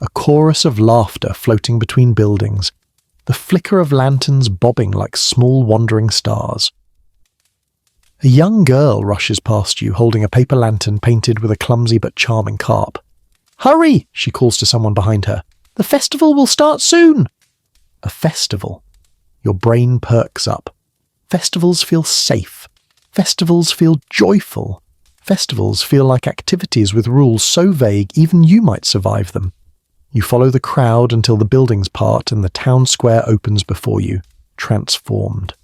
A chorus of laughter floating between buildings. The flicker of lanterns bobbing like small wandering stars. A young girl rushes past you holding a paper lantern painted with a clumsy but charming carp. "Hurry!" she calls to someone behind her. The festival will start soon! A festival. Your brain perks up. Festivals feel safe. Festivals feel joyful. Festivals feel like activities with rules so vague even you might survive them. You follow the crowd until the buildings part and the town square opens before you, transformed.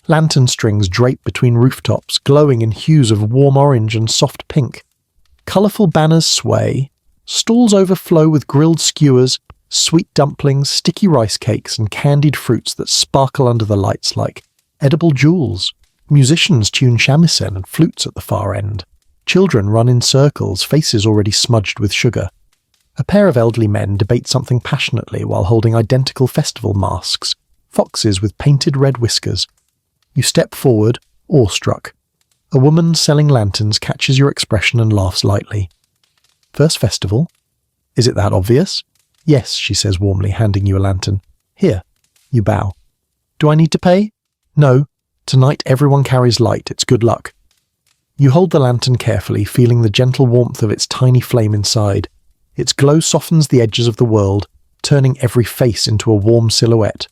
Lantern strings drape between rooftops, glowing in hues of warm orange and soft pink. Colourful banners sway. Stalls overflow with grilled skewers, sweet dumplings, sticky rice cakes, and candied fruits that sparkle under the lights like edible jewels. Musicians tune shamisen and flutes at the far end. Children run in circles, faces already smudged with sugar. A pair of elderly men debate something passionately while holding identical festival masks, foxes with painted red whiskers. You step forward, awestruck. A woman selling lanterns catches your expression and laughs lightly. First festival? Is it that obvious? Yes, she says warmly, handing you a lantern. Here. You bow. Do I need to pay? No. Tonight everyone carries light. It's good luck. You hold the lantern carefully, feeling the gentle warmth of its tiny flame inside. Its glow softens the edges of the world, turning every face into a warm silhouette.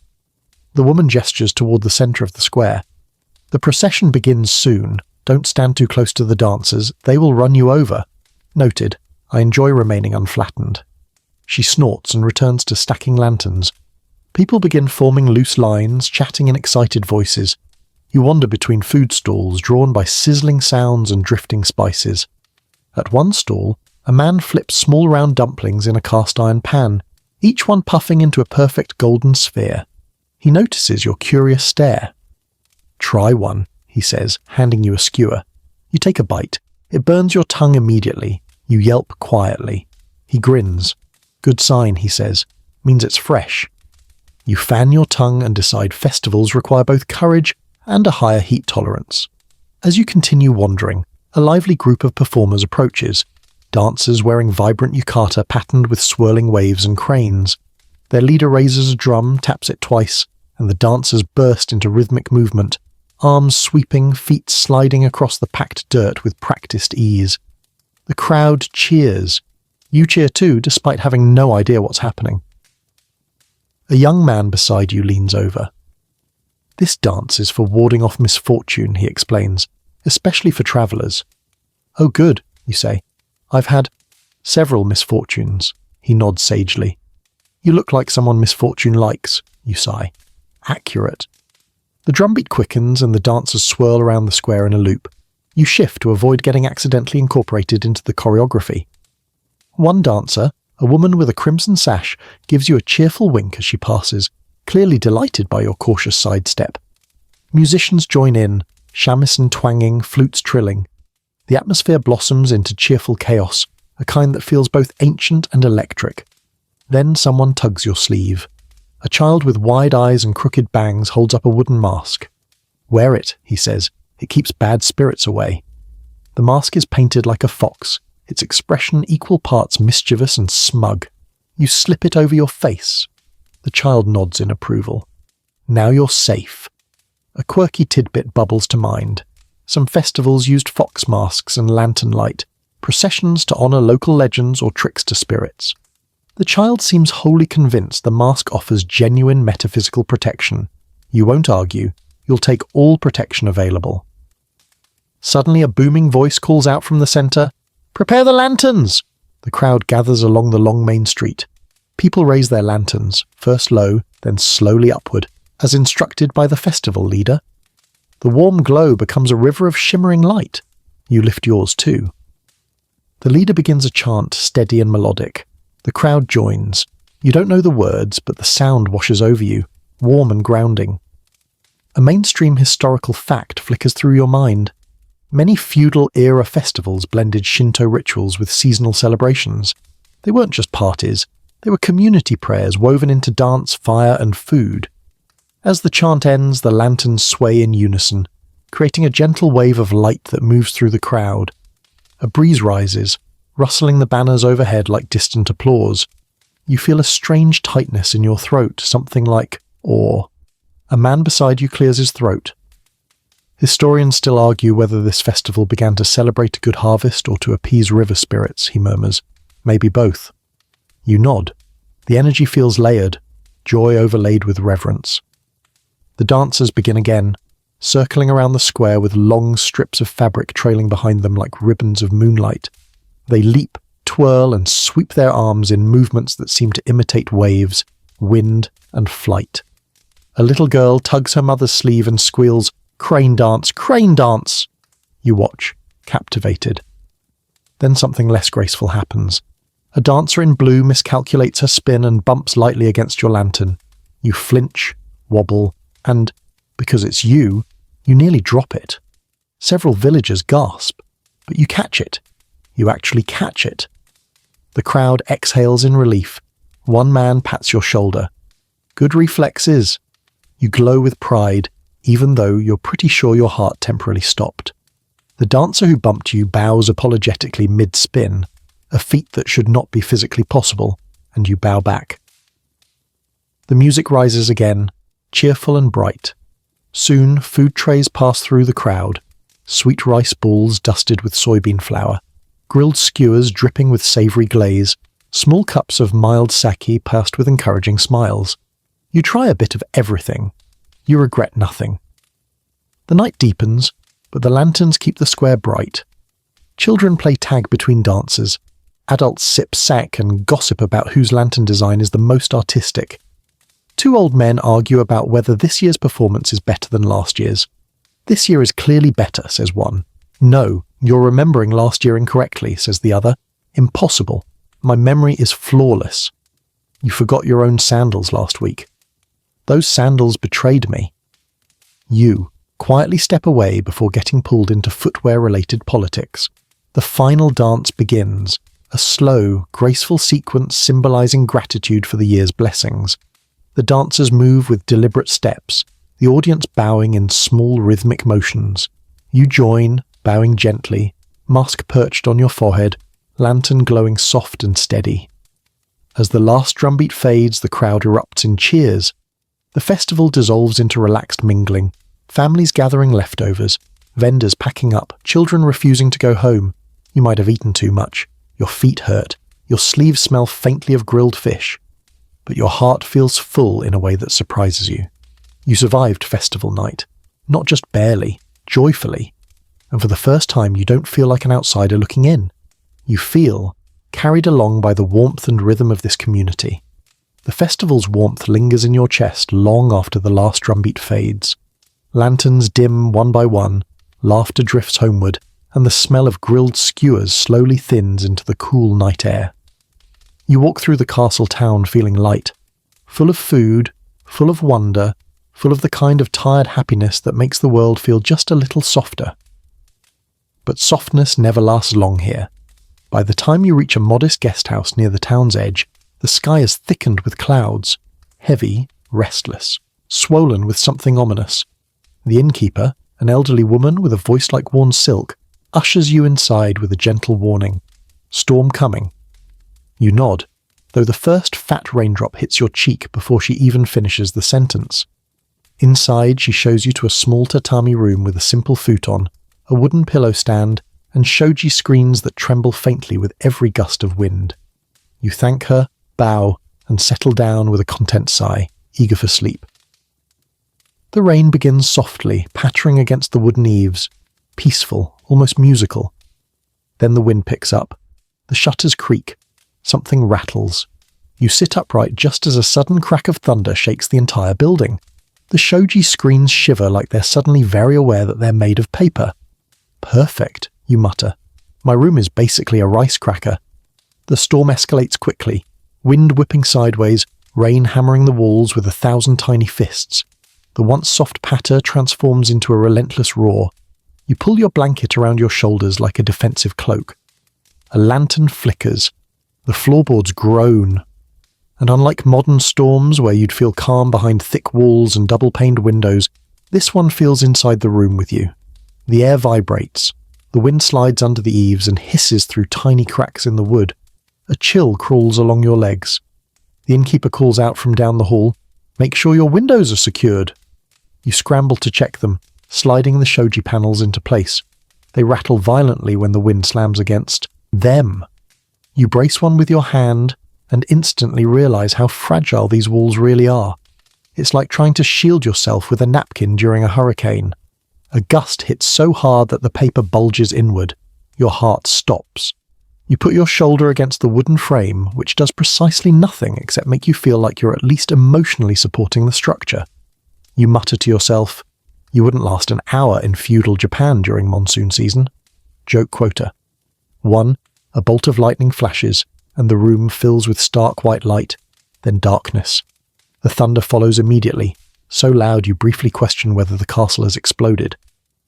The woman gestures toward the centre of the square. The procession begins soon. Don't stand too close to the dancers. They will run you over. Noted. I enjoy remaining unflattened. She snorts and returns to stacking lanterns. People begin forming loose lines, chatting in excited voices. You wander between food stalls, drawn by sizzling sounds and drifting spices. At one stall, a man flips small round dumplings in a cast-iron pan, each one puffing into a perfect golden sphere. He notices your curious stare. Try one, he says, handing you a skewer. You take a bite. It burns your tongue immediately. You yelp quietly. He grins. Good sign, he says. Means it's fresh. You fan your tongue and decide festivals require both courage and a higher heat tolerance. As you continue wandering, a lively group of performers approaches, dancers wearing vibrant yukata patterned with swirling waves and cranes. Their leader raises a drum, taps it twice, and the dancers burst into rhythmic movement, arms sweeping, feet sliding across the packed dirt with practiced ease. The crowd cheers. You cheer too, despite having no idea what's happening. A young man beside you leans over. This dance is for warding off misfortune, he explains, especially for travellers. Oh good, you say. I've had several misfortunes, he nods sagely. You look like someone misfortune likes, you sigh. Accurate. The drumbeat quickens and the dancers swirl around the square in a loop. You shift to avoid getting accidentally incorporated into the choreography. One dancer, a woman with a crimson sash, gives you a cheerful wink as she passes, clearly delighted by your cautious sidestep. Musicians join in, shamisen twanging, flutes trilling. The atmosphere blossoms into cheerful chaos, a kind that feels both ancient and electric. Then someone tugs your sleeve. A child with wide eyes and crooked bangs holds up a wooden mask. Wear it, he says. It keeps bad spirits away. The mask is painted like a fox, its expression equal parts mischievous and smug. You slip it over your face. The child nods in approval. Now you're safe. A quirky tidbit bubbles to mind. Some festivals used fox masks and lantern light, processions to honour local legends or trickster spirits. The child seems wholly convinced the mask offers genuine metaphysical protection. You won't argue. You'll take all protection available. Suddenly a booming voice calls out from the centre, "Prepare the lanterns!" The crowd gathers along the long main street. People raise their lanterns, first low, then slowly upward, as instructed by the festival leader. The warm glow becomes a river of shimmering light. You lift yours too. The leader begins a chant, steady and melodic. The crowd joins. You don't know the words, but the sound washes over you, warm and grounding. A mainstream historical fact flickers through your mind. Many feudal-era festivals blended Shinto rituals with seasonal celebrations. They weren't just parties. They were community prayers woven into dance, fire, and food. As the chant ends, the lanterns sway in unison, creating a gentle wave of light that moves through the crowd. A breeze rises, rustling the banners overhead like distant applause. You feel a strange tightness in your throat, something like awe. A man beside you clears his throat. Historians still argue whether this festival began to celebrate a good harvest or to appease river spirits, he murmurs. Maybe both. You nod. The energy feels layered, joy overlaid with reverence. The dancers begin again, circling around the square with long strips of fabric trailing behind them like ribbons of moonlight. They leap, twirl, and sweep their arms in movements that seem to imitate waves, wind, and flight. A little girl tugs her mother's sleeve and squeals, "Crane dance! Crane dance!" You watch, captivated. Then something less graceful happens. A dancer in blue miscalculates her spin and bumps lightly against your lantern. You flinch, wobble, and, because it's you nearly drop it. Several villagers gasp, but you catch it. You actually catch it. The crowd exhales in relief. One man pats your shoulder. Good reflexes. You glow with pride, even though you're pretty sure your heart temporarily stopped. The dancer who bumped you bows apologetically mid-spin, a feat that should not be physically possible, and you bow back. The music rises again, cheerful and bright. Soon, food trays pass through the crowd, sweet rice balls dusted with soybean flour, grilled skewers dripping with savoury glaze, small cups of mild sake passed with encouraging smiles. You try a bit of everything. You regret nothing. The night deepens, but the lanterns keep the square bright. Children play tag between dancers. Adults sip sake and gossip about whose lantern design is the most artistic. Two old men argue about whether this year's performance is better than last year's. "This year is clearly better," says one. "No, you're remembering last year incorrectly," says the other. "Impossible. My memory is flawless." "You forgot your own sandals last week." "Those sandals betrayed me." You quietly step away before getting pulled into footwear-related politics. The final dance begins, a slow, graceful sequence symbolizing gratitude for the year's blessings. The dancers move with deliberate steps, the audience bowing in small rhythmic motions. You join, bowing gently, mask perched on your forehead, lantern glowing soft and steady. As the last drumbeat fades, the crowd erupts in cheers. The festival dissolves into relaxed mingling, families gathering leftovers, vendors packing up, children refusing to go home. You might have eaten too much. Your feet hurt. Your sleeves smell faintly of grilled fish. But your heart feels full in a way that surprises you. You survived festival night. Not just barely, joyfully. And for the first time, you don't feel like an outsider looking in. You feel carried along by the warmth and rhythm of this community. The festival's warmth lingers in your chest long after the last drumbeat fades. Lanterns dim one by one, laughter drifts homeward, and the smell of grilled skewers slowly thins into the cool night air. You walk through the castle town feeling light, full of food, full of wonder, full of the kind of tired happiness that makes the world feel just a little softer. But softness never lasts long here. By the time you reach a modest guest house near the town's edge, the sky is thickened with clouds, heavy, restless, swollen with something ominous. The innkeeper, an elderly woman with a voice like worn silk, ushers you inside with a gentle warning. Storm coming. You nod, though the first fat raindrop hits your cheek before she even finishes the sentence. Inside, she shows you to a small tatami room with a simple futon, a wooden pillow stand, and shoji screens that tremble faintly with every gust of wind. You thank her, bow, and settle down with a content sigh, eager for sleep. The rain begins softly, pattering against the wooden eaves, peaceful, almost musical. Then the wind picks up. The shutters creak. Something rattles. You sit upright just as a sudden crack of thunder shakes the entire building. The shoji screens shiver like they're suddenly very aware that they're made of paper. "Perfect," you mutter. "My room is basically a rice cracker." The storm escalates quickly, wind whipping sideways, rain hammering the walls with 1,000 tiny fists. The once soft patter transforms into a relentless roar. You pull your blanket around your shoulders like a defensive cloak. A lantern flickers. The floorboards groan. And unlike modern storms where you'd feel calm behind thick walls and double-paned windows, this one feels inside the room with you. The air vibrates. The wind slides under the eaves and hisses through tiny cracks in the wood. A chill crawls along your legs. The innkeeper calls out from down the hall, "Make sure your windows are secured." You scramble to check them, sliding the shoji panels into place. They rattle violently when the wind slams against them. You brace one with your hand, and instantly realize how fragile these walls really are. It's like trying to shield yourself with a napkin during a hurricane. A gust hits so hard that the paper bulges inward. Your heart stops. You put your shoulder against the wooden frame, which does precisely nothing except make you feel like you're at least emotionally supporting the structure. You mutter to yourself, "You wouldn't last an hour in feudal Japan during monsoon season." Joke quota. 1. A bolt of lightning flashes, and the room fills with stark white light, then darkness. The thunder follows immediately, so loud you briefly question whether the castle has exploded.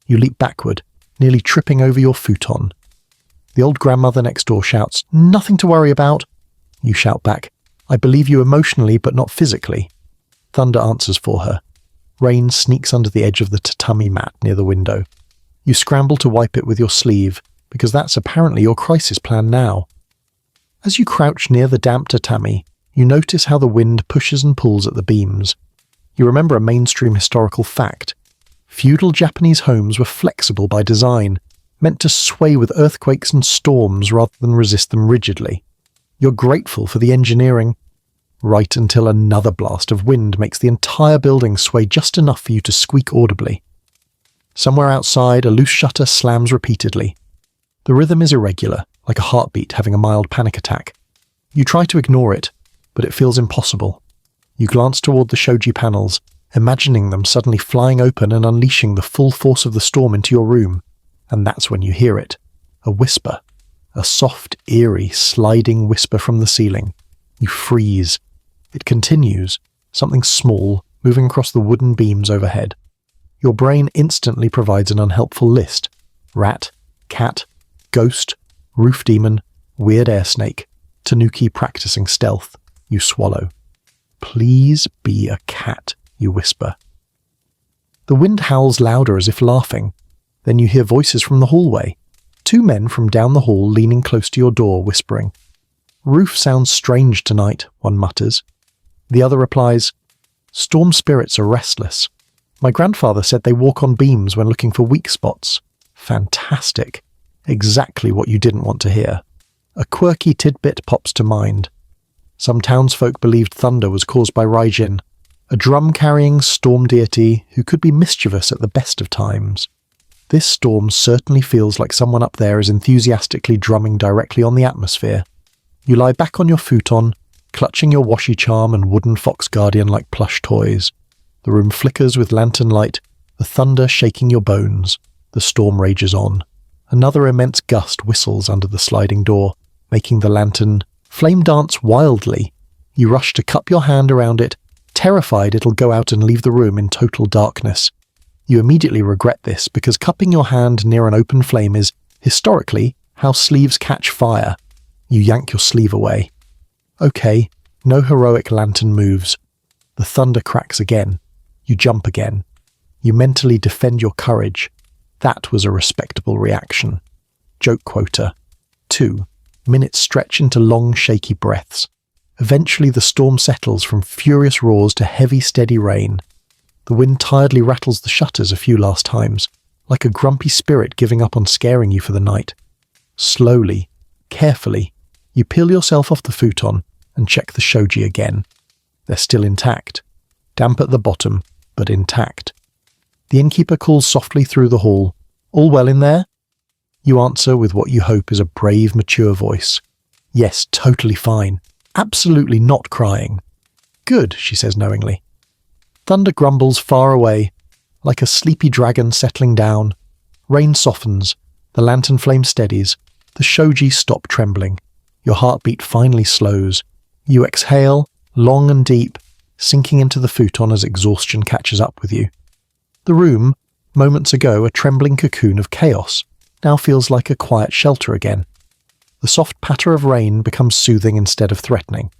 You leap backward, nearly tripping over your futon. The old grandmother next door shouts, "Nothing to worry about." You shout back, "I believe you emotionally but not physically." Thunder answers for her. Rain sneaks under the edge of the tatami mat near the window. You scramble to wipe it with your sleeve, because that's apparently your crisis plan now. As you crouch near the damp tatami, you notice how the wind pushes and pulls at the beams. You remember a mainstream historical fact. Feudal Japanese homes were flexible by design, meant to sway with earthquakes and storms rather than resist them rigidly. You're grateful for the engineering, right until another blast of wind makes the entire building sway just enough for you to squeak audibly. Somewhere outside, a loose shutter slams repeatedly. The rhythm is irregular, like a heartbeat having a mild panic attack. You try to ignore it, but it feels impossible. You glance toward the shoji panels, imagining them suddenly flying open and unleashing the full force of the storm into your room. And that's when you hear it. A whisper. A soft, eerie, sliding whisper from the ceiling. You freeze. It continues, something small, moving across the wooden beams overhead. Your brain instantly provides an unhelpful list. Rat, cat, ghost, roof demon, weird air snake, tanuki practicing stealth. You swallow. "Please be a cat," you whisper. The wind howls louder as if laughing. Then you hear voices from the hallway. 2 men from down the hall leaning close to your door, whispering. "Roof sounds strange tonight," one mutters. The other replies, "Storm spirits are restless. My grandfather said they walk on beams when looking for weak spots." Fantastic. Exactly what you didn't want to hear. A quirky tidbit pops to mind. Some townsfolk believed thunder was caused by Raijin, a drum-carrying storm deity who could be mischievous at the best of times. This storm certainly feels like someone up there is enthusiastically drumming directly on the atmosphere. You lie back on your futon, clutching your washi charm and wooden fox guardian like plush toys. The room flickers with lantern light, the thunder shaking your bones. The storm rages on. Another immense gust whistles under the sliding door, making the lantern flame dance wildly. You rush to cup your hand around it, terrified it'll go out and leave the room in total darkness. You immediately regret this because cupping your hand near an open flame is, historically, how sleeves catch fire. You yank your sleeve away. Okay, no heroic lantern moves. The thunder cracks again. You jump again. You mentally defend your courage. That was a respectable reaction. Joke quota. 2. Minutes stretch into long, shaky breaths. Eventually the storm settles from furious roars to heavy, steady rain. The wind tiredly rattles the shutters a few last times, like a grumpy spirit giving up on scaring you for the night. Slowly, carefully, you peel yourself off the futon and check the shoji again. They're still intact. Damp at the bottom, but intact. The innkeeper calls softly through the hall. "All well in there?" You answer with what you hope is a brave, mature voice. "Yes, totally fine. Absolutely not crying." "Good," she says knowingly. Thunder grumbles far away, like a sleepy dragon settling down. Rain softens, the lantern flame steadies, the shoji stop trembling. Your heartbeat finally slows. You exhale, long and deep, sinking into the futon as exhaustion catches up with you. The room, moments ago a trembling cocoon of chaos, now feels like a quiet shelter again. The soft patter of rain becomes soothing instead of threatening.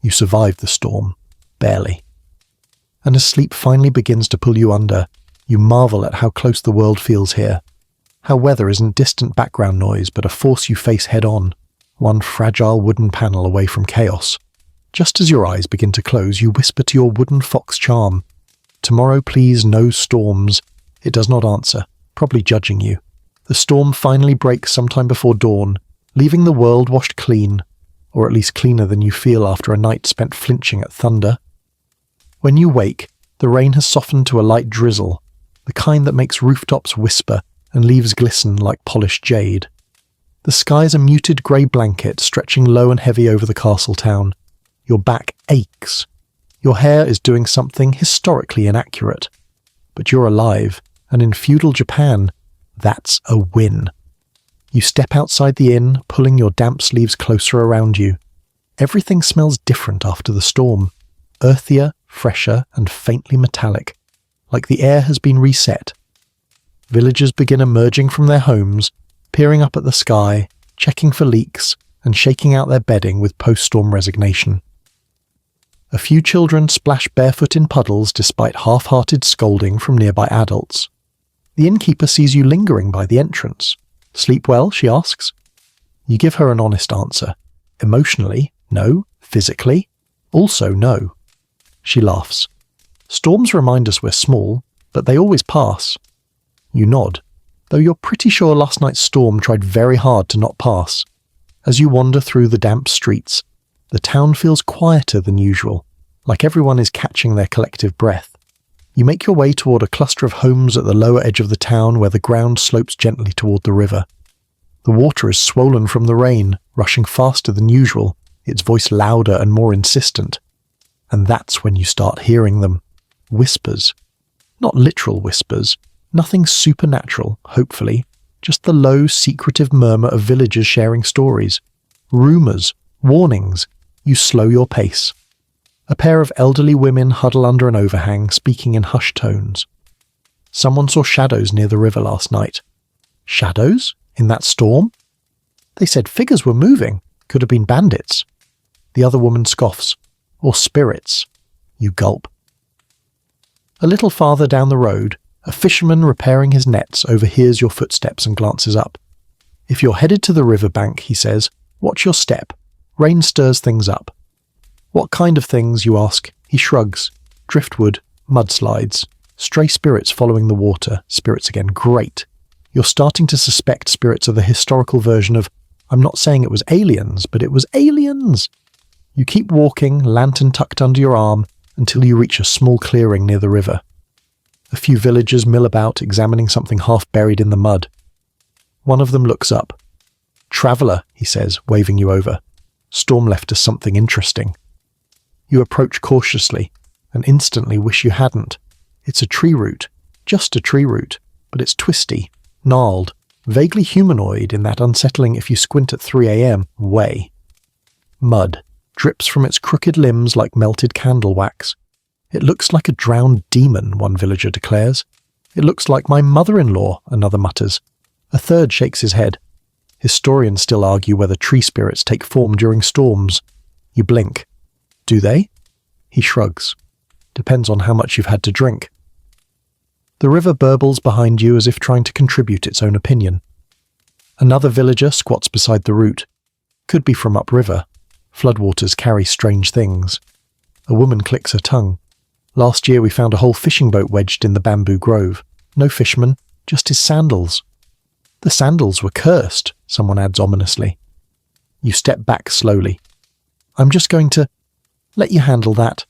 You survive the storm, barely. And as sleep finally begins to pull you under, you marvel at how close the world feels here. How weather isn't distant background noise but a force you face head-on, one fragile wooden panel away from chaos. Just as your eyes begin to close, you whisper to your wooden fox charm, "Tomorrow please no storms." It does not answer, probably judging you. The storm finally breaks sometime before dawn, leaving the world washed clean. or at least cleaner than you feel after a night spent flinching at thunder. When you wake, the rain has softened to a light drizzle, the kind that makes rooftops whisper and leaves glisten like polished jade. The sky's a muted grey blanket stretching low and heavy over the castle town. Your back aches. Your hair is doing something historically inaccurate. But you're alive, and in feudal Japan, that's a win. You step outside the inn, pulling your damp sleeves closer around you. Everything smells different after the storm. Earthier, fresher, and faintly metallic, like the air has been reset. Villagers begin emerging from their homes, peering up at the sky, checking for leaks, and shaking out their bedding with post-storm resignation. A few children splash barefoot in puddles despite half-hearted scolding from nearby adults. The innkeeper sees you lingering by the entrance. "Sleep well?" she asks. You give her an honest answer. Emotionally, no. Physically, also no. She laughs. "Storms remind us we're small, but they always pass." You nod, though you're pretty sure last night's storm tried very hard to not pass. As you wander through the damp streets, the town feels quieter than usual, like everyone is catching their collective breath. You make your way toward a cluster of homes at the lower edge of the town where the ground slopes gently toward the river. The water is swollen from the rain, rushing faster than usual, its voice louder and more insistent. And that's when you start hearing them. Whispers. Not literal whispers. Nothing supernatural, hopefully. Just the low, secretive murmur of villagers sharing stories. Rumours. Warnings. You slow your pace. A pair of elderly women huddle under an overhang, speaking in hushed tones. Someone saw shadows near the river last night. Shadows? In that storm? They said figures were moving. Could have been bandits. The other woman scoffs. Or spirits. You gulp. A little farther down the road, a fisherman repairing his nets overhears your footsteps and glances up. "If you're headed to the river bank," he says, "watch your step. Rain stirs things up." "What kind of things?" you ask. He shrugs. "Driftwood, mudslides, stray spirits following the water." Spirits again. Great. You're starting to suspect spirits are the historical version of, "I'm not saying it was aliens, but it was aliens." You keep walking, lantern tucked under your arm, until you reach a small clearing near the river. A few villagers mill about, examining something half buried in the mud. One of them looks up. "Traveller," he says, waving you over. "Storm left us something interesting." You approach cautiously, and instantly wish you hadn't. It's a tree root. Just a tree root. But it's twisty, gnarled, vaguely humanoid in that unsettling if you squint at 3 a.m. way. Mud drips from its crooked limbs like melted candle wax. "It looks like a drowned demon," one villager declares. "It looks like my mother-in-law," another mutters. A third shakes his head. Historians still argue whether tree spirits take form during storms. You blink. Do they? He shrugs. Depends on how much you've had to drink. The river burbles behind you as if trying to contribute its own opinion. Another villager squats beside the route. Could be from upriver. Floodwaters carry strange things. A woman clicks her tongue. "Last year we found a whole fishing boat wedged in the bamboo grove. No fisherman, just his sandals." "The sandals were cursed," someone adds ominously. You step back slowly. "I'm just going to let you handle that."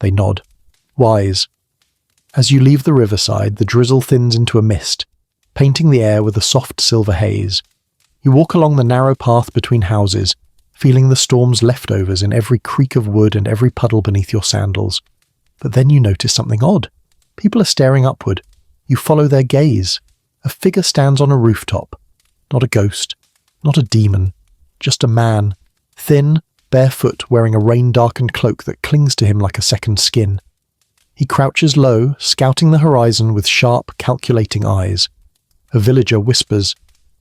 They nod. Wise. As you leave the riverside, the drizzle thins into a mist, painting the air with a soft silver haze. You walk along the narrow path between houses, feeling the storm's leftovers in every creak of wood and every puddle beneath your sandals. But then you notice something odd. People are staring upward. You follow their gaze. A figure stands on a rooftop. Not a ghost. Not a demon. Just a man. Thin, barefoot, wearing a rain-darkened cloak that clings to him like a second skin. He crouches low, scouting the horizon with sharp, calculating eyes. A villager whispers,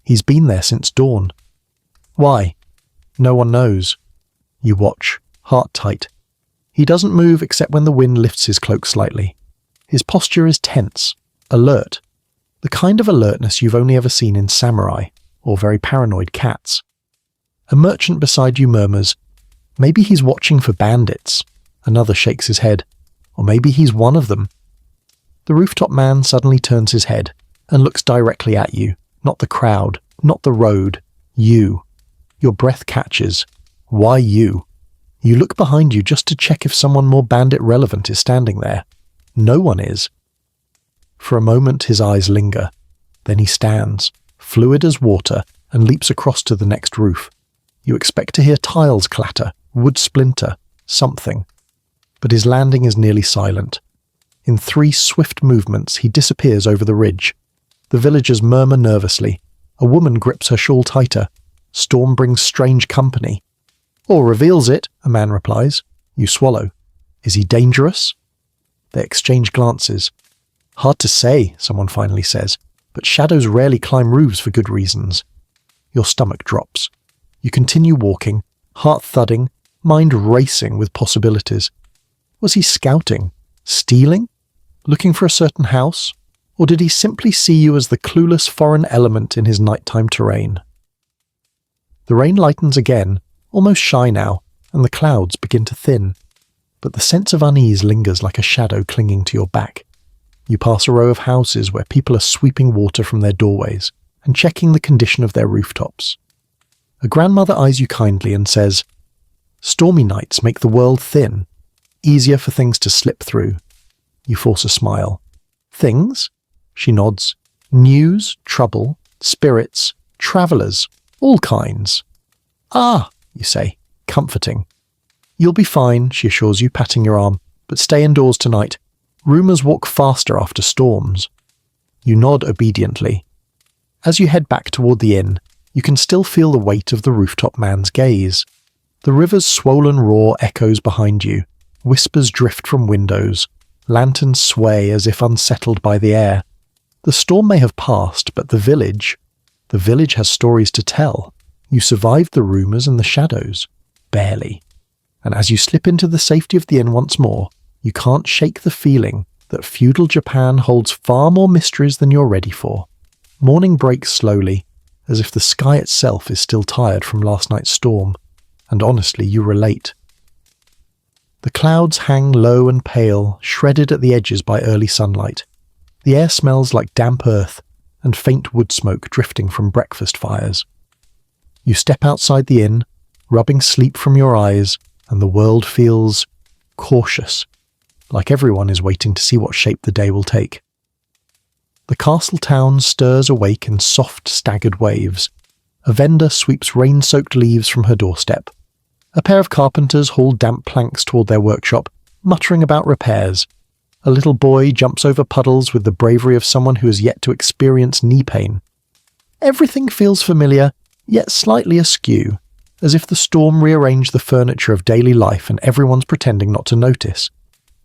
"He's been there since dawn." "Why?" No one knows. You watch, heart tight. He doesn't move except when the wind lifts his cloak slightly. His posture is tense, alert. The kind of alertness you've only ever seen in samurai, or very paranoid cats. A merchant beside you murmurs, "Maybe he's watching for bandits." Another shakes his head. Or maybe he's one of them. The rooftop man suddenly turns his head and looks directly at you. Not the crowd, not the road. You. Your breath catches. Why you? You look behind you just to check if someone more bandit relevant is standing there. No one is. For a moment his eyes linger. Then he stands, fluid as water, and leaps across to the next roof. You expect to hear tiles clatter, wood splinter, something. But his landing is nearly silent. In 3 swift movements he disappears over the ridge. The villagers murmur nervously. A woman grips her shawl tighter. Storm brings strange company. Or reveals it, a man replies. You swallow. Is he dangerous? They exchange glances. Hard to say, someone finally says, but shadows rarely climb roofs for good reasons. Your stomach drops. You continue walking, heart thudding, mind racing with possibilities. Was he scouting? Stealing? Looking for a certain house? Or did he simply see you as the clueless foreign element in his nighttime terrain? The rain lightens again, almost shy now, and the clouds begin to thin. But the sense of unease lingers like a shadow clinging to your back. You pass a row of houses where people are sweeping water from their doorways and checking the condition of their rooftops. A grandmother eyes you kindly and says, "Stormy nights make the world thin, easier for things to slip through." You force a smile. "Things?" She nods. "News, trouble, spirits, travellers, all kinds." "Ah," you say, comforting. "You'll be fine," she assures you, patting your arm, "but stay indoors tonight. Rumours walk faster after storms." You nod obediently. As you head back toward the inn, you can still feel the weight of the rooftop man's gaze. The river's swollen roar echoes behind you. Whispers drift from windows. Lanterns sway as if unsettled by the air. The storm may have passed, but the village has stories to tell. You survived the rumours and the shadows. Barely. And as you slip into the safety of the inn once more, you can't shake the feeling that feudal Japan holds far more mysteries than you're ready for. Morning breaks slowly, as if the sky itself is still tired from last night's storm, and honestly, you relate. The clouds hang low and pale, shredded at the edges by early sunlight. The air smells like damp earth and faint wood smoke drifting from breakfast fires. You step outside the inn, rubbing sleep from your eyes, and the world feels cautious, like everyone is waiting to see what shape the day will take. The castle town stirs awake in soft, staggered waves. A vendor sweeps rain-soaked leaves from her doorstep. A pair of carpenters haul damp planks toward their workshop, muttering about repairs. A little boy jumps over puddles with the bravery of someone who has yet to experience knee pain. Everything feels familiar, yet slightly askew, as if the storm rearranged the furniture of daily life and everyone's pretending not to notice.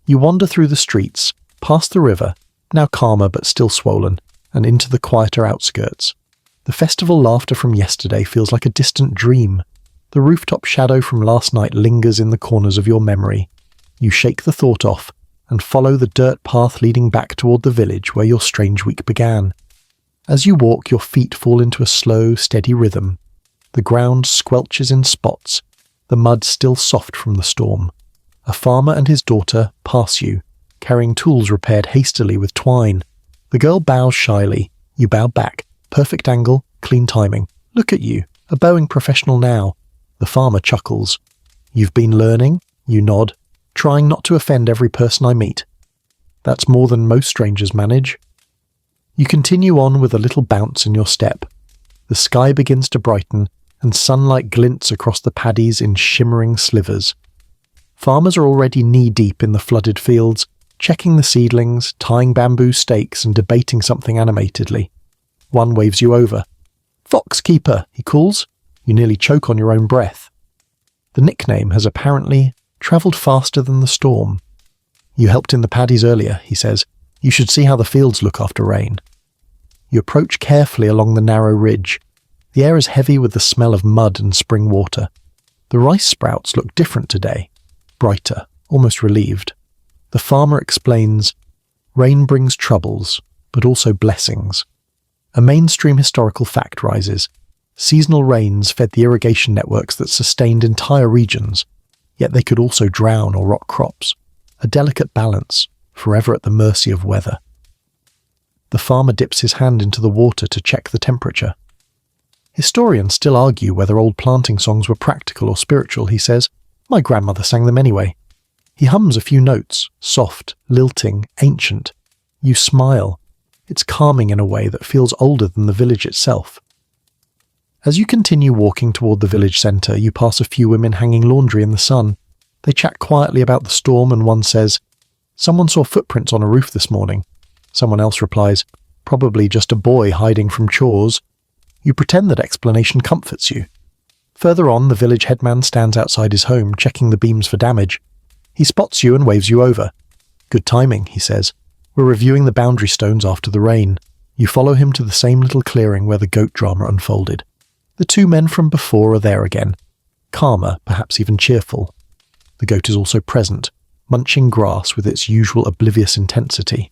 You wander through the streets, past the river, now calmer but still swollen, and into the quieter outskirts. The festival laughter from yesterday feels like a distant dream. The rooftop shadow from last night lingers in the corners of your memory. You shake the thought off and follow the dirt path leading back toward the village where your strange week began. As you walk, your feet fall into a slow, steady rhythm. The ground squelches in spots, the mud still soft from the storm. A farmer and his daughter pass you, carrying tools repaired hastily with twine. The girl bows shyly. You bow back. Perfect angle, clean timing. Look at you, a bowing professional now. The farmer chuckles. You've been learning? You nod, trying not to offend every person I meet. That's more than most strangers manage. You continue on with a little bounce in your step. The sky begins to brighten, and sunlight glints across the paddies in shimmering slivers. Farmers are already knee-deep in the flooded fields, checking the seedlings, tying bamboo stakes, and debating something animatedly. One waves you over. "Foxkeeper," he calls. You nearly choke on your own breath. The nickname has apparently travelled faster than the storm. "You helped in the paddies earlier," he says. "You should see how the fields look after rain." You approach carefully along the narrow ridge. The air is heavy with the smell of mud and spring water. The rice sprouts look different today, brighter, almost relieved. The farmer explains, "Rain brings troubles, but also blessings." A mainstream historical fact rises. Seasonal rains fed the irrigation networks that sustained entire regions, yet they could also drown or rot crops. A delicate balance, forever at the mercy of weather. The farmer dips his hand into the water to check the temperature. Historians still argue whether old planting songs were practical or spiritual, he says. My grandmother sang them anyway. He hums a few notes, soft, lilting, ancient. You smile. It's calming in a way that feels older than the village itself. As you continue walking toward the village centre, you pass a few women hanging laundry in the sun. They chat quietly about the storm, and one says, "Someone saw footprints on a roof this morning." Someone else replies, "Probably just a boy hiding from chores." You pretend that explanation comforts you. Further on, the village headman stands outside his home, checking the beams for damage. He spots you and waves you over. "Good timing," he says. "We're reviewing the boundary stones after the rain." You follow him to the same little clearing where the goat drama unfolded. The two men from before are there again. Calmer, perhaps even cheerful. The goat is also present, munching grass with its usual oblivious intensity.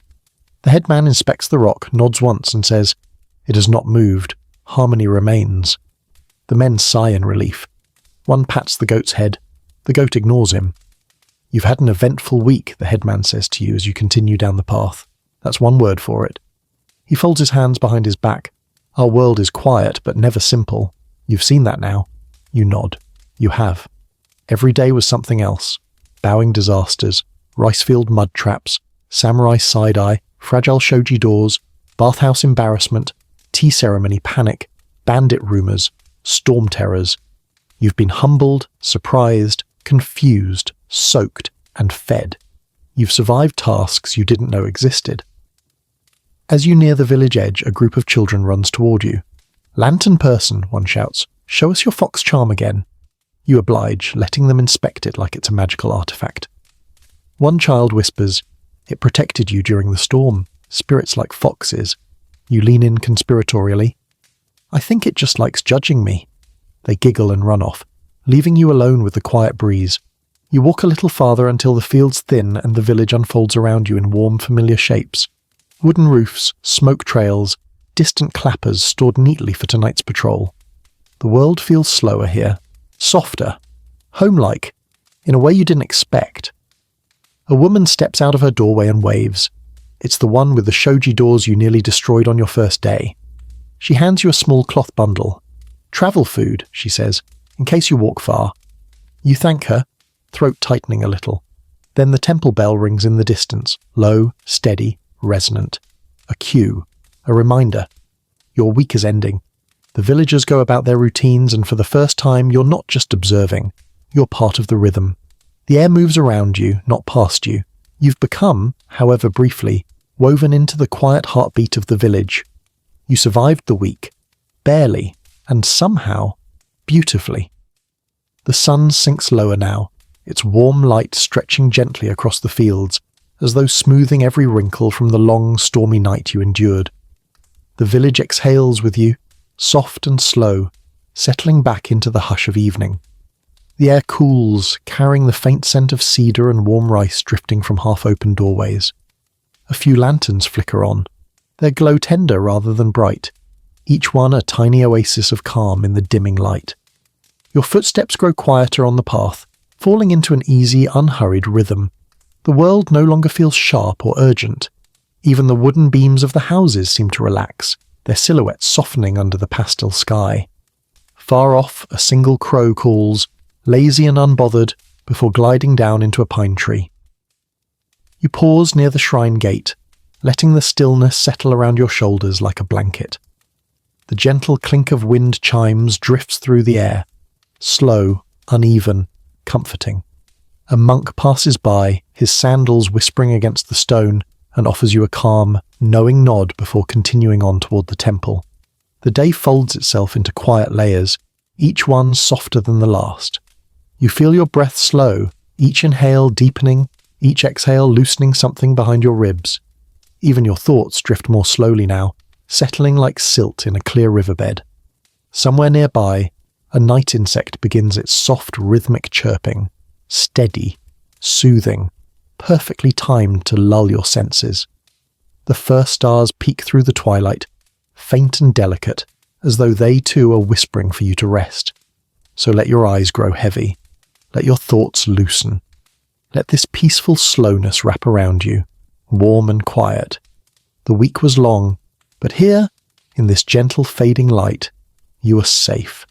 The headman inspects the rock, nods once and says, "It has not moved. Harmony remains." The men sigh in relief. One pats the goat's head. The goat ignores him. "You've had an eventful week," the headman says to you as you continue down the path. That's one word for it. He folds his hands behind his back. "Our world is quiet, but never simple. You've seen that now." You nod. You have. Every day was something else. Bowing disasters, ricefield mud traps, samurai side-eye, fragile shoji doors, bathhouse embarrassment, tea ceremony panic, bandit rumours, storm terrors. You've been humbled, surprised, confused, soaked, and fed. You've survived tasks you didn't know existed. As you near the village edge, a group of children runs toward you. "Lantern person," one shouts, "show us your fox charm again." You oblige, letting them inspect it like it's a magical artifact. One child whispers, "It protected you during the storm. Spirits like foxes." You lean in conspiratorially. "I think it just likes judging me." They giggle and run off, leaving you alone with the quiet breeze. You walk a little farther until the fields thin and the village unfolds around you in warm, familiar shapes. Wooden roofs, smoke trails, distant clappers stored neatly for tonight's patrol. The world feels slower here, softer, home-like, in a way you didn't expect. A woman steps out of her doorway and waves. It's the one with the shoji doors you nearly destroyed on your first day. She hands you a small cloth bundle. "Travel food," she says, "in case you walk far." You thank her, throat tightening a little. Then the temple bell rings in the distance, low, steady, resonant. A cue, a reminder. Your week is ending. The villagers go about their routines, and for the first time you're not just observing, you're part of the rhythm. The air moves around you, not past you. You've become, however briefly, woven into the quiet heartbeat of the village. You survived the week, barely, and somehow, beautifully. The sun sinks lower now, its warm light stretching gently across the fields, as though smoothing every wrinkle from the long, stormy night you endured. The village exhales with you, soft and slow, settling back into the hush of evening. The air cools, carrying the faint scent of cedar and warm rice drifting from half-open doorways. A few lanterns flicker on. Their glow tender rather than bright, each one a tiny oasis of calm in the dimming light. Your footsteps grow quieter on the path, falling into an easy, unhurried rhythm. The world no longer feels sharp or urgent. Even the wooden beams of the houses seem to relax, their silhouettes softening under the pastel sky. Far off, a single crow calls, lazy and unbothered, before gliding down into a pine tree. You pause near the shrine gate, letting the stillness settle around your shoulders like a blanket. The gentle clink of wind chimes drifts through the air, slow, uneven, comforting. A monk passes by, his sandals whispering against the stone, and offers you a calm, knowing nod before continuing on toward the temple. The day folds itself into quiet layers, each one softer than the last. You feel your breath slow, each inhale deepening, each exhale loosening something behind your ribs. Even your thoughts drift more slowly now, settling like silt in a clear riverbed. Somewhere nearby, a night insect begins its soft rhythmic chirping, steady, soothing, perfectly timed to lull your senses. The first stars peek through the twilight, faint and delicate, as though they too are whispering for you to rest. So let your eyes grow heavy. Let your thoughts loosen. Let this peaceful slowness wrap around you, warm and quiet. The week was long, but here, in this gentle fading light, you are safe.